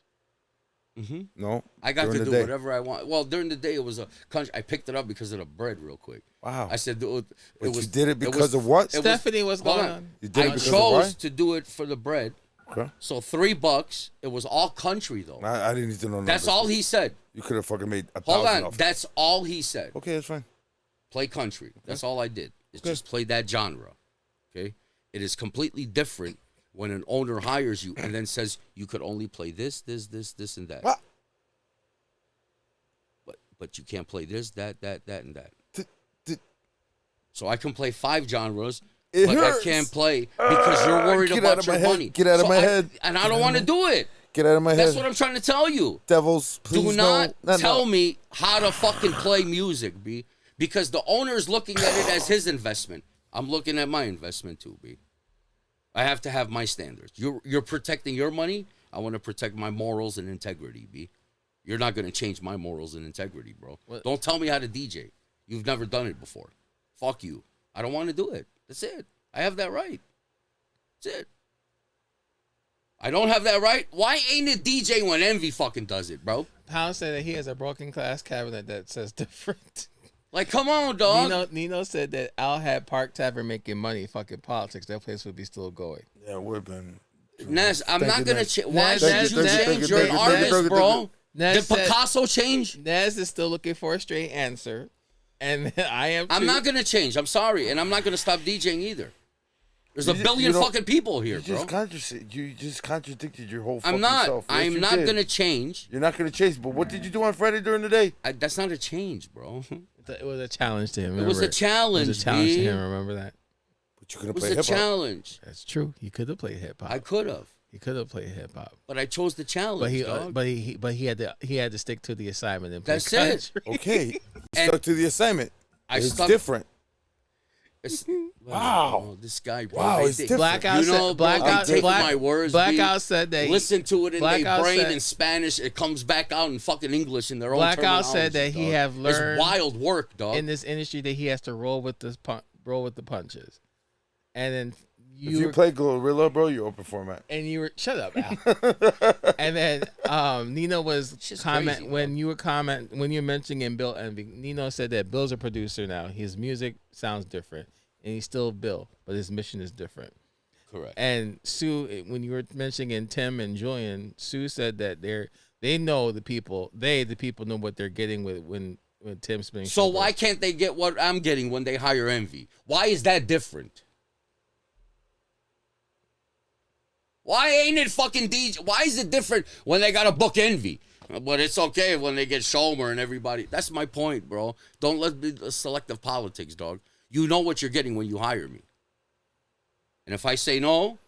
No. I got during to the do day. whatever I want. Well, during the day it was a country. I picked it up because of the bread, real quick. Wow. I said, it But was. you did it was- because of what? it was- Stephanie, what's hold going on. on? You did it I because of chose why? to do it for the bread. Okay. So $3. It was all country though. I didn't need to know. That's numbers. all he said. You could have fucking made Hold 1,000 on. off. That's all he said. Okay, that's fine. Play country. That's all I did. Is Okay. just play that genre. Okay? It is completely different when an owner hires you and then says you could only play this, and that. What? But you can't play this, that, and that. T- So I can play 5 genres, It but hurts. I can't play because you're worried Get out about of your my head. money. Get out of So my I- head. And I don't want to do it. Get out of my That's head. what I'm trying to tell you. Devils, please Do not no. tell me how to fucking play music, B. Because the owner's looking at it as his investment. I'm looking at my investment too, B. I have to have my standards. You're protecting your money. I want to protect my morals and integrity, B. You're not going to change my morals and integrity, bro. What? Don't tell me how to DJ. You've never done it before. Fuck you. I don't want to do it. That's it. I have that right. That's it. I don't have that right. Why ain't it DJ when Envy fucking does it, bro? Pound said that he has a broken glass cabinet that says different. Like, come on, dog. Nino said that Al had Park Tavern making money, fucking politics. That place would be still going. Yeah, we've been. Nez, I'm Thank not you, going to Nez. change. Why Nez, should Nez, you Nez, change? You're an Nez, artist, Nez, bro. Nez Did said- Picasso change? Nez is still looking for a straight answer, and I am. I'm too. not going to change. I'm sorry. And I'm not going to stop DJing either. There's a You billion know, fucking people here, You bro. just contradicted your whole fucking I'm not. self. Yes, I'm you not did. going to change. You're not gonna chase. But what did you do on Friday during the day? That's not a change, bro. It was a challenge to him. It was remember a challenge, It was a challenge to B. him. Remember that? But you could have It was played a hip hop. challenge. That's true. He could have played hip hop. I could have. He could have played hip hop, But I chose the challenge, dog. but he had to stick to the assignment and play That's country. it. Okay, he And stuck to the assignment. I It's stuck- different. Wow. Oh, this guy, bro. Wow, it's different. Blackout You know, said, bro, Blackout, I'm taking Black- my words, Blackout B. said that Listen to it in their Blackout brain said- in Spanish. It comes back out in fucking English in their own Blackout said terminology, that he dog. have learned It's wild work, dog. in this industry that he has to roll with the punches, and then If you play Gorilla, bro, you're open format. and you were shut up, Al. And then Nino was Shit's comment crazy, when you were mentioning Bill Envy. Nino said that Bill's a producer now. His music sounds different, and he's still Bill, but his mission is different. Correct. And Sue, when you were mentioning Tim and Julian, Sue said that they know the people know what they're getting with when Tim's being. So why can't they get what I'm getting when they hire Envy? Why is that different? Why ain't it fucking DJ? Why is it different when they got to book Envy? But it's okay when they get Shomer and everybody. That's my point, bro. Don't let me selective politics, dog. You know what you're getting when you hire me. And if I say no,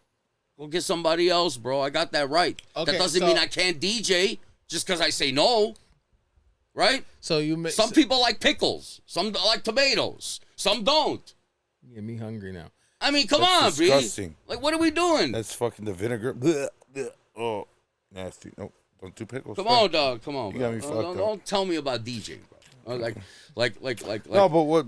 go get somebody else, bro. I got that right. Okay, that doesn't mean I can't DJ just because I say no. Right? So Some people like pickles. Some like tomatoes. Some don't. get me hungry now. I mean, come That's on, B. disgusting. Like, what are we doing? That's fucking the vinegar. Blech, blech. Oh, nasty. Nope. Don't do pickles. Come bro. on, dog. Come on, You bro. got me fucked up. Don't tell me about DJing, bro. Like. No, but what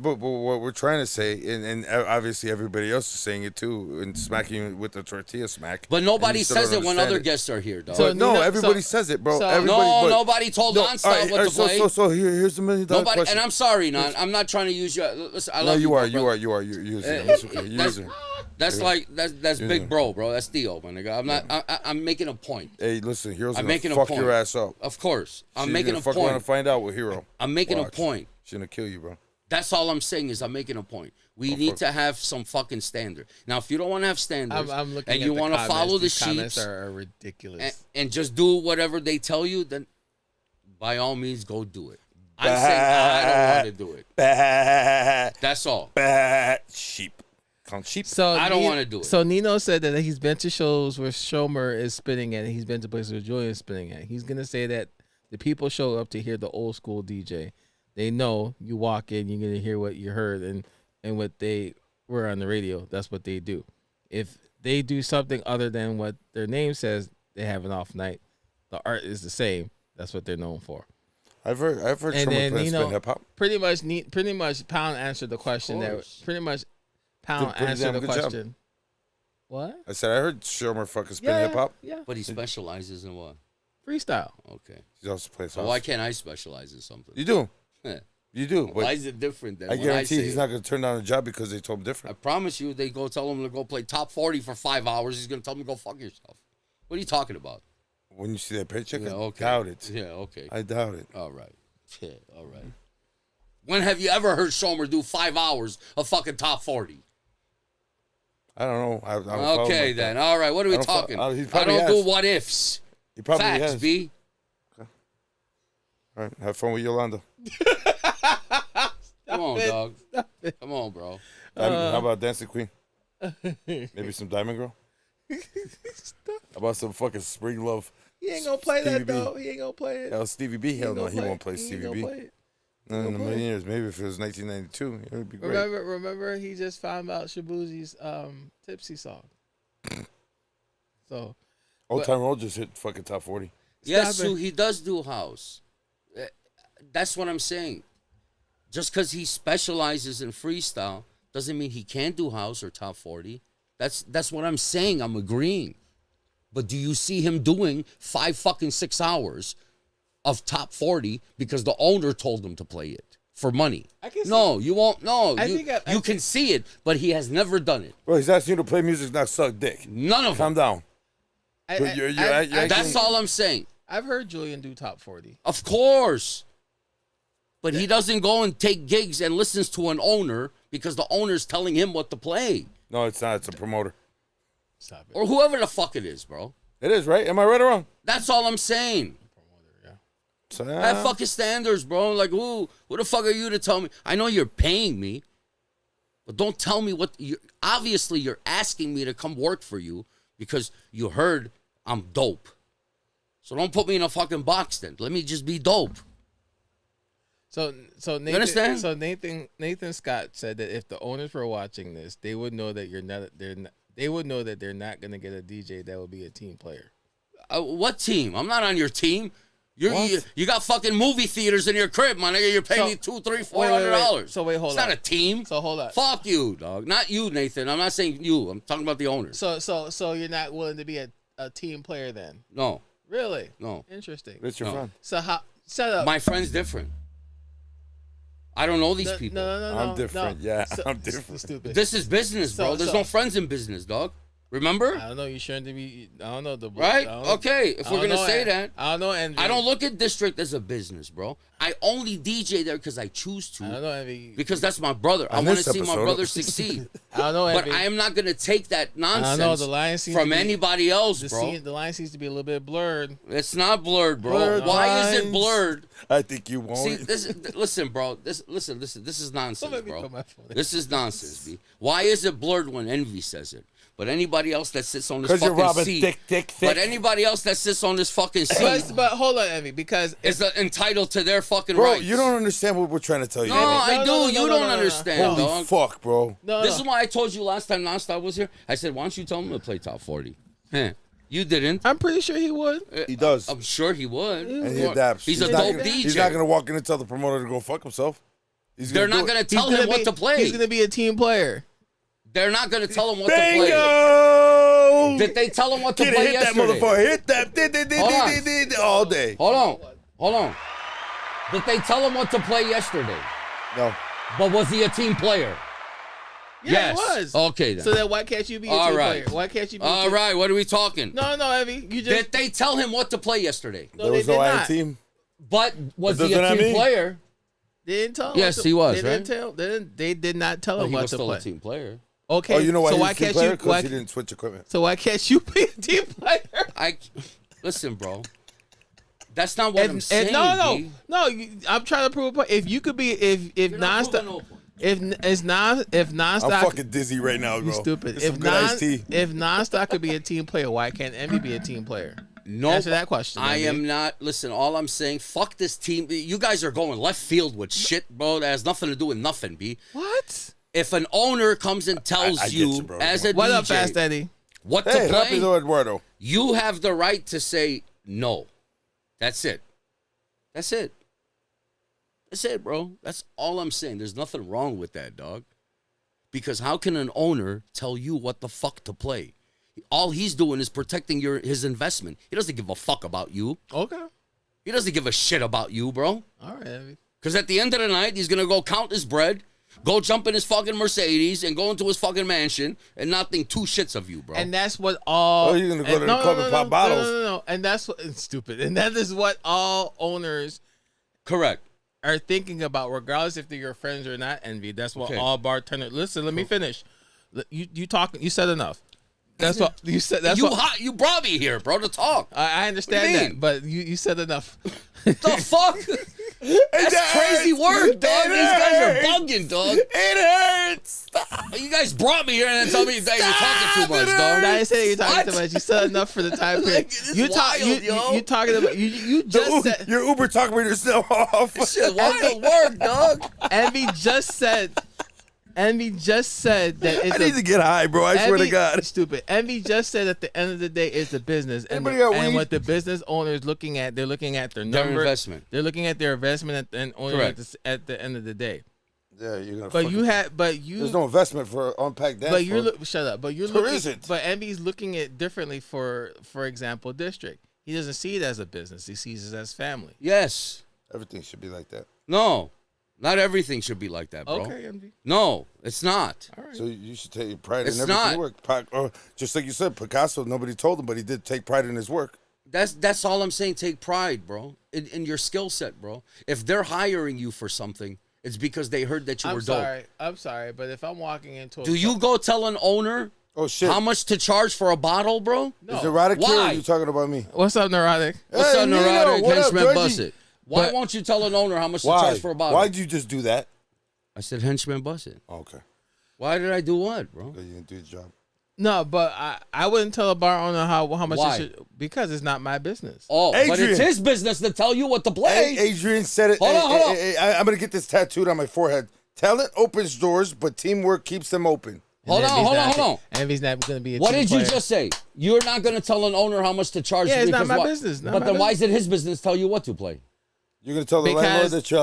we're trying to say, and obviously everybody else is saying it too, and smacking you with the tortilla smack. But and nobody you still says don't it when understand other it. guests are here, dog. So But no, Nino- everybody so- says it, bro. so- Everybody, no, but, nobody told no, Nonstop all right, what to play. So here's the $1 million Nobody, question. and I'm sorry, Non. I'm not trying to use you. Listen, I no, love you bro, are. brother. You're using it. It's okay. You're That's, using it. that's Yeah. like that's Yeah. big bro, that's Theo, my nigga. I'm not. I'm making a point. Hey, listen, Hero's I'm gonna making a fuck point. your ass up. Of course, I'm She's making gonna a fuck around and point. find out with Hero. I'm making Watch. a point. She's gonna kill you, bro. That's all I'm saying is I'm making a point. We need to have some fucking standard. Now, if you don't want to have standards I'm looking and at you the want to comments. follow the These comments sheets are ridiculous. and just do whatever they tell you, then by all means go do it. I'm saying I don't want to do it. Bad, That's all. bad sheep. Count sheep. So I don't wanna do it. So Nino said that he's been to shows where Shomer is spinning at. He's been to places where Julian is spinning at. He's gonna say that the people show up to hear the old school DJ. They know you walk in, you're gonna hear what you heard and what they were on the radio. That's what they do. If they do something other than what their name says, they have an off night. The art is the same. That's what they're known for. I've heard And someone then play Nino, spin hip hop. pretty much Pound answered the question. That course. pretty much Pound Did a pretty answered damn the good job. question. What? I said I heard Shomer fucking spin hip hop. Yeah. But he specializes in what? Freestyle. Okay. He also plays So house. why can't I specialize in something? You do. Heh. You do. Why But is it different than I when guarantee say he's it? not gonna turn down a job because they told him I different. promise you, they go tell him to go play top 40 for 5 hours. He's going to tell him to go fuck yourself. What are you talking about? When you see that paycheck, Yeah, I okay. doubt it. Yeah, okay. I doubt it. All right. Yeah, all right. When have you ever heard Shomer do 5 hours of fucking top 40? I don't know. I don't follow him Okay, like then. that. All right. What are we I don't fo- talking? he I probably don't do has. what ifs. He probably Facts, has. B. All right. Have fun with Yolanda. Come on, dog. Come on, bro. How about Dancing Queen? Maybe some Diamond Girl. How about some fucking Spring Love? He ain't gonna play Stevie that B. though. He ain't gonna play it. Hell, Stevie B. Hell no, he won't play He ain't Stevie gonna B. play it. No, in a gonna play million it. years. Maybe if it was 1992, it would be great. Remember, he just found out Shabuzi's Tipsy song. So Old Time Road just hit fucking top 40. Yes, Stop it. Sue, he does do house. That's what I'm saying. Just because he specializes in freestyle doesn't mean he can't do house or top 40. That's what I'm saying. I'm agreeing. But do you see him doing 6 hours of top 40 because the owner told him to play it for money? I can see- No, you won't. No, I you, think I- you can see it, but he has never done it. Bro, he's asking you to play music, not suck dick. None of Calm them. down. But you're That's all I'm saying. I've heard Julian do top 40. Of course. But he doesn't go and take gigs and listens to an owner because the owner's telling him what to play. No, it's not. It's a promoter. Stop it. Or whoever the fuck it is, bro. It is, right? Am I right or wrong? That's all I'm saying. So, I have fucking standards, bro. Like, who the fuck are you to tell me? I know you're paying me, but don't tell me what you obviously you're asking me to come work for you because you heard I'm dope. So don't put me in a fucking box then. Let me just be dope. So Nathan, You understand? So Nathan Scott said that if the owners were watching this, they would know that they would know that they're not gonna get a DJ that will be a team player. What team? I'm not on your team. You got fucking movie theaters in your crib, my nigga. You're paying me $200, $300, $400. So wait, hold It's on. not a team. So hold on. Fuck you, dog. Not you, Nathan. I'm not saying you. I'm talking about the owners. So you're not willing to be a team player then? No, Really? no. Interesting. It's your No. friend. So how? Shut up. My friend's different. I don't know these people. No. I'm different. No. Yeah, So- I'm different. Stupid. This is business, bro. There's no friends in business, dog. Remember? I don't know. You shouldn't be. I don't know the Right? I don't know- Okay. If I we're don't gonna know, say and- that, I don't know. And I don't look at District as a business, bro. I only DJ there because I choose I don't to. know. Envy. Because that's my brother. I On want to this see my episode. brother succeed. I don't know. But Envy. I am not gonna take that I don't know. nonsense The line seems from to be, anybody else, bro. The line seems to be a little bit blurred. It's not blurred, bro. Blurred Why is it lines. blurred? I think you won't. See, listen, bro. Listen. This is nonsense, Don't make me bro. put my phone in. This is nonsense, B. Why is it blurred when Envy says it? But anybody else that sits on this 'Cause you're fucking robbing seat, thick. but anybody else that sits on this fucking seat But hold on, Envy, because is entitled to their fucking Bro, rights. you don't understand what we're trying to tell you. No, man. I do. no, You no, don't no. understand, Holy dog. fuck, bro. no, This is why I told you last time Nonstop was here. I said, why don't you tell him to play top 40? You didn't. I'm pretty sure he would. He does. I'm sure he would. And he adapts. He's a not dope gonna, DJ. He's not going to walk in and tell the promoter to go fuck himself. They're not going to tell him what to play. He's gonna be a team player. They're not going to tell him what to play. Bingo! Did they tell him what to Get it, play hit that yesterday? motherfucker. Hit that. All day. Hold on. Did they tell him what to play yesterday? No. But was he a team player? Yeah, Yes. he was. Okay, then. So then why can't you be a All team right. player? Why can't you be? All right, what are we talking? No, Envy. You just Did they tell him what to play yesterday? no, There they was did no I not. team. But was But he a doesn't that team mean- player? They didn't tell him. Yes, what to, he was, They didn't right? tell. They did not tell But him he what was to still play. a team player. Okay. Oh, you know why so he why was a team can't player? you? Because Why, he didn't switch equipment. so why can't you be a team player? Listen, bro. That's not what I'm saying. B. No. I'm trying to prove a point. If you could be, if You're not proving nonstop, no point. if nonstop, I'm fucking dizzy right now, bro. you stupid. Get some good iced tea. If nonstop could be a team player, why can't Envy be a team player? No, Answer that question. I Envy. am not. Listen, all I'm saying, fuck this team. You guys are going left field with shit, bro. That has nothing to do with nothing, B. What? If an owner comes and tells I get you, you, bro. as a What DJ up, Fast Eddie? what Hey, to play, rápido, Eduardo. you have the right to say no. That's it. That's it. That's it, bro. That's all I'm saying. There's nothing wrong with that, dog. Because how can an owner tell you what the fuck to play? All he's doing is protecting his investment. He doesn't give a fuck about you. Okay. He doesn't give a shit about you, bro. All right, Envy. Because at the end of the night, he's going to go count his bread, go jump in his fucking Mercedes, and go into his fucking mansion and not think two shits of you, bro. And that's what all. Oh, you're gonna go to the club and pop bottles. No. And that's what it's stupid. And that is what all owners Correct. are thinking about, regardless if they're your friends or not. Envy. That's what Okay. all bartenders. Listen, let me finish. You talk. You said enough. That's what you said. That's what You brought me here, bro, to talk. I understand What do you that, mean? but you said enough. The fuck? That's crazy work, dog. These guys are hurts. bugging, dog. It hurts. You guys brought me here and then tell me that you're talking too much, dog. I didn't say you're talking What? too much. You said enough for the time period. It's You talk. wild, yo. You talking about you just said. Your Uber talk meters still off. Shit, wild work, dog. Envy just said that it's I need to get high, bro. I swear to God. Stupid. Envy just said at the end of the day, it's a business, and, Anybody got and weed? what the business owner is looking at, they're looking at their Their number, investment. They're looking at their investment and owner Correct. at the end of the day. Yeah, you're gonna. But you fucking- have, There's no investment for unpacked dance. but you're floor. shut up. But you're There looking. isn't. But Envy's looking at differently for example, District. He doesn't see it as a business. He sees it as family. Yes. Everything should be like that. No. Not everything should be like that, bro. Okay, Envy. No, it's not. All right. So you should take pride It's in everything not. you work. Just like you said, Picasso, nobody told him, but he did take pride in his work. That's all I'm saying. Take pride, bro, in your skill set, bro. If they're hiring you for something, it's because they heard that you were dope. I'm sorry, but if I'm walking into a Do you go tell an owner Oh, shit. how much to charge for a bottle, bro? No. Is it erotic here or Why? are you talking about me? What's up, neurotic? What's Hey, up, Nino, neurotic what up, henchman Georgie? Busset? Why But- won't you tell an owner how much to Why? charge for a bottle? Why'd you just do that? I said henchman Busset. Okay. Why did I do what, bro? Because you didn't do your job. No, but I wouldn't tell a bar owner how much Why? it should, because it's not my business. Oh, but Adrian. it's his business to tell you what to play. Hey, Adrian said it. Hold on. I'm gonna get this tattooed on my forehead. Talent opens doors, but teamwork keeps them open. Hold on. Envy's not going to be a What team did player. you just say? You're not going to tell an owner how much to charge. Yeah, it's not because my what? business. Not But my then why business. is it his business to tell you what to play? You're gonna tell the Because- landlord that you're.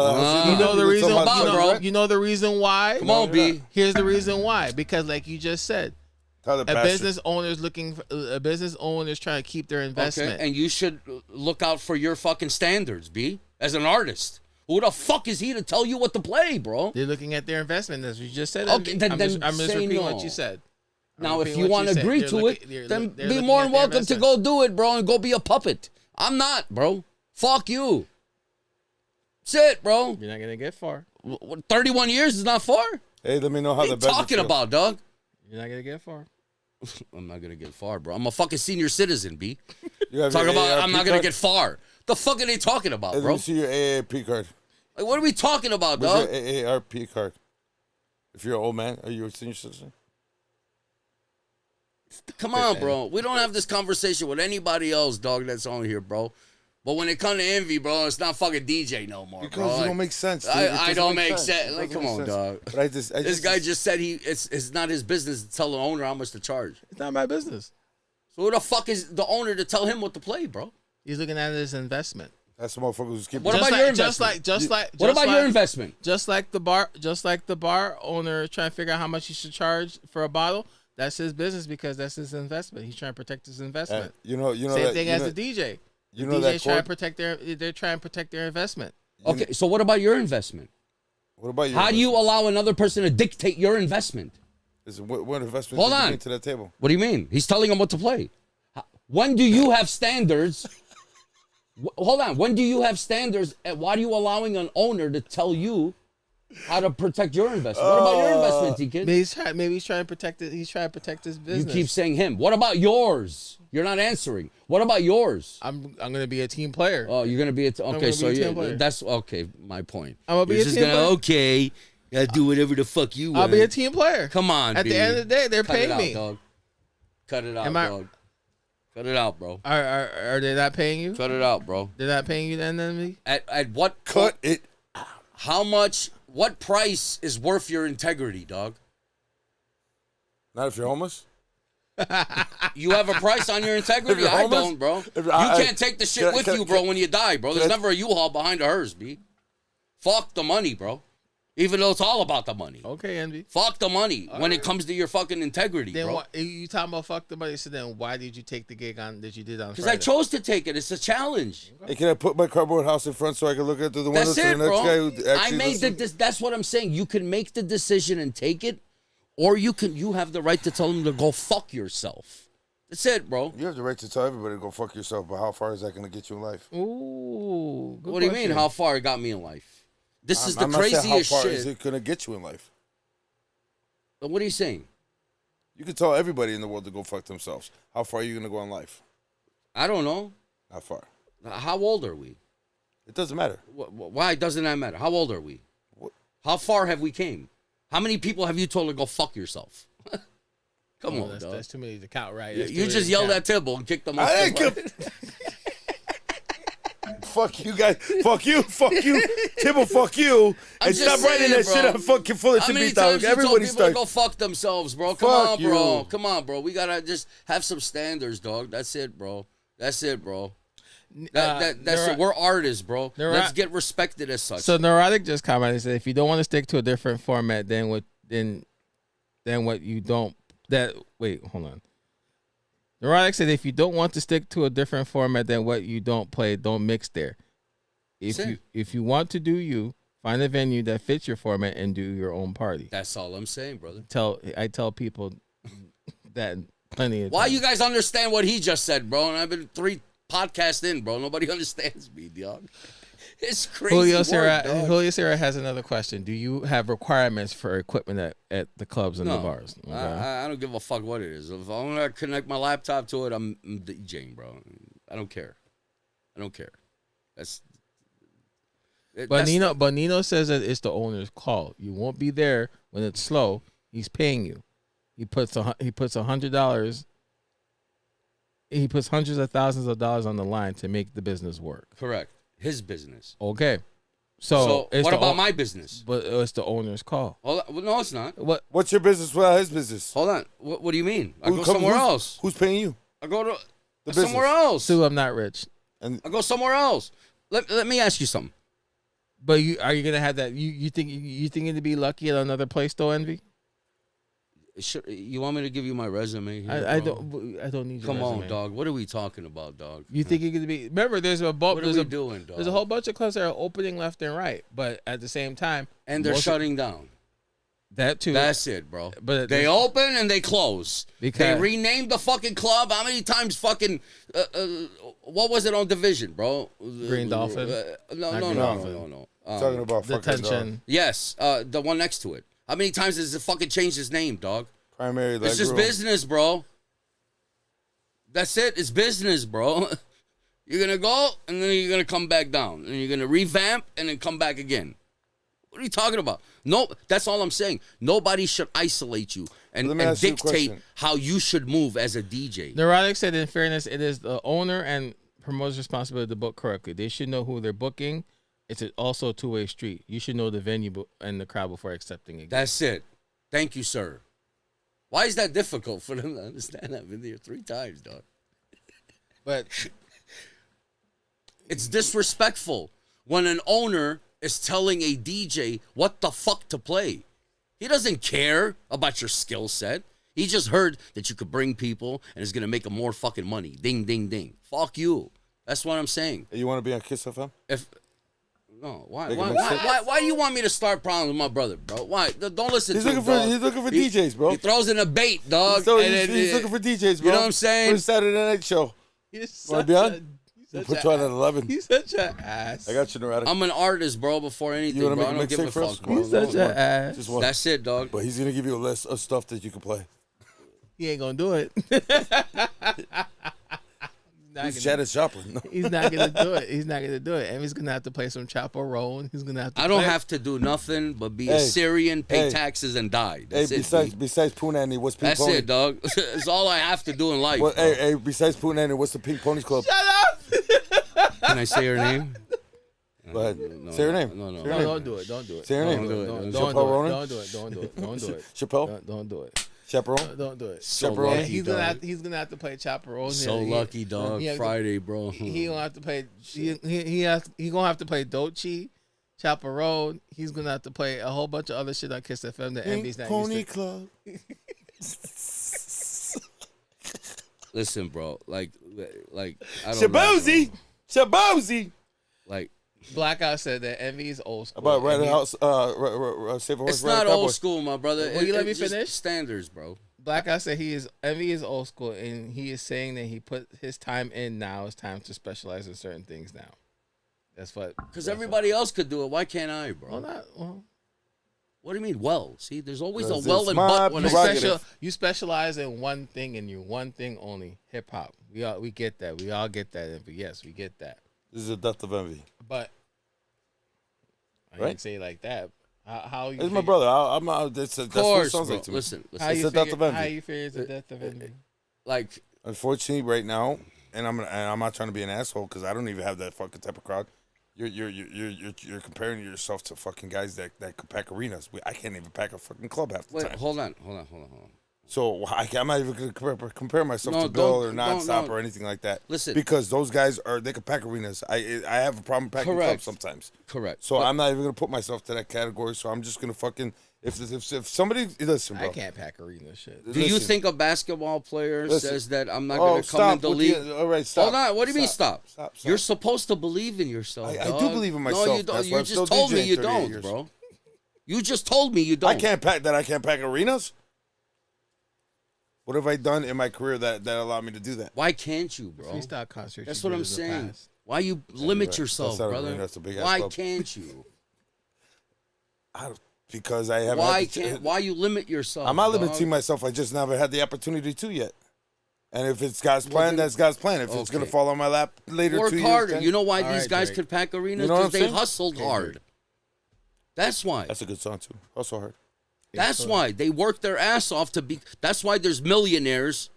You know the reason, bro. you know the reason why. Come on, B. Here's the reason why. Because, like you just said, Tell the a bastard. business owner is looking. A business owner is trying to keep their investment. Okay, and you should look out for your fucking standards, B. As an artist, who the fuck is he to tell you what to play, bro? They're looking at their investment, as you just said. Okay, Envy. then I'm just say repeating no. what you said. I'm Now, if repeating you what want to said. agree They're to looking- it, they're then be looking more at than their welcome to investment. go do it, bro, and go be a puppet. I'm not, bro. Fuck you. That's it, bro. You're not gonna get far. 31 years is not far. Hey, let me know how What are the you budget talking feel. about, dog? You're not gonna get far. I'm not gonna get far, bro. I'm a fucking senior citizen, B. You have Talk your about I'm AARP not gonna card? get far. The fuck are they talking about, Hey, let bro? me see your AARP card. Like, what are we talking about, Where's dog? your AARP card? If you're an old man, are you a senior citizen? Come on, bro. We don't have this conversation with anybody else, dog, that's on here, bro. But when it comes to Envy, bro, it's not fucking DJ no more, Because bro. it Like, don't make sense. Dude. It I doesn't don't make sense. It Like, doesn't come make on, sense. dog. But I just This guy just said it's not his business to tell the owner how much to charge. It's not my business. So who the fuck is the owner to tell him what to play, bro? He's looking at it as investment. That's the motherfucker who's keeping. What Just about like, your just investment? like What about your investment? Just like the bar owner trying to figure out how much he should charge for a bottle. That's his business because that's his investment. He's trying to protect his investment. You know Same that, thing you as know, the DJ. You The know that DJ's trying to chord? protect they're trying to protect their investment. Okay, so what about your investment? What about your How do you allow another person to dictate your investment? What investment Hold did you on. bring to that table? What do you mean? He's telling him what to play. When do you have standards? Hold on. When do you have standards? And why are you allowing an owner to tell you how to protect your investment? What about your investment, T-Kid? Maybe he's trying to protect it. He's trying to protect his You business. keep saying him. What about yours? You're not answering. What about yours? I'm gonna be a team player. Oh, you're gonna be okay. gonna So be a team player. that's okay. My point. I'm gonna be You're a just team gonna player. okay. Gotta do whatever the fuck you want. I'll be a team player. Come on. At B. the end of the day, they're Cut paying it out, me. dog. Cut it out, Am I- dog. Cut it out, bro. Are they not paying you? Cut it out, bro. They're not paying you then, me? At what Cut it. How much? What price is worth your integrity, dog? Not if you're homeless. You have a price on your integrity? If you're I homeless? don't, bro. If- You I- can't take the shit can I- with can I- you, bro, when you die, bro. There's can I- never a U-Haul behind a hearse, B. Fuck the money, bro. Even though it's all about the money. Okay, Envy. Fuck the money when it comes to your fucking integrity, Then bro. what, you talking about fuck the money? So then why did you take the gig on that you did on Because Friday? I chose to take it. It's a challenge. Hey, can I put my cardboard house in front so I can look at through the window That's to the it, next bro. guy who I actually made listens? that's what I'm saying. You can make the decision and take it, or you have the right to tell them to go fuck yourself. That's it, bro. You have the right to tell everybody to go fuck yourself, but how far is that going to get you in life? Ooh. Good What do you mean? question. How far it got me in life? This is the I'm not saying craziest how far shit. is it going to get you in life? But what are you saying? You can tell everybody in the world to go fuck themselves. How far are you going to go in life? I don't know. Not far. How old are we? It doesn't matter. Why doesn't that matter? How old are we? What? How far have we came? How many people have you told to go fuck yourself? Come on, dog. That's too many to count, right? You just yelled at Tibble and kicked them off. I didn't give... Fuck you guys. Fuck you. Fuck you. Tibble, fuck you. I'm And just stop writing saying, that shit bro. on fucking Fullerton How many Beatdown. times you told Everybody people to go starts. fuck themselves, bro? Come Fuck on, bro. you. Come on, bro. We gotta just have some standards, dog. That's it, bro. That's it, bro. That's it. We're artists, bro. Let's get respected as such. So Neurotic just commented and said, if you don't want to stick to a different format, then what you don't wait, hold on. Neurotic said if you don't want to stick to a different format than what you don't play, don't mix there. If you want to do you, find a venue that fits your format and do your own party. That's all I'm saying, brother. I tell people that plenty of Why times. you guys understand what he just said, bro? And I've been 3 podcasts in, bro. Nobody understands me, dog. It's crazy. Julio Dog. Serra has another question. Do you have requirements for equipment at the clubs and the bars? Okay. I don't give a fuck what it is. If I want to connect my laptop to it, I'm DJing, bro. I don't care. But Nino says that it's the owner's call. You won't be there when it's slow. He's paying you. He puts $100. He puts hundreds of thousands of dollars on the line to make the business work. Correct. His business. Okay. So what about my business? But it's the owner's call. Hold on. Well, no, it's not. What's your business without his business? Hold on. What do you mean? I go somewhere else. Who's paying you? I go to The somewhere business. else. Sue, I'm not rich. And I go somewhere else. Let me ask you something. But are you gonna have that? You think to be lucky at another place though, Envy? You want me to give you my resume? Here, I bro? don't need your Come resume. on, dog. What are we talking about, dog? You think you're gonna be? Remember, there's a What are we doing, dog? There's a whole bunch of clubs that are opening left and right, but at the same time, And they're shutting down. that too. That's it, bro. But they open and they close. Because They renamed the fucking club. How many times fucking what was it on Division, bro? Green Dolphin? No. talking about fucking detention. Yes, the one next to it. How many times has it fucking changed his name, dog? primary leg It's just room. business, bro. That's it. It's business, bro. You're gonna go and then you're gonna come back down, and you're gonna revamp and then come back again. What are you talking about? No, that's all I'm saying. Nobody should isolate you and, Let me and ask you a dictate question. how you should move as a DJ. Neurotic said, in fairness, it is the owner and promoter's responsibility to book correctly. They should know who they're booking. It's also a two-way street. You should know the venue and the crowd before accepting it. That's it. Thank you, sir. Why is that difficult for them to understand? I've been there 3 times, dog. But It's disrespectful when an owner is telling a DJ what the fuck to play. He doesn't care about your skill set. He just heard that you could bring people and is going to make him more fucking money. Ding, ding, ding. Fuck you. That's what I'm saying. You want to be on Kiss FM? Why Make a mixtape? do you want me to start problems with my brother, bro? Why? Don't listen He's to looking him, for dog. he's looking for DJs, bro. He throws in a bait, dog. He's looking for DJs, bro. You know what I'm saying? For the Saturday night show. Want to be on? We'll put you on at 11. He's such an ass. I got you, Neurotic. I'm an artist, bro, before anything, You wanna bro. I make a don't give a mixtape for us? fuck, bro. He's such an ass. Just one. That's it, dog. But he's gonna give you a list of stuff that you can play. He ain't gonna do it. He's Janis Joplin. No. He's not gonna do it. He's not gonna do it. And he's gonna have to play some chaperone. He's gonna have to. I don't have to do nothing but be a Syrian, pay taxes, and die. That's it. Besides Poonanny, what's Pink That's Pony? it, dog. It's all I have to do in life. Well, bro. hey, besides Poonanny, what's the Pink Ponies Club? Shut up. Can I say her name? Go ahead. Say her name. No. Say her No, name. don't do it. Don't do it. Say her name. Don't do it. Don't Chappelle do it. Ronan? Don't do it. Don't do it. Don't do it. Chappelle? Don't do it. Chaperone? Don't do it. So Chaperone. lucky, He's dog. gonna have to play chaperone. So lucky, dog. He Friday, bro. He gonna have to play. He gonna have to play Dochi, chaperone. He's gonna have to play a whole bunch of other shit on Kiss FM that Pink Envy's not Pony used to. Club. Listen, bro. Like I don't Shabozy. know. Shabozy. Like Blackout said that Envy is old school. About Red Envy- House, Save a Horse, it's Ride a not Cowboy. old school, my brother. Will you let me It's just finish? Standards, bro. Blackout said Envy is old school, and he is saying that he put his time in now. It's time to specialize in certain things now. That's what. Because everybody else could do it. Why can't I, bro? Well, What do you mean, well? See, there's always a 'Cause well it's and my but when I prerogative. you specialize in one thing and you one thing only. Hip hop. We get that. We all get that. Envy. Yes, we get that. This is the death of envy. But I Right? didn't say it like that. How you? It's my brother. I'm. That's what it course, sounds bro. like to me. Listen. How It's you the death figure? of envy. How you figure it's the death of envy? Like, Unfortunately, right now, and I'm not trying to be an asshole because I don't even have that fucking type of crowd. You're comparing yourself to fucking guys that could pack arenas. I can't even pack a fucking club half the wait, time. hold on. So I'm not even gonna compare myself No, to Bill or don't- Nonstop no. or anything like that. Listen. because those guys they can pack arenas. I have a problem packing Correct. clubs sometimes. Correct. So I'm not even gonna put myself to that category. So I'm just gonna fucking if somebody listen, bro. I can't pack arena shit. Do you Listen. think a basketball player Listen. says that I'm not Oh, going to come in the with league? all right, stop. Hold on. What do you mean stop? Stop. You're supposed to believe in yourself. I do dog. believe in No, myself. you don't. That's why You I'm still just told me DJing you 38 don't, years. bro. You just told me you don't. I can't pack arenas. What have I done in my career that allowed me to do that? Why can't you, bro? Freestyle concert. That's you what did I'm in the saying. past. Why you limit right. yourself, That's not a brother? arena, that's a big-ass Why club. can't you? Because I haven't. Why had the- can't? Why you limit yourself? I'm not dog? limiting myself. I just never had the opportunity to yet. And if it's God's plan, then- that's God's plan. If it's gonna Okay. fall on my lap later, Work 2 harder. years, You know why All these right, guys Drake. could pack arenas? You know what Because I'm they saying? hustled hard. That's why. that's a good song too. Also hard. That's why they work their ass off to be. That's why there's millionaires,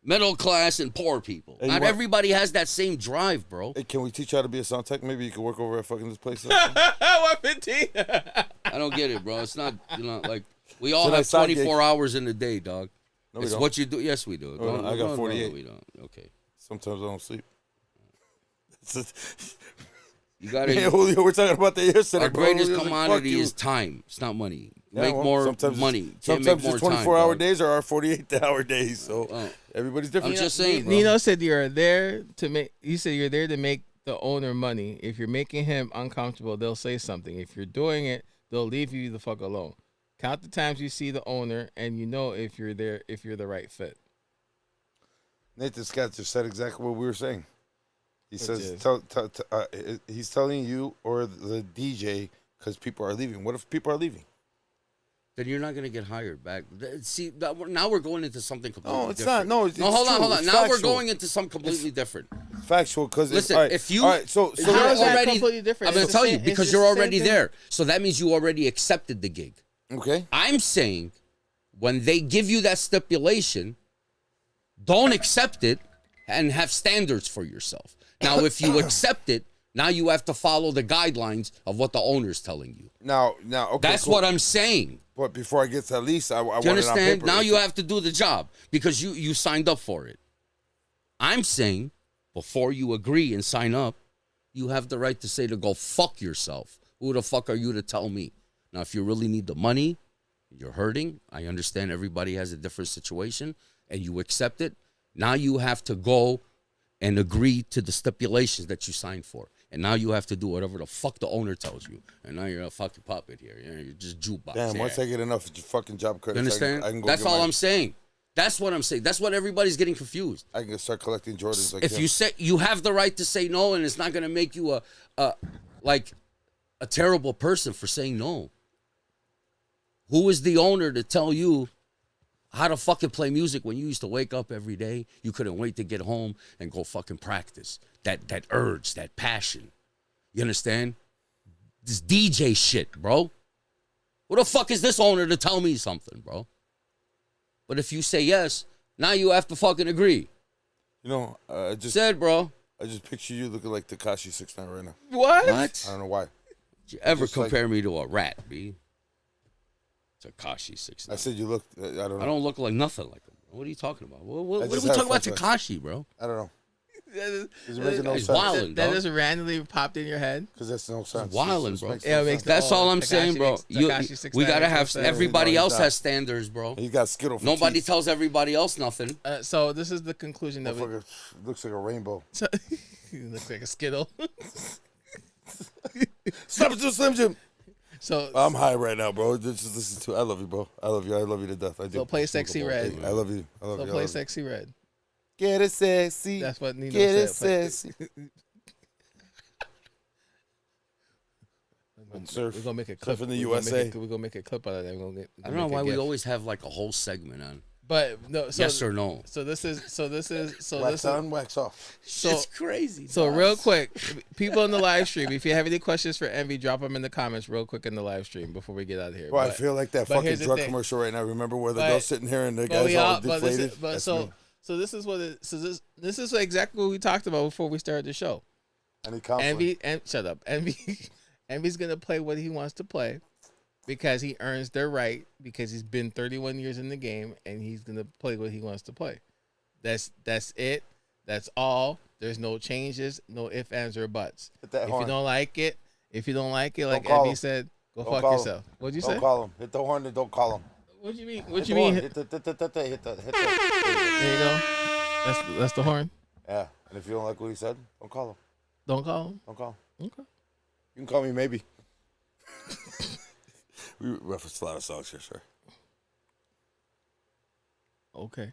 middle class, and poor people. Hey, Not everybody has that same drive, bro. Hey, can we teach you how to be a sound tech? Maybe you can work over at fucking this place. 115. I don't get it, bro. It's not, like we all So have that side 24 gig- hours in a day, dog. No, we It's don't. what you do. Yes, we do. No, I got 48. No, we don't. Okay. Sometimes I don't sleep. You got to. Yeah, Julio, we're talking about that yesterday. Our bro. greatest Julio's like, commodity fuck you. is time. It's not money. Yeah, Make well, more sometimes money. It's, Can't sometimes make more it's time, 24-hour dog. days or our 48-hour days. So everybody's different. I'm just saying, bro. Nino said you're there to make. You said you're there to make the owner money. If you're making him uncomfortable, they'll say something. If you're doing it, they'll leave you the fuck alone. Count the times you see the owner, and you know if you're there, if you're the right fit. Nathan Scott just said exactly what we were saying. He says, is? he's telling you or the DJ because people are leaving. What if people are leaving? Then you're not gonna get hired back. See, now we're going into something completely No, it's different. not. No, it's hold true. on. It's Now we're factual. going into something completely different. Factual, because Listen, all right, if you- all right, so You're How is that already. completely different? I'm gonna It's the tell you same- because it's you're the same already thing. there. So that means you already accepted the gig. okay. I'm saying when they give you that stipulation, don't accept it and have standards for yourself. Now, if you accept it, now you have to follow the guidelines of what the owner's telling you. Now, okay. That's cool. what I'm saying. But before I get to that lease, I Do want you it on understand? paper. Now you have to do the job because you signed up for it. I'm saying before you agree and sign up, you have the right to say to go fuck yourself. Who the fuck are you to tell me? Now, if you really need the money, you're hurting. I understand everybody has a different situation and you accept it. Now you have to go and agree to the stipulations that you signed for. And now you have to do whatever the fuck the owner tells you. And now you're a fucking puppet here. You're just jukebox. Damn, once I get enough fucking job credits, You understand? I can go That's get all my- I'm saying. That's what I'm saying. That's what everybody's getting confused. I can start collecting Jordans like If him. you say you have the right to say no, and it's not going to make you a terrible person for saying no. Who is the owner to tell you how to fucking play music when you used to wake up every day? You couldn't wait to get home and go fucking practice. That urge, that passion. You understand? This DJ shit, bro. Who the fuck is this owner to tell me something, bro? But if you say yes, now you have to fucking agree. You know, I just Bro. picture you looking like Tekashi 6ix9ine right now. What? What? I don't know why. Did you ever Just like- compare me to a rat, B? Tekashi 6ix9ine. I said you look. I don't know. I don't look like nothing like him. What are you talking about? What are just we had a talking about flashback. Tekashi, bro? I don't know. That It's making no He's sense. wildin', that dog. just randomly popped in your head. Because that's no sense. wildin', It bro. makes Yeah, no it makes sense. That's all I'm Tekashi saying, bro. Tekashi 6ix9ine We gotta have makes no sense. everybody No, else he's not. has standards, bro. He got Skittle for Nobody teeth. tells everybody else nothing. So this is the conclusion of it. Motherfucker looks like a rainbow. So, you look like a skittle. Stop it to Slim Jim. So I'm high right now, bro. Just listen to. I love you, bro. I love you. I love you to death. I do. so play sexy red. I love you. I love So you. I play love you. sexy red. Get it sexy. That's what Nino Get it said. sexy. We're Surf. gonna make a clip Surf in the We're gonna make USA. We're gonna make a clip out of that. We're gonna I don't know make a why we gif. always have like a whole segment on But no. So, yes or no. So this is. Wax on, wax off. So It's crazy. So dog. real quick, people in the live stream, if you have any questions for Envy, drop them in the comments real quick in the live stream before we get out of here. Well, I But- feel like that but fucking here's the drug thing. commercial right now. Remember where the But- girl's sitting here and the but guy's we all all, but deflated? this is, but That's so me. so this is what it, so this is exactly what we talked about before we started the show. Any conflict? Envy and shut up. Envy's gonna play what he wants to play because he earns their right because he's been 31 years in the game and he's gonna play what he wants to play. That's it. That's all. There's no changes, no ifs, ands, or buts. Hit that If horn. you don't like it, like call Envy him. said, go Don't fuck call him. yourself. What'd you Don't say? call him. Hit the horn and don't call him. What you mean? Hit What the you horn. mean? Hit the hit the. There you go. That's the horn. Yeah, and if you don't like what he said, don't call him. Don't call him. Don't call him. Okay. You can call me maybe. We reference a lot of songs here, sir. Okay.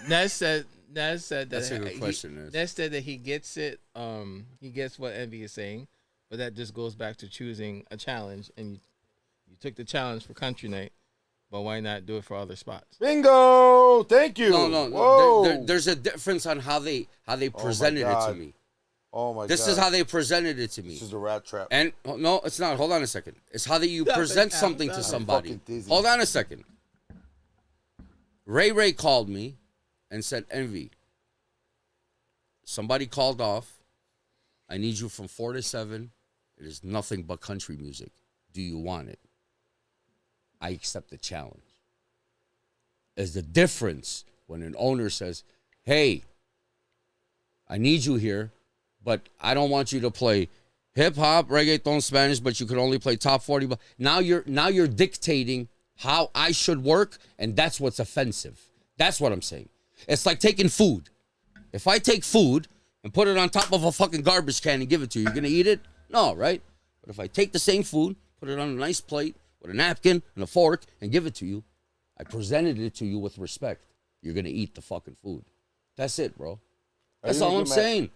Nez said that That's a good question, Nez. Nez said that he gets it. He gets what Envy is saying, but that just goes back to choosing a challenge, and you took the challenge for Country Night, but why not do it for other spots? Bingo! Thank you. No. Whoa. There's a difference on how they presented it to God. me. Oh my god. This is how they presented it to me. This is a rat trap. And no, it's not. Hold on a second. It's how that you present something to somebody. fucking dizzy. Hold on a second. Ray called me and said, Envy, somebody called off. I need you from 4 to 7. It is nothing but country music. Do you want it? I accept the challenge. There's the difference when an owner says, hey, I need you here, but I don't want you to play hip hop, reggaeton, Spanish, but you could only play top 40. Now you're dictating how I should work, and that's what's offensive. That's what I'm saying. It's like taking food. If I take food and put it on top of a fucking garbage can and give it to you, you're gonna eat it? No, right? But if I take the same food, put it on a nice plate with a napkin and a fork and give it to you, I presented it to you with respect. You're gonna eat the fucking food. That's it, bro. That's all I'm saying.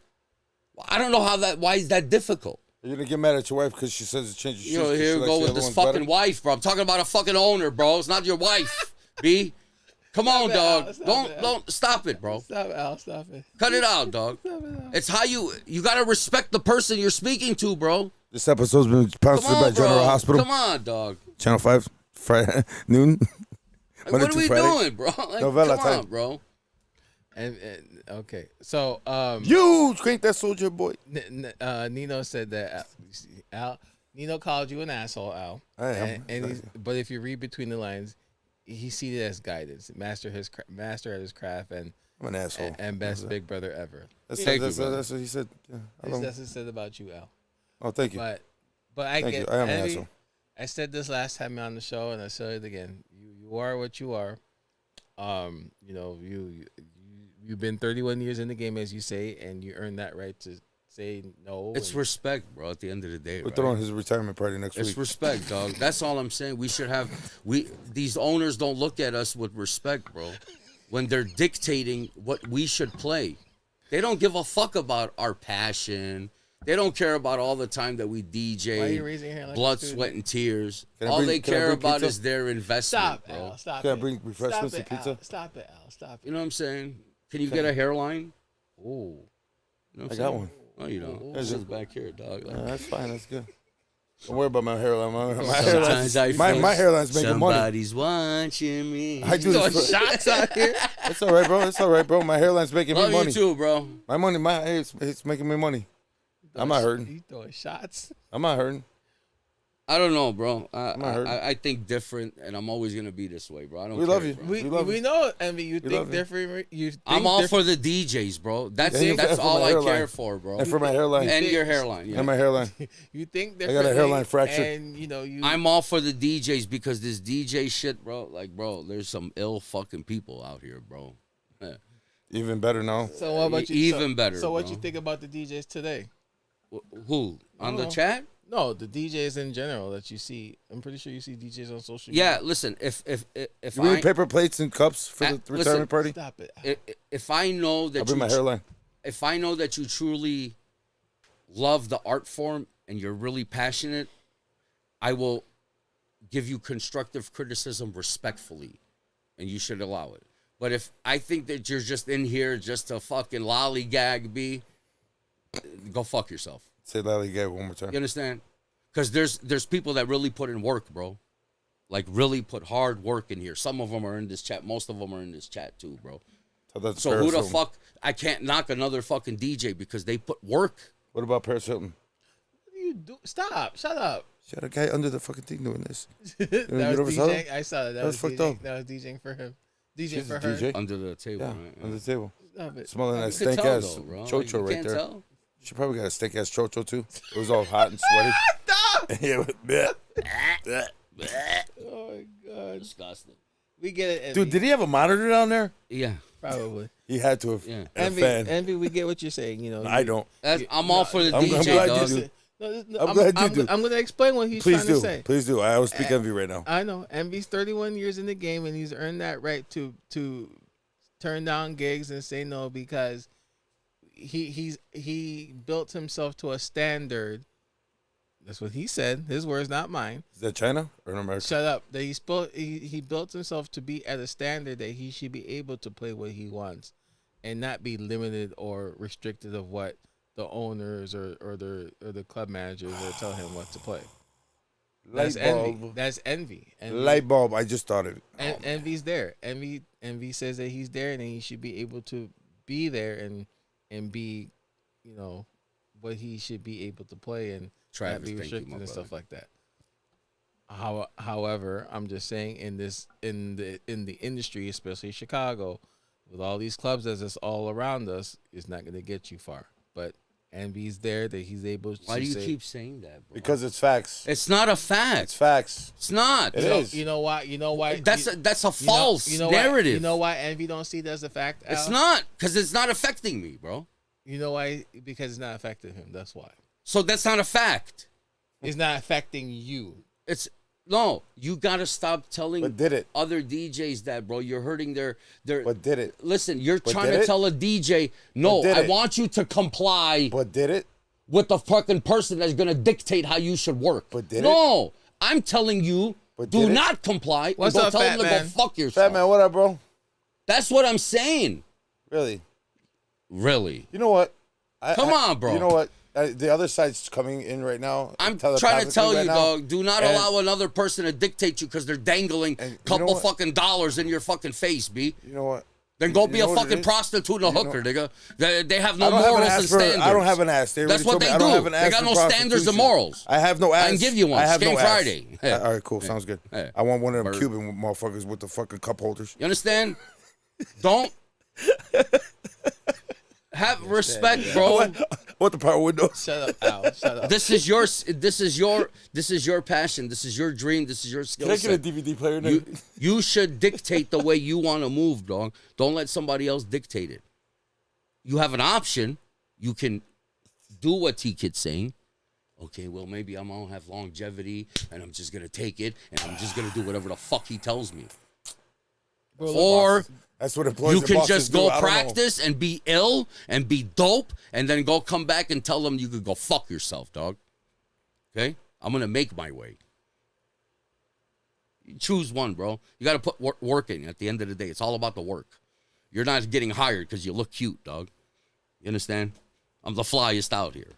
I don't know why is that difficult? Are you gonna get mad at your wife because she says to change your shoes? You know, here we go with this fucking wife, bro. I'm talking about a fucking owner, bro. It's not your wife, B. Come on, dog. Don't stop it, bro. Stop it, Al. Stop it. Cut it out, dog. Stop it, Al. It's how you gotta respect the person you're speaking to, bro. This episode's been sponsored by General Hospital. Come on, dog. Channel 5, Friday noon. Like, what are we doing, bro? Like, Novella come on, time. bro. And okay, so You crank that soldier boy. Nino said that Al Nino called you an asshole, Al. I am. But if you read between the lines, he sees it as guidance, master at his craft, and I'm an asshole. and best big brother ever. That's what he said. Yeah, That's what he said about you, Al. Oh, thank you. But I Thank get. you. I am an Envy, asshole. I said this last time on the show, and I said it again. You are what you are. You know, you've been 31 years in the game, as you say, and you earned that right to say no. It's respect, bro. At the end of the day, We're right? throwing his retirement party next It's week. respect, dog. That's all I'm saying. We should have these owners don't look at us with respect, bro. When they're dictating what we should play. They don't give a fuck about our passion. They don't care about all the time that we Why are you DJ, raising your hand like blood, a student? sweat, and tears. Can I All bring- they can I care bring about pizza? is their investment, Stop, bro. Al. Stop Can I it. bring refreshments Stop and it, pizza? Al. Stop it, Al. Stop You it. know what I'm saying? Can you get a hairline? Ooh. You know what I'm I got saying? one. Oh, you don't. There's This a- is back here, dog. Like, That's fine. That's good. Don't worry about my hairline. My sometimes I hairline's, feel my hairline's making money. somebody's watching me. I do this for, Shots out here. It's all right, bro. It's all right, bro. My hairline's making Love me money. you too, bro. My money, it's making me money. I'm not hurting. You throwing shots. I'm not hurting. I don't know, bro. not hurting. I think different, and I'm always gonna be this way, bro. I don't. We care, love you. bro. We love you. know, Envy. You think love you. different. You think I'm all different. for the DJs, bro. That's Yeah, that's for all my I hairline. care for, bro. And for my hairline. And your hairline. Yeah. And my hairline. You think got a differently. hairline fracture. And you know you. I'm all for the DJs because this DJ shit, bro. Like, bro, there's some ill fucking people out here, bro. Yeah. Even better now. So what about you? Even better, So what bro. you think about the DJs today? Who on the Oh. chat? No, the DJs in general that you see. I'm pretty sure you see DJs on social Yeah, media. listen. If You need I paper plates and cups for the listen, retirement party? Stop it. if I know I'll that bring my hairline. if I know that you truly love the art form and you're really passionate, I will give you constructive criticism respectfully, and you should allow it. But if I think that you're just in here just to fucking lollygag, go fuck yourself. Say lollygag one more time. You understand? Because there's people that really put in work, bro. Like really put hard work in here. Some of them are in this chat. Most of them are in this chat too, bro. Tell that to So Paris who the Hilton. fuck? I can't knock another fucking DJ because they put work. What about Paris Hilton? What do you do? Stop. Shut up. She had a guy under the fucking thing doing this. That get was over something? DJing. I saw that. That was fucked DJing. up. That was DJing for him. DJing She's for a her. DJ. Under the table, Yeah, right? under the table. Stop it. Smelling that You can stank tell, ass though, bro. chocho You right can't there. tell. She probably got a stank ass chocho too. It was all hot and sweaty. Yeah, bleh. Oh my god. Disgusting. We get it, Envy. Dude, did he have a monitor down there? Yeah, Probably. He had to have. Yeah. And a fan. Envy, we get what you're saying. You know. I don't. I'm all for the I'm DJ, glad you dog. do. No, I'm glad you do. I'm going to explain what he's Please trying to do. say. Please do. I always speak envy right now. I know. Envy's 31 years in the game, and he's earned that right to turn down gigs and say no because he built himself to a standard. That's what he said. His words, not mine. Is that China or in America? Shut up. That he built himself to be at a standard that he should be able to play what he wants, and not be limited or restricted of what the owners or the club managers that tell him what to play. Light That's envy. bulb. That's envy. Light bulb. I just thought of it. Envy's there. Envy says that he's there and he should be able to be there and be, you know, what he should be able to play and Travis, not be thank you, restricted my and brother. stuff like that. However, I'm just saying in the industry, especially Chicago, with all these clubs as it's all around us, it's not going to get you far. But Envy's there that he's able to. Why do you keep saying that, bro? Because it's facts. It's not a fact. It's facts. It's not. It is. You know why? You know why? That's a false narrative. You know why Envy don't see it as a fact? Al? It's not, because it's not affecting me, bro. You know why? Because it's not affecting him. That's why. So that's not a fact. It's not affecting you. No, you gotta stop telling But did it? other DJs that, bro. You're hurting their. But did it? Listen, you're But trying did to it? tell a DJ, no, But did I it? want you to comply But did it? with the fucking person that's gonna dictate how you should work. But did it? No, I'm telling you, But do did it? not comply. What's and go up, tell fat them to man? go fuck yourself. Fat man, what up, bro? That's what I'm saying. Really? Really. You know what? Come on, bro. You know what? The other side's coming in right now. I'm trying to telepathically tell right you, now. dog, do not And- allow another person to dictate you because they're dangling And you a couple know what? fucking dollars in your fucking face, B. You know what? Then go You be know a what it fucking is? prostitute and a You know- hooker, nigga. They have no I don't have an morals ass and for- standards. I don't have an ass. They That's already what told me they I don't do. have an They ass got for no standards and prostitution. morals. I have no ass. I can give you one. I have Skate no Friday. ass. Hey. All right, cool. Sounds good. Hey. I want one of them Bird. Cuban motherfuckers with the fucking cup holders. You understand? Don't have respect, bro. What the power windows? Shut up, Al. Shut up. This is your passion. This is your dream. This is your skill Can I get a set. DVD player? Now? You should dictate the way you want to move, dog. Don't let somebody else dictate it. You have an option. You can do what T-Kid's saying. Okay, well, maybe I don't have longevity, and I'm just going to take it, and I'm just going to do whatever the fuck he tells me. Or That's what employees you and can bosses just do. go I don't know. practice and be ill and be dope, and then go come back and tell them you could go fuck yourself, dog. Okay? I'm going to make my way. You choose one, bro. You got to put work in at the end of the day. It's all about the work. You're not getting hired because you look cute, dog. You understand? I'm the flyest out here.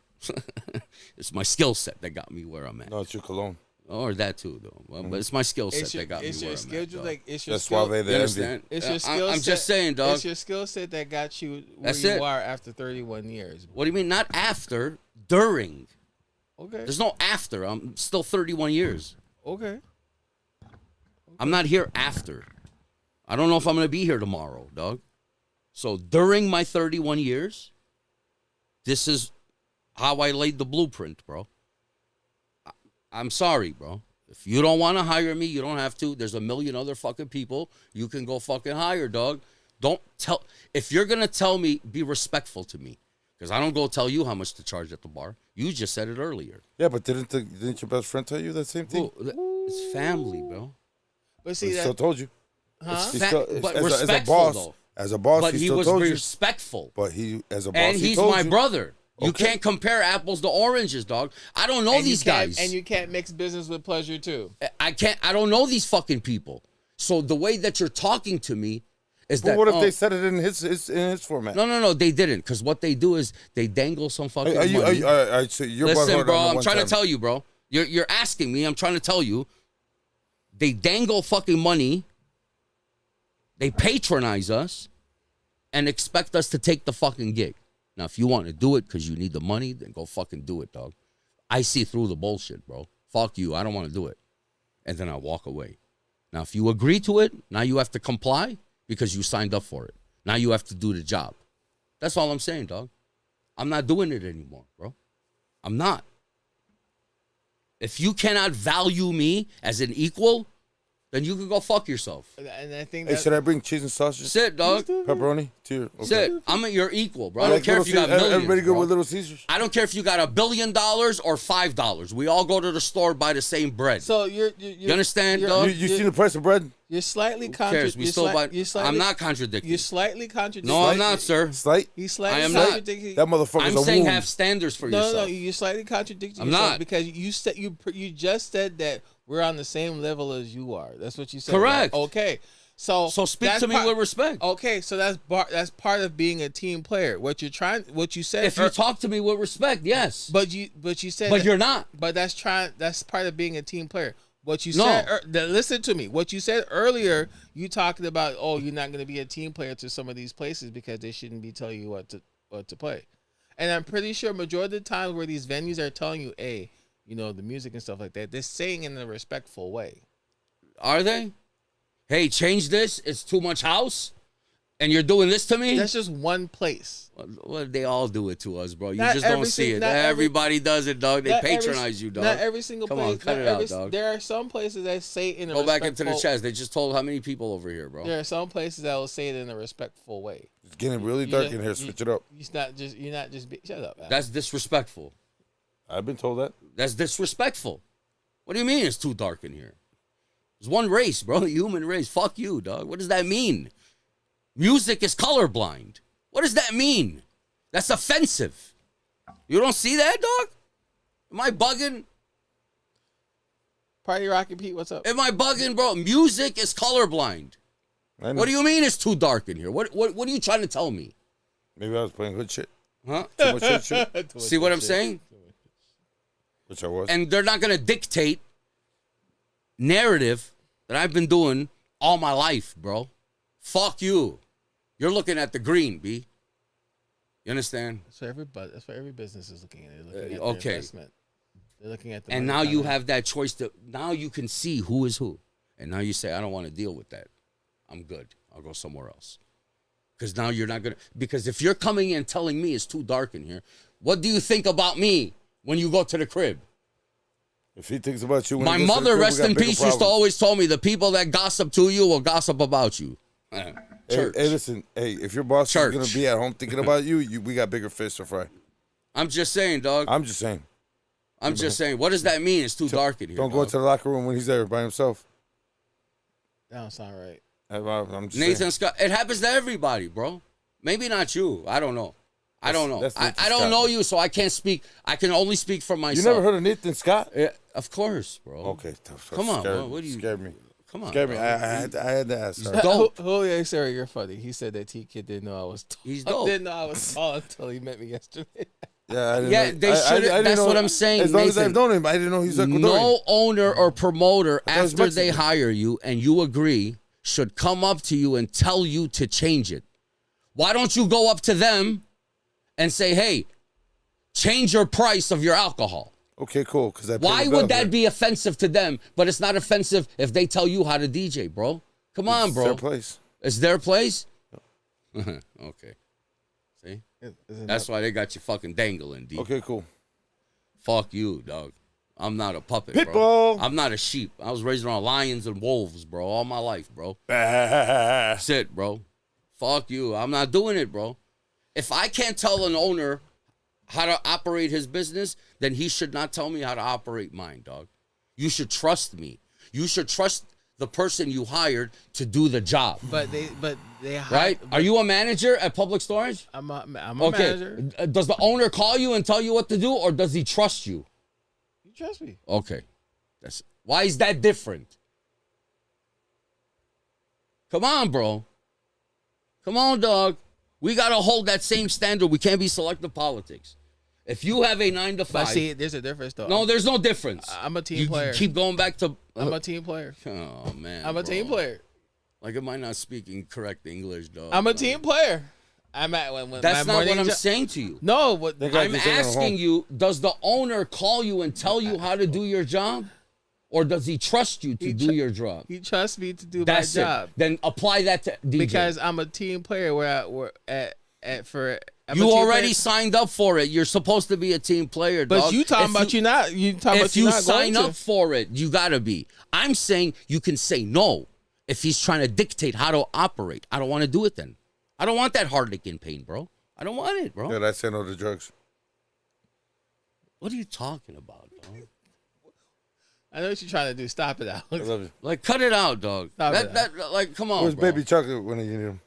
It's my skill set that got me where I'm at. No, it's your cologne. Or that too, though. Well, but it's my skill set that got me where I'm at. Dog. It's your That's skill. why they You the envy. understand? It's your I'm skill set. just saying, dog. It's your skill set that got you where That's you it. are after 31 years. What do you mean? Not after, during. Okay. There's no after. I'm still 31 years. Okay. I'm not here after. I don't know if I'm going to be here tomorrow, dog. So during my 31 years, this is how I laid the blueprint, bro. I'm sorry, bro. If you don't want to hire me, you don't have to. There's a million other fucking people you can go fucking hire, dog. Don't tell. If you're going to tell me, be respectful to me. Because I don't go tell you how much to charge at the bar. You just said it earlier. Yeah, but didn't your best friend tell you that same thing? It's family, bro. But He see still that. told you. Huh? He Fa- still- but as a respectful, boss, though. as a boss, But he he still was told you. respectful. But he, as a boss, And he he's told my you. brother. You Okay. can't compare apples to oranges, dog. I don't know And you these can't- guys. And you can't mix business with pleasure too. I don't know these fucking people. So the way that you're talking to me is But that. what if oh, they said it in his format? No, they didn't. Because what they do is they dangle some fucking money. So your Listen, butthurt bro, on the I'm one trying to time. tell you, bro. You're asking me. I'm trying to tell you. They dangle fucking money. They patronize us and expect us to take the fucking gig. Now, if you want to do it because you need the money, then go fucking do it, dog. I see through the bullshit, bro. Fuck you. I don't want to do it. And then I walk away. Now, if you agree to it, now you have to comply because you signed up for it. Now you have to do the job. That's all I'm saying, dog. I'm not doing it anymore, bro. I'm not. If you cannot value me as an equal, then you can go fuck yourself. And I think Hey, that should I bring cheese and sausage? Sit, dog. Pepperoni? To your, okay. Sit. I'm at your equal, bro. I I don't like care Little if you got Caesars. millions, Everybody good bro. with Little Caesars? I don't care if you got $1 billion or $5. We all go to the store, buy the same bread. so you understand, you're- dog? You seen the price of bread? You're slightly Who cares? We still buy. I'm not contradicting. You're slightly contradicting. No, I'm not, sir. Slight? He's slightly I am not. contradicting. That motherfucker's I'm a saying wound. have standards for No, yourself. you're slightly contradicting I'm yourself not. because you said you just said that we're on the same level as you are. That's what you said. Correct. Right? Okay. So speak to me with respect. Okay, so that's part of being a team player. What you said. If you talk to me with respect, yes. But you said. But you're not. But that's part of being a team player. What you No. said. Listen to me. What you said earlier. You talked about, oh, you're not going to be a team player to some of these places because they shouldn't be telling you what to play. And I'm pretty sure majority of the times where these venues are telling you, hey, you know, the music and stuff like that, they're saying it in a respectful way. Are they? Hey, change this. It's too much house. And you're doing this to me? That's just one place. Well, they all do it to us, bro. You Not just don't see it. Everybody does it, dog. They patronize you, dog. Not every single Come place. on, cut it out, dog. There are some places that say it in a Go back into the respectful- chest. They just told how many people over here, bro. There are some places that will say it in a respectful way. It's getting really dark in here. Switch it up. You're not just. Shut up. Al. That's disrespectful. I've been told that. That's disrespectful. What do you mean it's too dark in here? There's one race, bro. The human race. Fuck you, dog. What does that mean? Music is colorblind. What does that mean? That's offensive. You don't see that, dog? Am I bugging? Party Rocky Pete, what's up? Am I bugging, bro? Music is colorblind. What do you mean it's too dark in here? What are you trying to tell me? Maybe I was playing good shit. Huh? Too much good shit. See what I'm saying? Which I was. And they're not going to dictate narrative that I've been doing all my life, bro. Fuck you. You're looking at the green, B. You understand? So that's what every business is looking at. They're looking at Okay. their investment. They're looking at the And money now you coming in. have that choice to, now you can see who is who. And now you say, I don't want to deal with that. I'm good. I'll go somewhere else. Because now you're not going to, because if you're coming in telling me it's too dark in here, what do you think about me when you go to the crib? If he thinks about you, when My he gets to the mother, crib, we rest got in bigger peace, used to problems. always tell me the people that gossip to you will gossip about you. Church. Hey, listen. Hey, if your boss Church. is gonna be at home thinking about you, we got bigger fish to fry. I'm just saying, dog. I'm just saying. I'm just saying. What does that mean? It's too dark in here. Don't go dog. into the locker room when he's there by himself. That don't sound right. I'm just Nathan saying. Scott. It happens to everybody, bro. Maybe not you. I don't know. I don't know. That's Nathan I don't Scott. know you, so I can't speak. I can only speak for myself. You never heard of Nathan Scott? Yeah, of course, bro. Okay. Come on, scared, bro. What do you? Scared me. Come on, Scared me. bro. I had to ask. Sorry. Dope. Julio, sorry, you're funny. He said that T-Kid didn't know I was tall. He's dope. Didn't know I was tall until he met me yesterday. Yeah, I didn't Yeah, know. they I should've- didn't that's know- what I'm saying, As long as Nathan. I've known him, I didn't know he's Ecuadorian. No owner or promoter, I thought he was after they Mexican. hire you and you agree, should come up to you and tell you to change it. Why don't you go up to them and say, hey, change your price of your alcohol? Okay, cool. Because Why would that be offensive to them, but it's not offensive if they tell you how to DJ, bro? Come on, bro. Their place. It's their place? Okay. See? Isn't That's why they got you fucking dangling, D. Okay, cool. Fuck you, dog. I'm not a puppet, Pitbull. bro. I'm not a sheep. I was raised around lions and wolves, bro, all my life, bro. That's it, bro. Fuck you. I'm not doing it, bro. If I can't tell an owner how to operate his business, then he should not tell me how to operate mine, dog. You should trust me. You should trust the person you hired to do the job. But they Right? Are you a manager at Public Storage? I'm a manager. Does the owner call you and tell you what to do, or does he trust you? You trust me? Okay. Why is that different? Come on, bro. Come on, dog. We got to hold that same standard. We can't be selective politics. If you have a 9 to 5. But see, there's a difference though. No, there's no difference. I'm a team You player. keep going back to. I'm a team player. Oh, man. I'm a team player. Like, am I not speaking correct English, dog? I'm a team player. I'm at when That's my not what morning I'm saying to you. No, what They got I'm you sitting at asking home. you, does the owner call you and tell you how to do your job? Or does he trust you to He do tr- your job? he trusts me to do That's my it. job Then apply that to DJ. because I'm a team player. I'm a you team already player. signed up for it. You're supposed to be a team player, But dog. you talking If about you not. You talking about If you you not sign going up to. for it, you gotta be. I'm saying you can say no if he's trying to dictate how to operate. I don't want to do it then. I don't want that heartache and pain, bro. I don't want it, bro. Yeah, I say no to drugs. What are you talking about, dog? I know what you're trying to do. Stop it, I Alex. love you. Like, cut it out, dog. Stop that, it. that, like, come on, Where's bro. baby chocolate when you need him?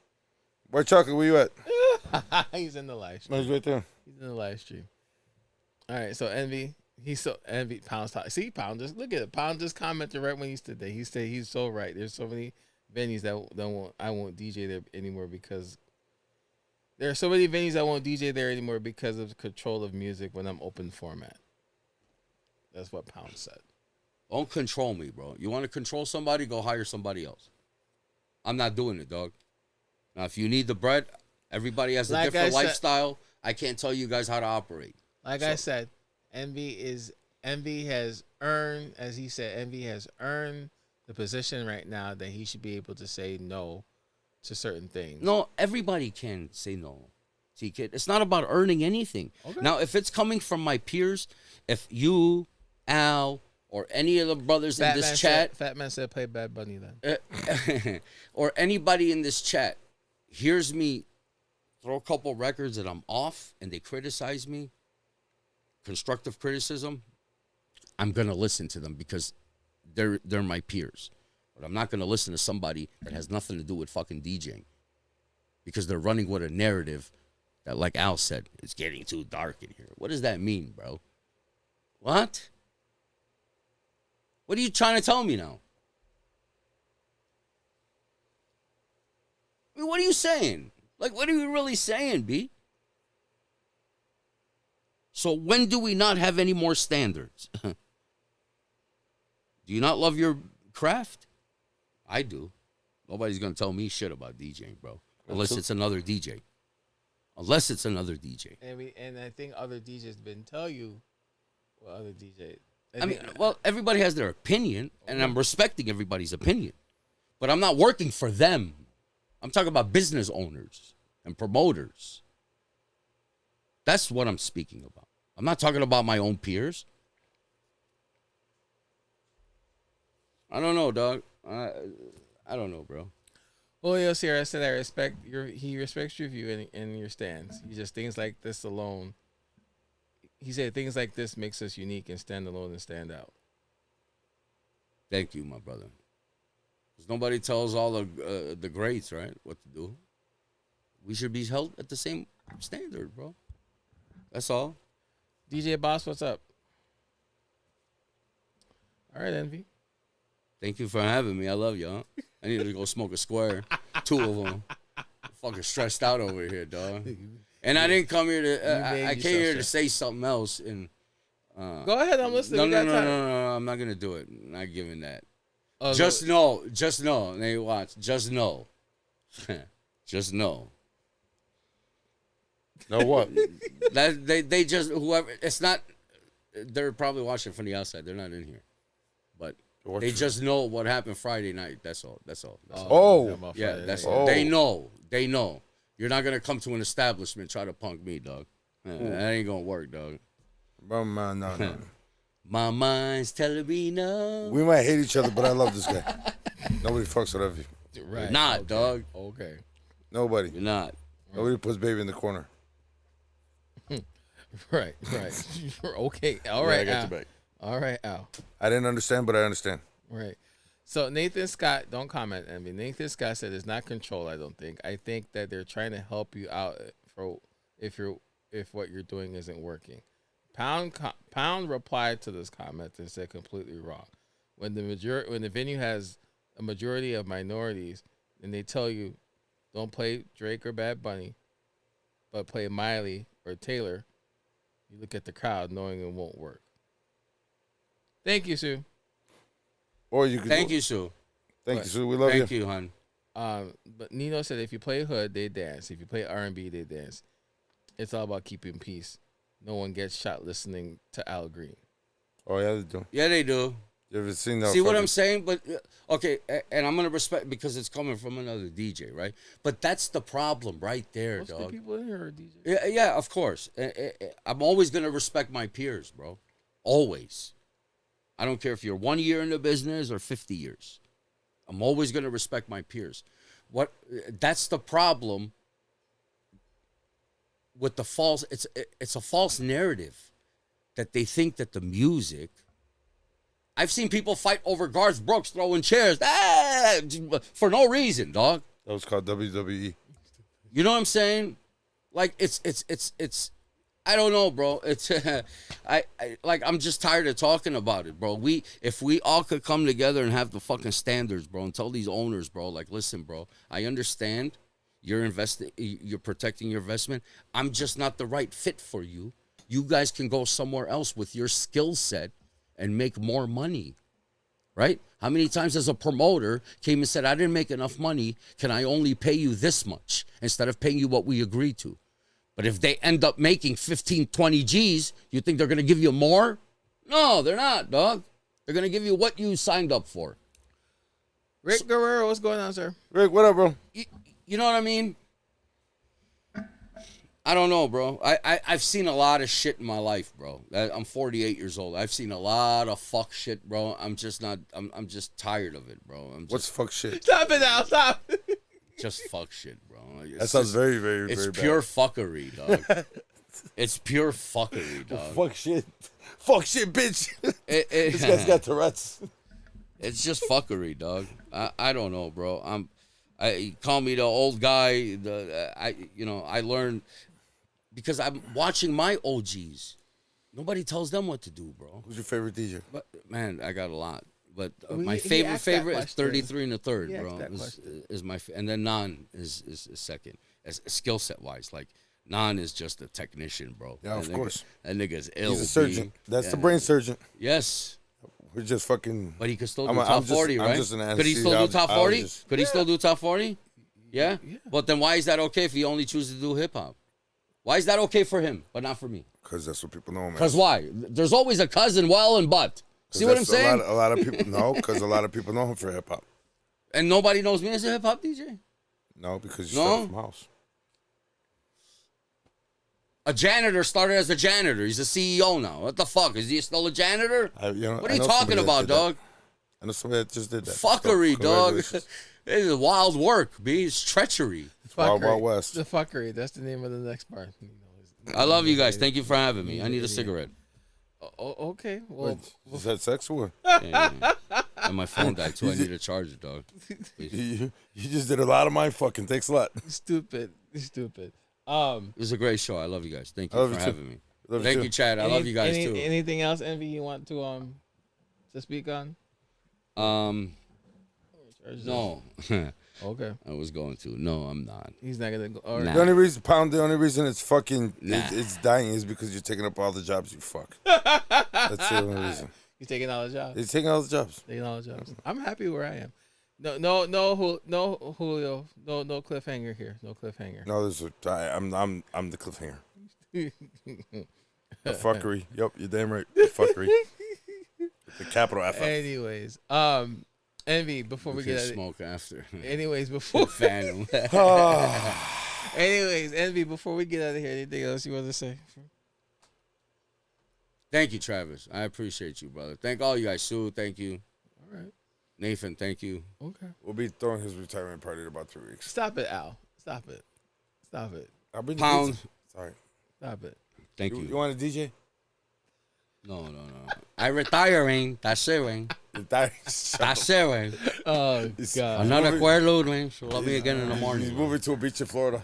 Where chocolate? Where you at? He's in the live stream. No, he's right there. He's in the live stream. All right, so Envy. He's so Envy. Pound's talk. See, Pound just look at it. Pound just commented right when he stood there. He said he's so right. There's so many venues that I won't DJ there anymore because there are so many venues that won't DJ there anymore because of the control of music when I'm open format. That's what Pound said. Don't control me, bro. You want to control somebody, go hire somebody else. I'm not doing it, dog. Now, if you need the bread, everybody has a different lifestyle. I can't tell you guys how to operate. I said, Envy has earned, as he said, Envy has earned the position right now that he should be able to say no to certain things. No, everybody can say no. See, kid, it's not about earning anything. Okay. Now, if it's coming from my peers, if you, Al, or any of the brothers in this chat. Fat Man said play Bad Bunny then. Or anybody in this chat hears me throw a couple records that I'm off and they criticize me, constructive criticism, I'm going to listen to them because they're my peers. But I'm not going to listen to somebody that has nothing to do with fucking DJing because they're running with a narrative that, like Al said, it's getting too dark in here. What does that mean, bro? What? What are you trying to tell me now? I mean, what are you saying? Like, what are you really saying, B? So when do we not have any more standards? Do you not love your craft? I do. Nobody's going to tell me shit about DJing, bro. Unless it's another DJ. Unless it's another DJ. And I think other DJs been tell you what other DJs. I mean, well, everybody has their opinion, and I'm respecting everybody's opinion. But I'm not working for them. I'm talking about business owners and promoters. That's what I'm speaking about. I'm not talking about my own peers. I don't know, dog. I don't know, bro. Julio Sierra said, he respects your view and your stance. He just things like this alone. He said things like this makes us unique and stand alone and stand out. Thank you, my brother. Because nobody tells all the greats, right, what to do. We should be held at the same standard, bro. That's all. DJ Boss, what's up? All right, Envy. Thank you for having me. I love y'all. I need to go smoke a square. 2 of them. I'm fucking stressed out over here, dog. And I didn't come here to. I came here to say something else. And go ahead, I'm listening. No. I'm not gonna do it. I'm not giving that. Just know. Hey, watch. Just know. Just know. Know what? That they just whoever. It's not. They're probably watching from the outside. They're not in here, but they just know what happened Friday night. That's all. Yeah, that's all. They know. You're not gonna come to an establishment try to punk me, dog. That ain't gonna work, dog. Bro, man, no. My mind's telling me no. We might hate each other, but I love this guy. Nobody fucks with Envy. Right. You're not, okay. Dog. Okay. Nobody. You're not. Nobody puts baby in the corner. Right. Okay. All right. I got your back. All right, Al. I didn't understand, but I understand. Right. So Nathan Scott, don't comment. I mean, Nathan Scott said it's not control. I don't think. I think that they're trying to help you out for if what you're doing isn't working. Pound replied to this comment and said completely wrong. When the venue has a majority of minorities, and they tell you don't play Drake or Bad Bunny, but play Miley or Taylor, you look at the crowd knowing it won't work. Thank you, Sue. Or you can. Thank you, Sue. Thank you, Sue. We love you. Thank you, hon. But Nino said if you play hood, they dance. If you play R&B, they dance. It's all about keeping peace. No one gets shot listening to Al Green. Oh yeah, they do. Yeah, they do. You ever seen that? See what I'm saying? But okay, and I'm gonna respect because it's coming from another DJ, right? But that's the problem right there, Most dog. of the people in here are DJs. Yeah, of course. I'm always gonna respect my peers, bro. Always. I don't care if you're 1 year in the business or 50 years. I'm always gonna respect my peers. That's the problem with the false. It's a false narrative that they think that the music. I've seen people fight over Garth Brooks throwing chairs for no reason, dog. That was called WWE. You know what I'm saying? Like it's I don't know, bro. It's I'm just tired of talking about it, bro. If we all could come together and have the fucking standards, bro, and tell these owners, bro, like, listen, bro, I understand you're protecting your investment. I'm just not the right fit for you. You guys can go somewhere else with your skill set and make more money. Right? How many times has a promoter came and said, I didn't make enough money. Can I only pay you this much instead of paying you what we agreed to? But if they end up making 15, 20 G's, you think they're going to give you more? No, they're not, dog. They're going to give you what you signed up for. Rick Guerrero, what's going on, sir? Rick, what up, bro? You know what I mean? I don't know, bro. I've seen a lot of shit in my life, bro. I'm 48 years old. I've seen a lot of fuck shit, bro. I'm just tired of it, bro. What's fuck shit? Stop it now, stop. Just fuck shit, bro. That sounds very, very, very bad. It's pure fuckery, dog. It's pure fuckery, dog. Fuck shit. Fuck shit, bitch. This guy's got Tourette's. It's just fuckery, dog. I don't know, bro. Call me the old guy. I learned because I'm watching my OGs. Nobody tells them what to do, bro. Who's your favorite DJ? But man, I got a lot. But Well, my he favorite asked is that 33 and a third, He asked bro. that Is my and then Nan is second. As skill set wise, like Nan is just a technician, bro. Yeah, of course. That nigga's ill. He's a surgeon. That's the brain surgeon. Yes. We're just fucking. But he could still do top 40, right? I'm just an Could he still do top 40? anesthesiologist. Could he still do top 40? Yeah? But then why is that okay if he only chooses to do hip hop? Why is that okay for him, but not for me? Because that's what people know him as. Because why? There's always a cousin, well, and but. See what I'm saying? A lot of people know, because a lot of people know him for hip hop. And nobody knows me as a hip hop DJ? No, because you started from house. A janitor started as a janitor. He's a CEO now. What the fuck? Is he still a janitor? What are you talking about, dog? I know somebody that just did that. Fuckery, dog. This is wild work, B. It's treachery. Wild West. The fuckery. That's the name of the next part. I love you guys. Thank you for having me. I need a cigarette. Oh, okay. Well, Is that sex or what? Yeah. And my phone died too. I need a charger, dog. You just did a lot of mind fucking. Thanks a lot. stupid. It was a great show. I love you guys. Thank you love for you having me. Love Thank too. you, Chad. I love you guys too. Anything else, Envy, you want to speak on? No. Okay. I was going to. No, I'm not. He's not gonna go. All right. Nah. The only reason, Pound, the only reason it's fucking, Nah. it's dying is because you're taking up all the jobs you fuck. That's the only reason. He's taking all the jobs. He's taking all the jobs. Taking all the jobs. I'm happy where I am. No, Julio. No cliffhanger here. No cliffhanger. No, I'm the cliffhanger. The fuckery. Yep, you're damn right. The fuckery. The capital F. Anyways, Envy, before we can get out of smoke after. Anyways, before Phantom. Anyways, Envy, before we get out of here, anything else you want to say? Thank you, Travis. I appreciate you, brother. Thank all you guys. Sue, thank you. All right. Nathan, thank you. Okay. We'll be throwing his retirement party in about 3 weeks. Stop it, Al. Stop it. I'll bring you Pound. pizza. Sorry. Stop it. Thank you. You want a DJ? No. I retiring. That's it, man. That's it, man. Oh God. Another Quaalude, man. She'll love me again in the morning. He's man. moving to a beach in Florida.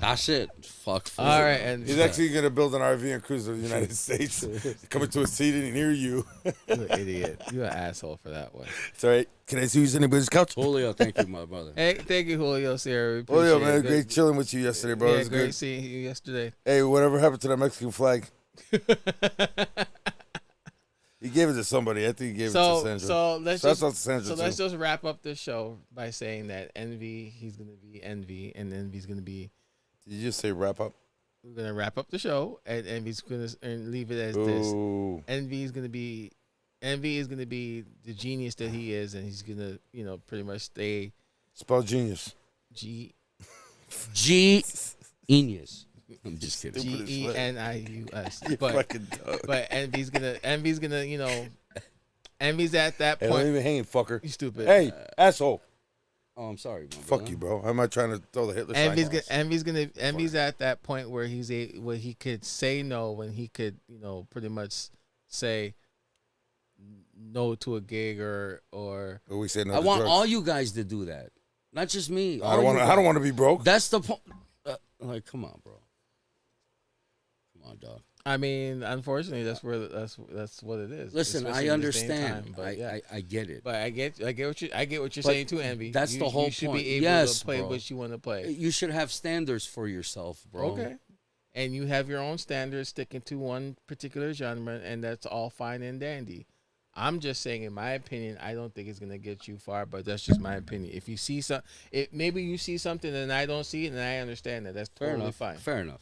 That's it. Fuck. All right, and He's actually going to build an RV and cruise to the United States. Coming to a city near you. you an idiot. You an asshole for that one. It's all right. Can I see you anybody's couch? Julio, thank you, my brother. Hey, thank you, Julio Sierra. Julio, man, great chilling with you yesterday, bro. Yeah, It was great good. seeing you yesterday. Hey, whatever happened to that Mexican flag? He gave it to somebody. I think he gave it to Sandra. So let's Shouts just out to Sandra, let's too. just wrap up the show by saying that Envy, he's gonna be Envy, and Envy's gonna be. Did you just say wrap up? We're gonna wrap up the show, and Envy's gonna and leave it as Ooh. this. Envy is gonna be the genius that he is, and he's gonna pretty much stay Spell genius. Genius. I'm just kidding. Genius. You fucking dog. But Envy's gonna Envy's at that Hey, don't point. even hang it, fucker. You stupid. Hey, asshole. Oh, I'm sorry, my Fuck brother. you, bro. I'm not trying to throw the Hitler sign. Envy's at that point where where he could say no, when he could pretty much say no to a gig or But we say no I to want drugs. all you guys to do that, not just me. I don't want to be broke. That's the point. Like, come on, bro. Come on, dog. I mean, unfortunately, that's what it is. Listen, especially I in this day and understand. time, but yeah. I get it. But I get what you're But saying too, Envy. that's the whole You should point. be able Yes, to play bro. what you want to play. You should have standards for yourself, bro. Okay. And you have your own standards, sticking to one particular genre, and that's all fine and dandy. I'm just saying, in my opinion, I don't think it's gonna get you far, but that's just my opinion. If you see maybe you see something and I don't see it, and I understand that. That's totally fine. Fair enough.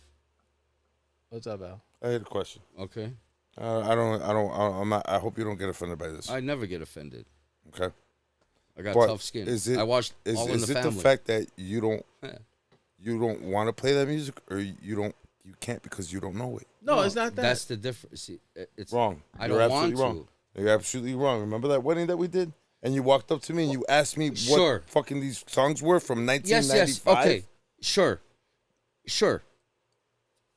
What's up, Al? I had a question. Okay. I hope you don't get offended by this. I never get offended. Okay. I got But tough skin. I watched is, All in is the it Family. the fact that you don't want to play that music, or you can't because you don't know it? No, it's not that. That's the difference. See, it's Wrong. I You're don't want absolutely wrong. You're absolutely wrong. Remember that wedding that we did, and you walked up to me and you asked me what Sure. fucking these songs were from Yes, 1995. okay. Sure.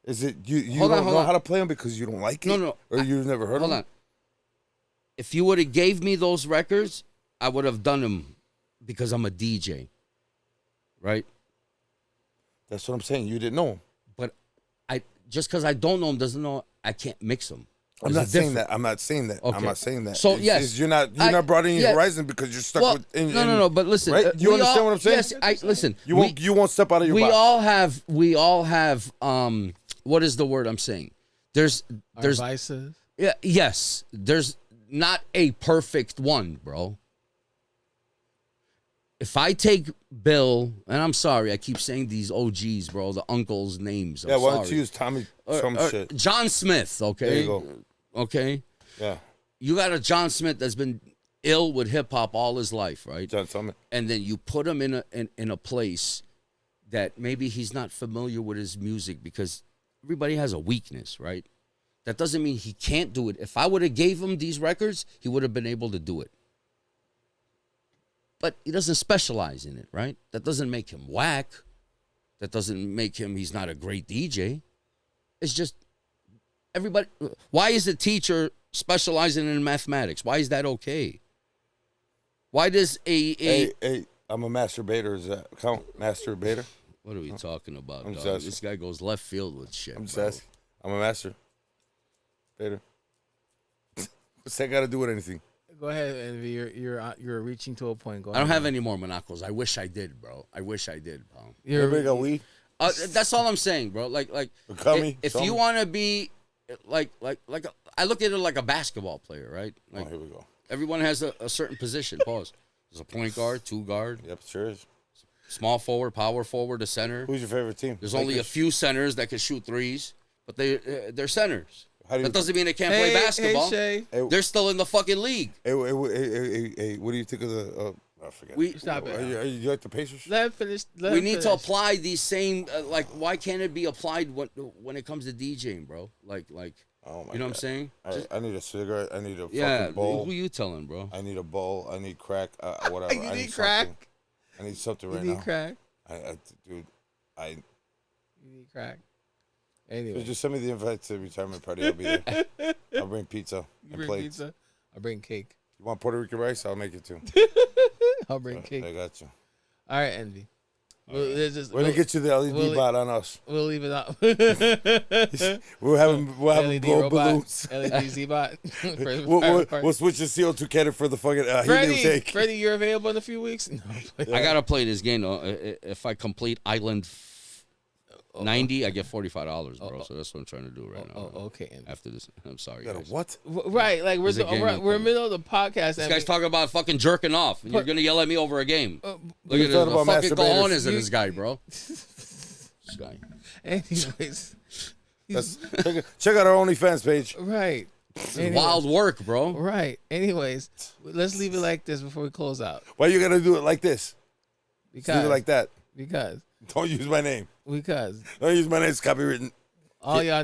Is it you Hold on, don't hold know on. how to play them because you don't like it? No. Or you've never heard Hold them? on. If you would have gave me those records, I would have done them because I'm a DJ, right? That's what I'm saying. You didn't know them. But just because I don't know them doesn't know I can't mix them. I'm not saying that. I'm not saying that. Okay. I'm not saying that. So, It's- yes. it's you're not broadening your yeah. horizon because you're stuck Well, with. no. But listen, right? You we understand all- what I'm saying? Yes, listen. You won't step out of your we box. all have. What is the word I'm saying? There's Our vices. yes. There's not a perfect one, bro. If I take Bill, and I'm sorry, I keep saying these OGs, bro, the uncles' names. Yeah, why don't sorry. you use Tommy some shit? John Smith, okay? There you go. Okay? Yeah, You got a John Smith that's been ill with hip hop all his life, right? John Summit. And then you put him in a place that maybe he's not familiar with his music because everybody has a weakness, right? That doesn't mean he can't do it. If I would have gave him these records, he would have been able to do it. But he doesn't specialize in it, right? That doesn't make him whack. That doesn't make him he's not a great DJ. It's just everybody. Why is a teacher specializing in mathematics? Why is that okay? Why does Hey, I'm a masturbator. Does that count? Masturbator? What are we talking about, I'm dog? just asking. This guy goes left field with shit. I'm just bro. asking. I'm a masturbator. What's that got to do with anything? Go ahead, Envy. You're reaching to a point. Go I don't ahead. have any more Monacos. I wish I did, bro. I wish I did, bro. Everybody got weed? That's all I'm saying, bro. Like, Become me, if show you me. want to be I look at it like a basketball player, right? Like Oh, here we go. everyone has a certain position. Pause. There's a point guard, two guard, Yep, sure is. small forward, power forward, a center. Who's your favorite team? There's only a Lakers? few centers that can shoot threes, but they're centers. How do you- That doesn't mean they can't play basketball. Hey, Shay. Hey, They're still in the fucking league. hey, what do you think of the? I forget. Stop it. You like the Pacers? Let him finish. We need to apply these same why can't it be applied when it comes to DJing, bro? Like Oh my you know what I'm God. saying? I need a cigarette. I need a Yeah, fucking bowl. who you telling, bro? I need a bowl. I need crack. Whatever. You I need something. crack. I need something You right need now. crack. Dude, You need crack. Anyway, just send me the invite to the retirement party. I'll be there. I'll bring pizza you and bring plates. pizza. I'll bring cake. You want Puerto Rican rice? I'll make it too. I'll bring cake. I got you. All right, Envy. We're We're gonna get you the LED we'll- bot on us. We'll leave it out. We'll have LED blow robot, balloons. LED Z-bot. We'll switch the CO2 cannon for the fucking helium Freddie, tank. Freddie, you're available in a few weeks. No, I gotta play this game though. If I complete Island 90, I get $45, bro. So that's what I'm trying to do right now. okay. Envy. After this, I'm sorry, You got a guys. what? Right, like There's a game out we're there. middle of the podcast. This guy's talking about fucking jerking off, and you're gonna yell at me over a game. Look We're at talking the about fucking masturbators. cojones of this guy, bro. This guy. Anyways, Check out our OnlyFans page. right. Wild work, bro. Right. Anyways, let's leave it like this before we close out. Why you gotta do it like this? Leave Because it like that. because Don't use my name. because Don't use my name. It's copywritten. all y'all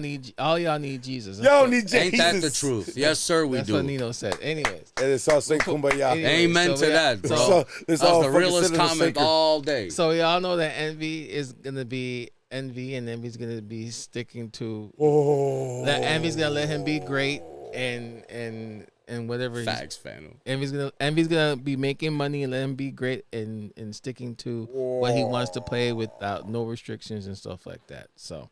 need Jesus. Yo, need Jesus. Ain't that the truth? Yes, sir, we That's do. what Nino said. Anyways, And it's all saying kumbaya. Anyway, Amen so to we- that, bro. so- It's That's all the fucking realest sitting in the comment sinker. all day. so y'all know that Envy is gonna be Envy, and Envy's gonna be sticking to Oh. that. Envy's gonna let him be great, and whatever. Facts, fan. Envy's gonna be making money and let him be great and sticking to what he wants to play without no restrictions and stuff like that. So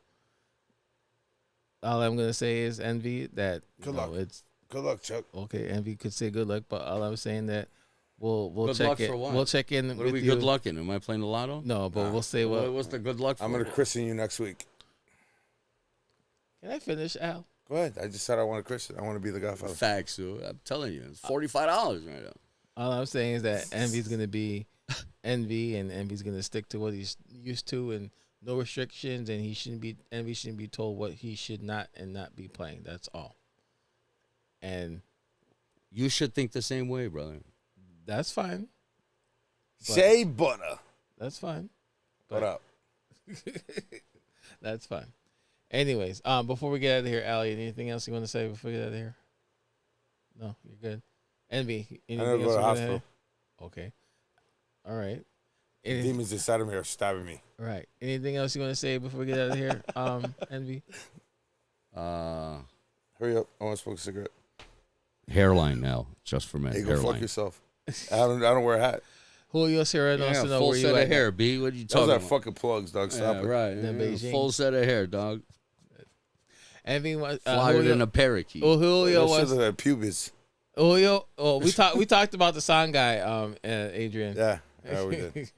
all I'm gonna say is Envy that Good luck. It's Good luck, Chuck. okay. Envy could say good luck, but all I'm saying that we'll Good check luck it. for what? We'll check in What are with we you. good luck in? Am I playing the lotto? No, but we'll say what. What's the good luck for? I'm gonna christen you next week. Can I finish, Al? Go ahead. I just said I want to christen. I want to be the godfather. Facts, dude. I'm telling you, it's $45 right now. All I'm saying is that Envy's gonna be Envy, and Envy's gonna stick to what he's used to, and no restrictions, and Envy shouldn't be told what he should not and not be playing. That's all. And You should think the same way, brother. that's fine. Shea butter. That's fine. What up? That's fine. Anyways, before we get out of here, Allie, anything else you want to say before we get out of here? No, you're good. Envy, I anything never else go to you the wanna hospital. add? Okay. All right. Demons inside of me are stabbing me. Right. Anything else you want to say before we get out of here, Envy? Hurry up. I want to smoke a cigarette. Hairline now, just for men. Hey, go Hairline. fuck yourself. I don't wear a hat. Julio Sierra wants to know full where set you of at. hair, B. What are you Those talking are about? fucking plugs, dog. Stop Yeah, it. right. The Yeah, Beijing. full set of hair, dog. Envy, Flyer Julio, than a parakeet. Julio Those was shit are pubis. Julio. Oh, we talked about the song guy, Adrian. Yeah. Yeah, we did.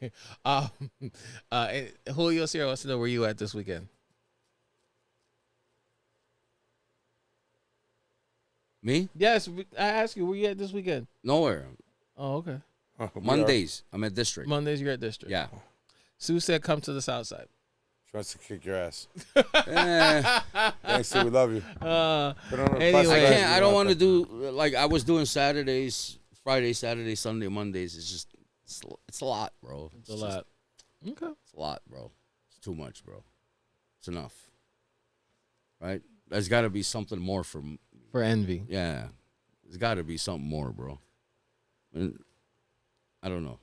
Julio Sierra wants to know where you at this weekend. Me? Yes, I asked you where you at this weekend. Nowhere. Oh, okay. We are- Mondays, I'm at District. Mondays you're at District. Yeah. Sue said come to the South Side. She wants to kick your ass. Eh, Thanks, Sue. We love you. Put on a anyway. plastic I bag can't. if I you don't want want to that. do like I was doing Saturdays, Friday, Saturday, Sunday, Mondays. It's just it's a lot, bro. It's a lot. Okay. It's a lot, bro. It's too much, bro. It's enough. Right? There's got to be something more for. For Envy. Yeah. There's got to be something more, bro. And I don't know.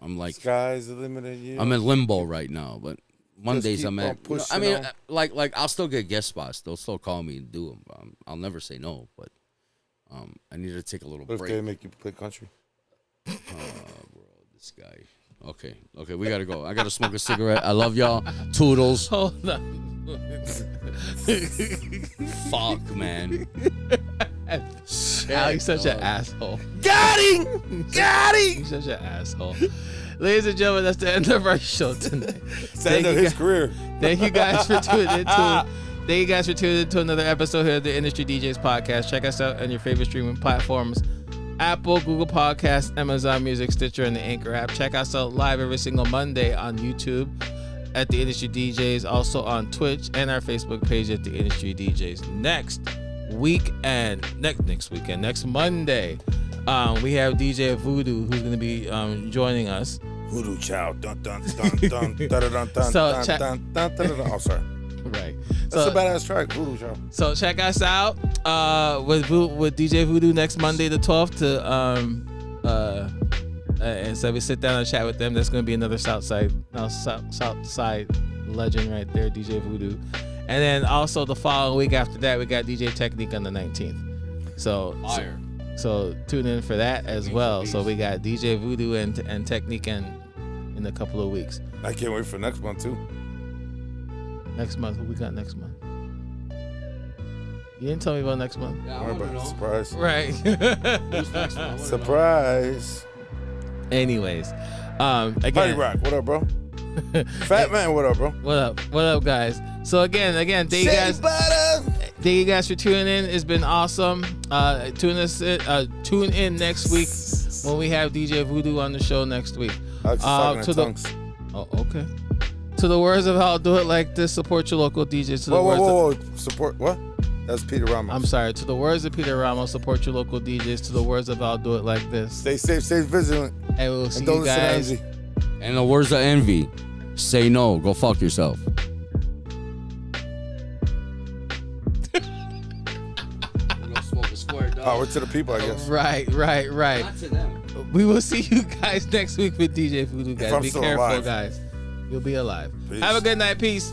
I'm like Sky's the limit of you. I'm in limbo right now, but Mondays keep I'm on at. You know, I pushing mean, on. like I'll still get guest spots. They'll still call me and do them. I'll never say no, but I need to take a little What if break. they make you play country? Bro, this guy. Okay, we gotta go. I gotta smoke a cigarette. I love y'all. Toodles. Hold on. Fuck, man. Al, you're such an dog. asshole. Got him! Got him! You're such an asshole. Ladies and gentlemen, that's the end of our show tonight. It's the end of his career. Thank you guys for tuning in to. Thank you guys for tuning in to another episode here of the Industry DJs podcast. Check us out on your favorite streaming platforms: Apple, Google Podcasts, Amazon Music, Stitcher, and the Anchor app. Check us out live every single Monday on YouTube at the Industry DJs, also on Twitch and our Facebook page at the Industry DJs. Next Monday, we have DJ Voodoo who's going to be joining us. Voodoo chow. Dun dun dun dun dun dun dun So dun check- dun dun dun dun. Oh, sorry. Right. That's a badass track. Voodoo chow. So check us out with DJ Voodoo next Monday the 12th and so we sit down and chat with them. That's going to be another Southside legend right there, DJ Voodoo. And then also the following week after that, we got DJ Technique on the 19th. So Fire. so tune in for that as well. So we got DJ Voodoo and Technique in a couple of weeks. I can't wait for next month too. Next month, what we got next month? You didn't tell me about next month. Yeah, Don't worry about it. Surprise. Right. Who's next one? Surprise. Anyways, Party again, Rock. What up, bro? Fat Man. What up, bro? what up, guys? So again, thank you guys. Thank you guys for tuning in. It's been awesome. Tune in next week when we have DJ Voodoo on the show next week. I was just talking to in the- tongues. Oh, okay. To the words of I'll do it like this. Support your local DJs. To the words of- Whoa. Support what? That's Peter Ramos. I'm sorry. To the words of Peter Ramos, support your local DJs. To the words of I'll do it like this. Stay safe, stay vigilant, And we'll see and don't you listen to guys. Envy. And the words of envy. Say no. Go fuck yourself. Power to the people, I guess. Right. Not to them. We will see you guys next week with DJ Voodoo, guys. I'm Be still careful, alive. guys. You'll be alive. Peace. Have a good night. Peace.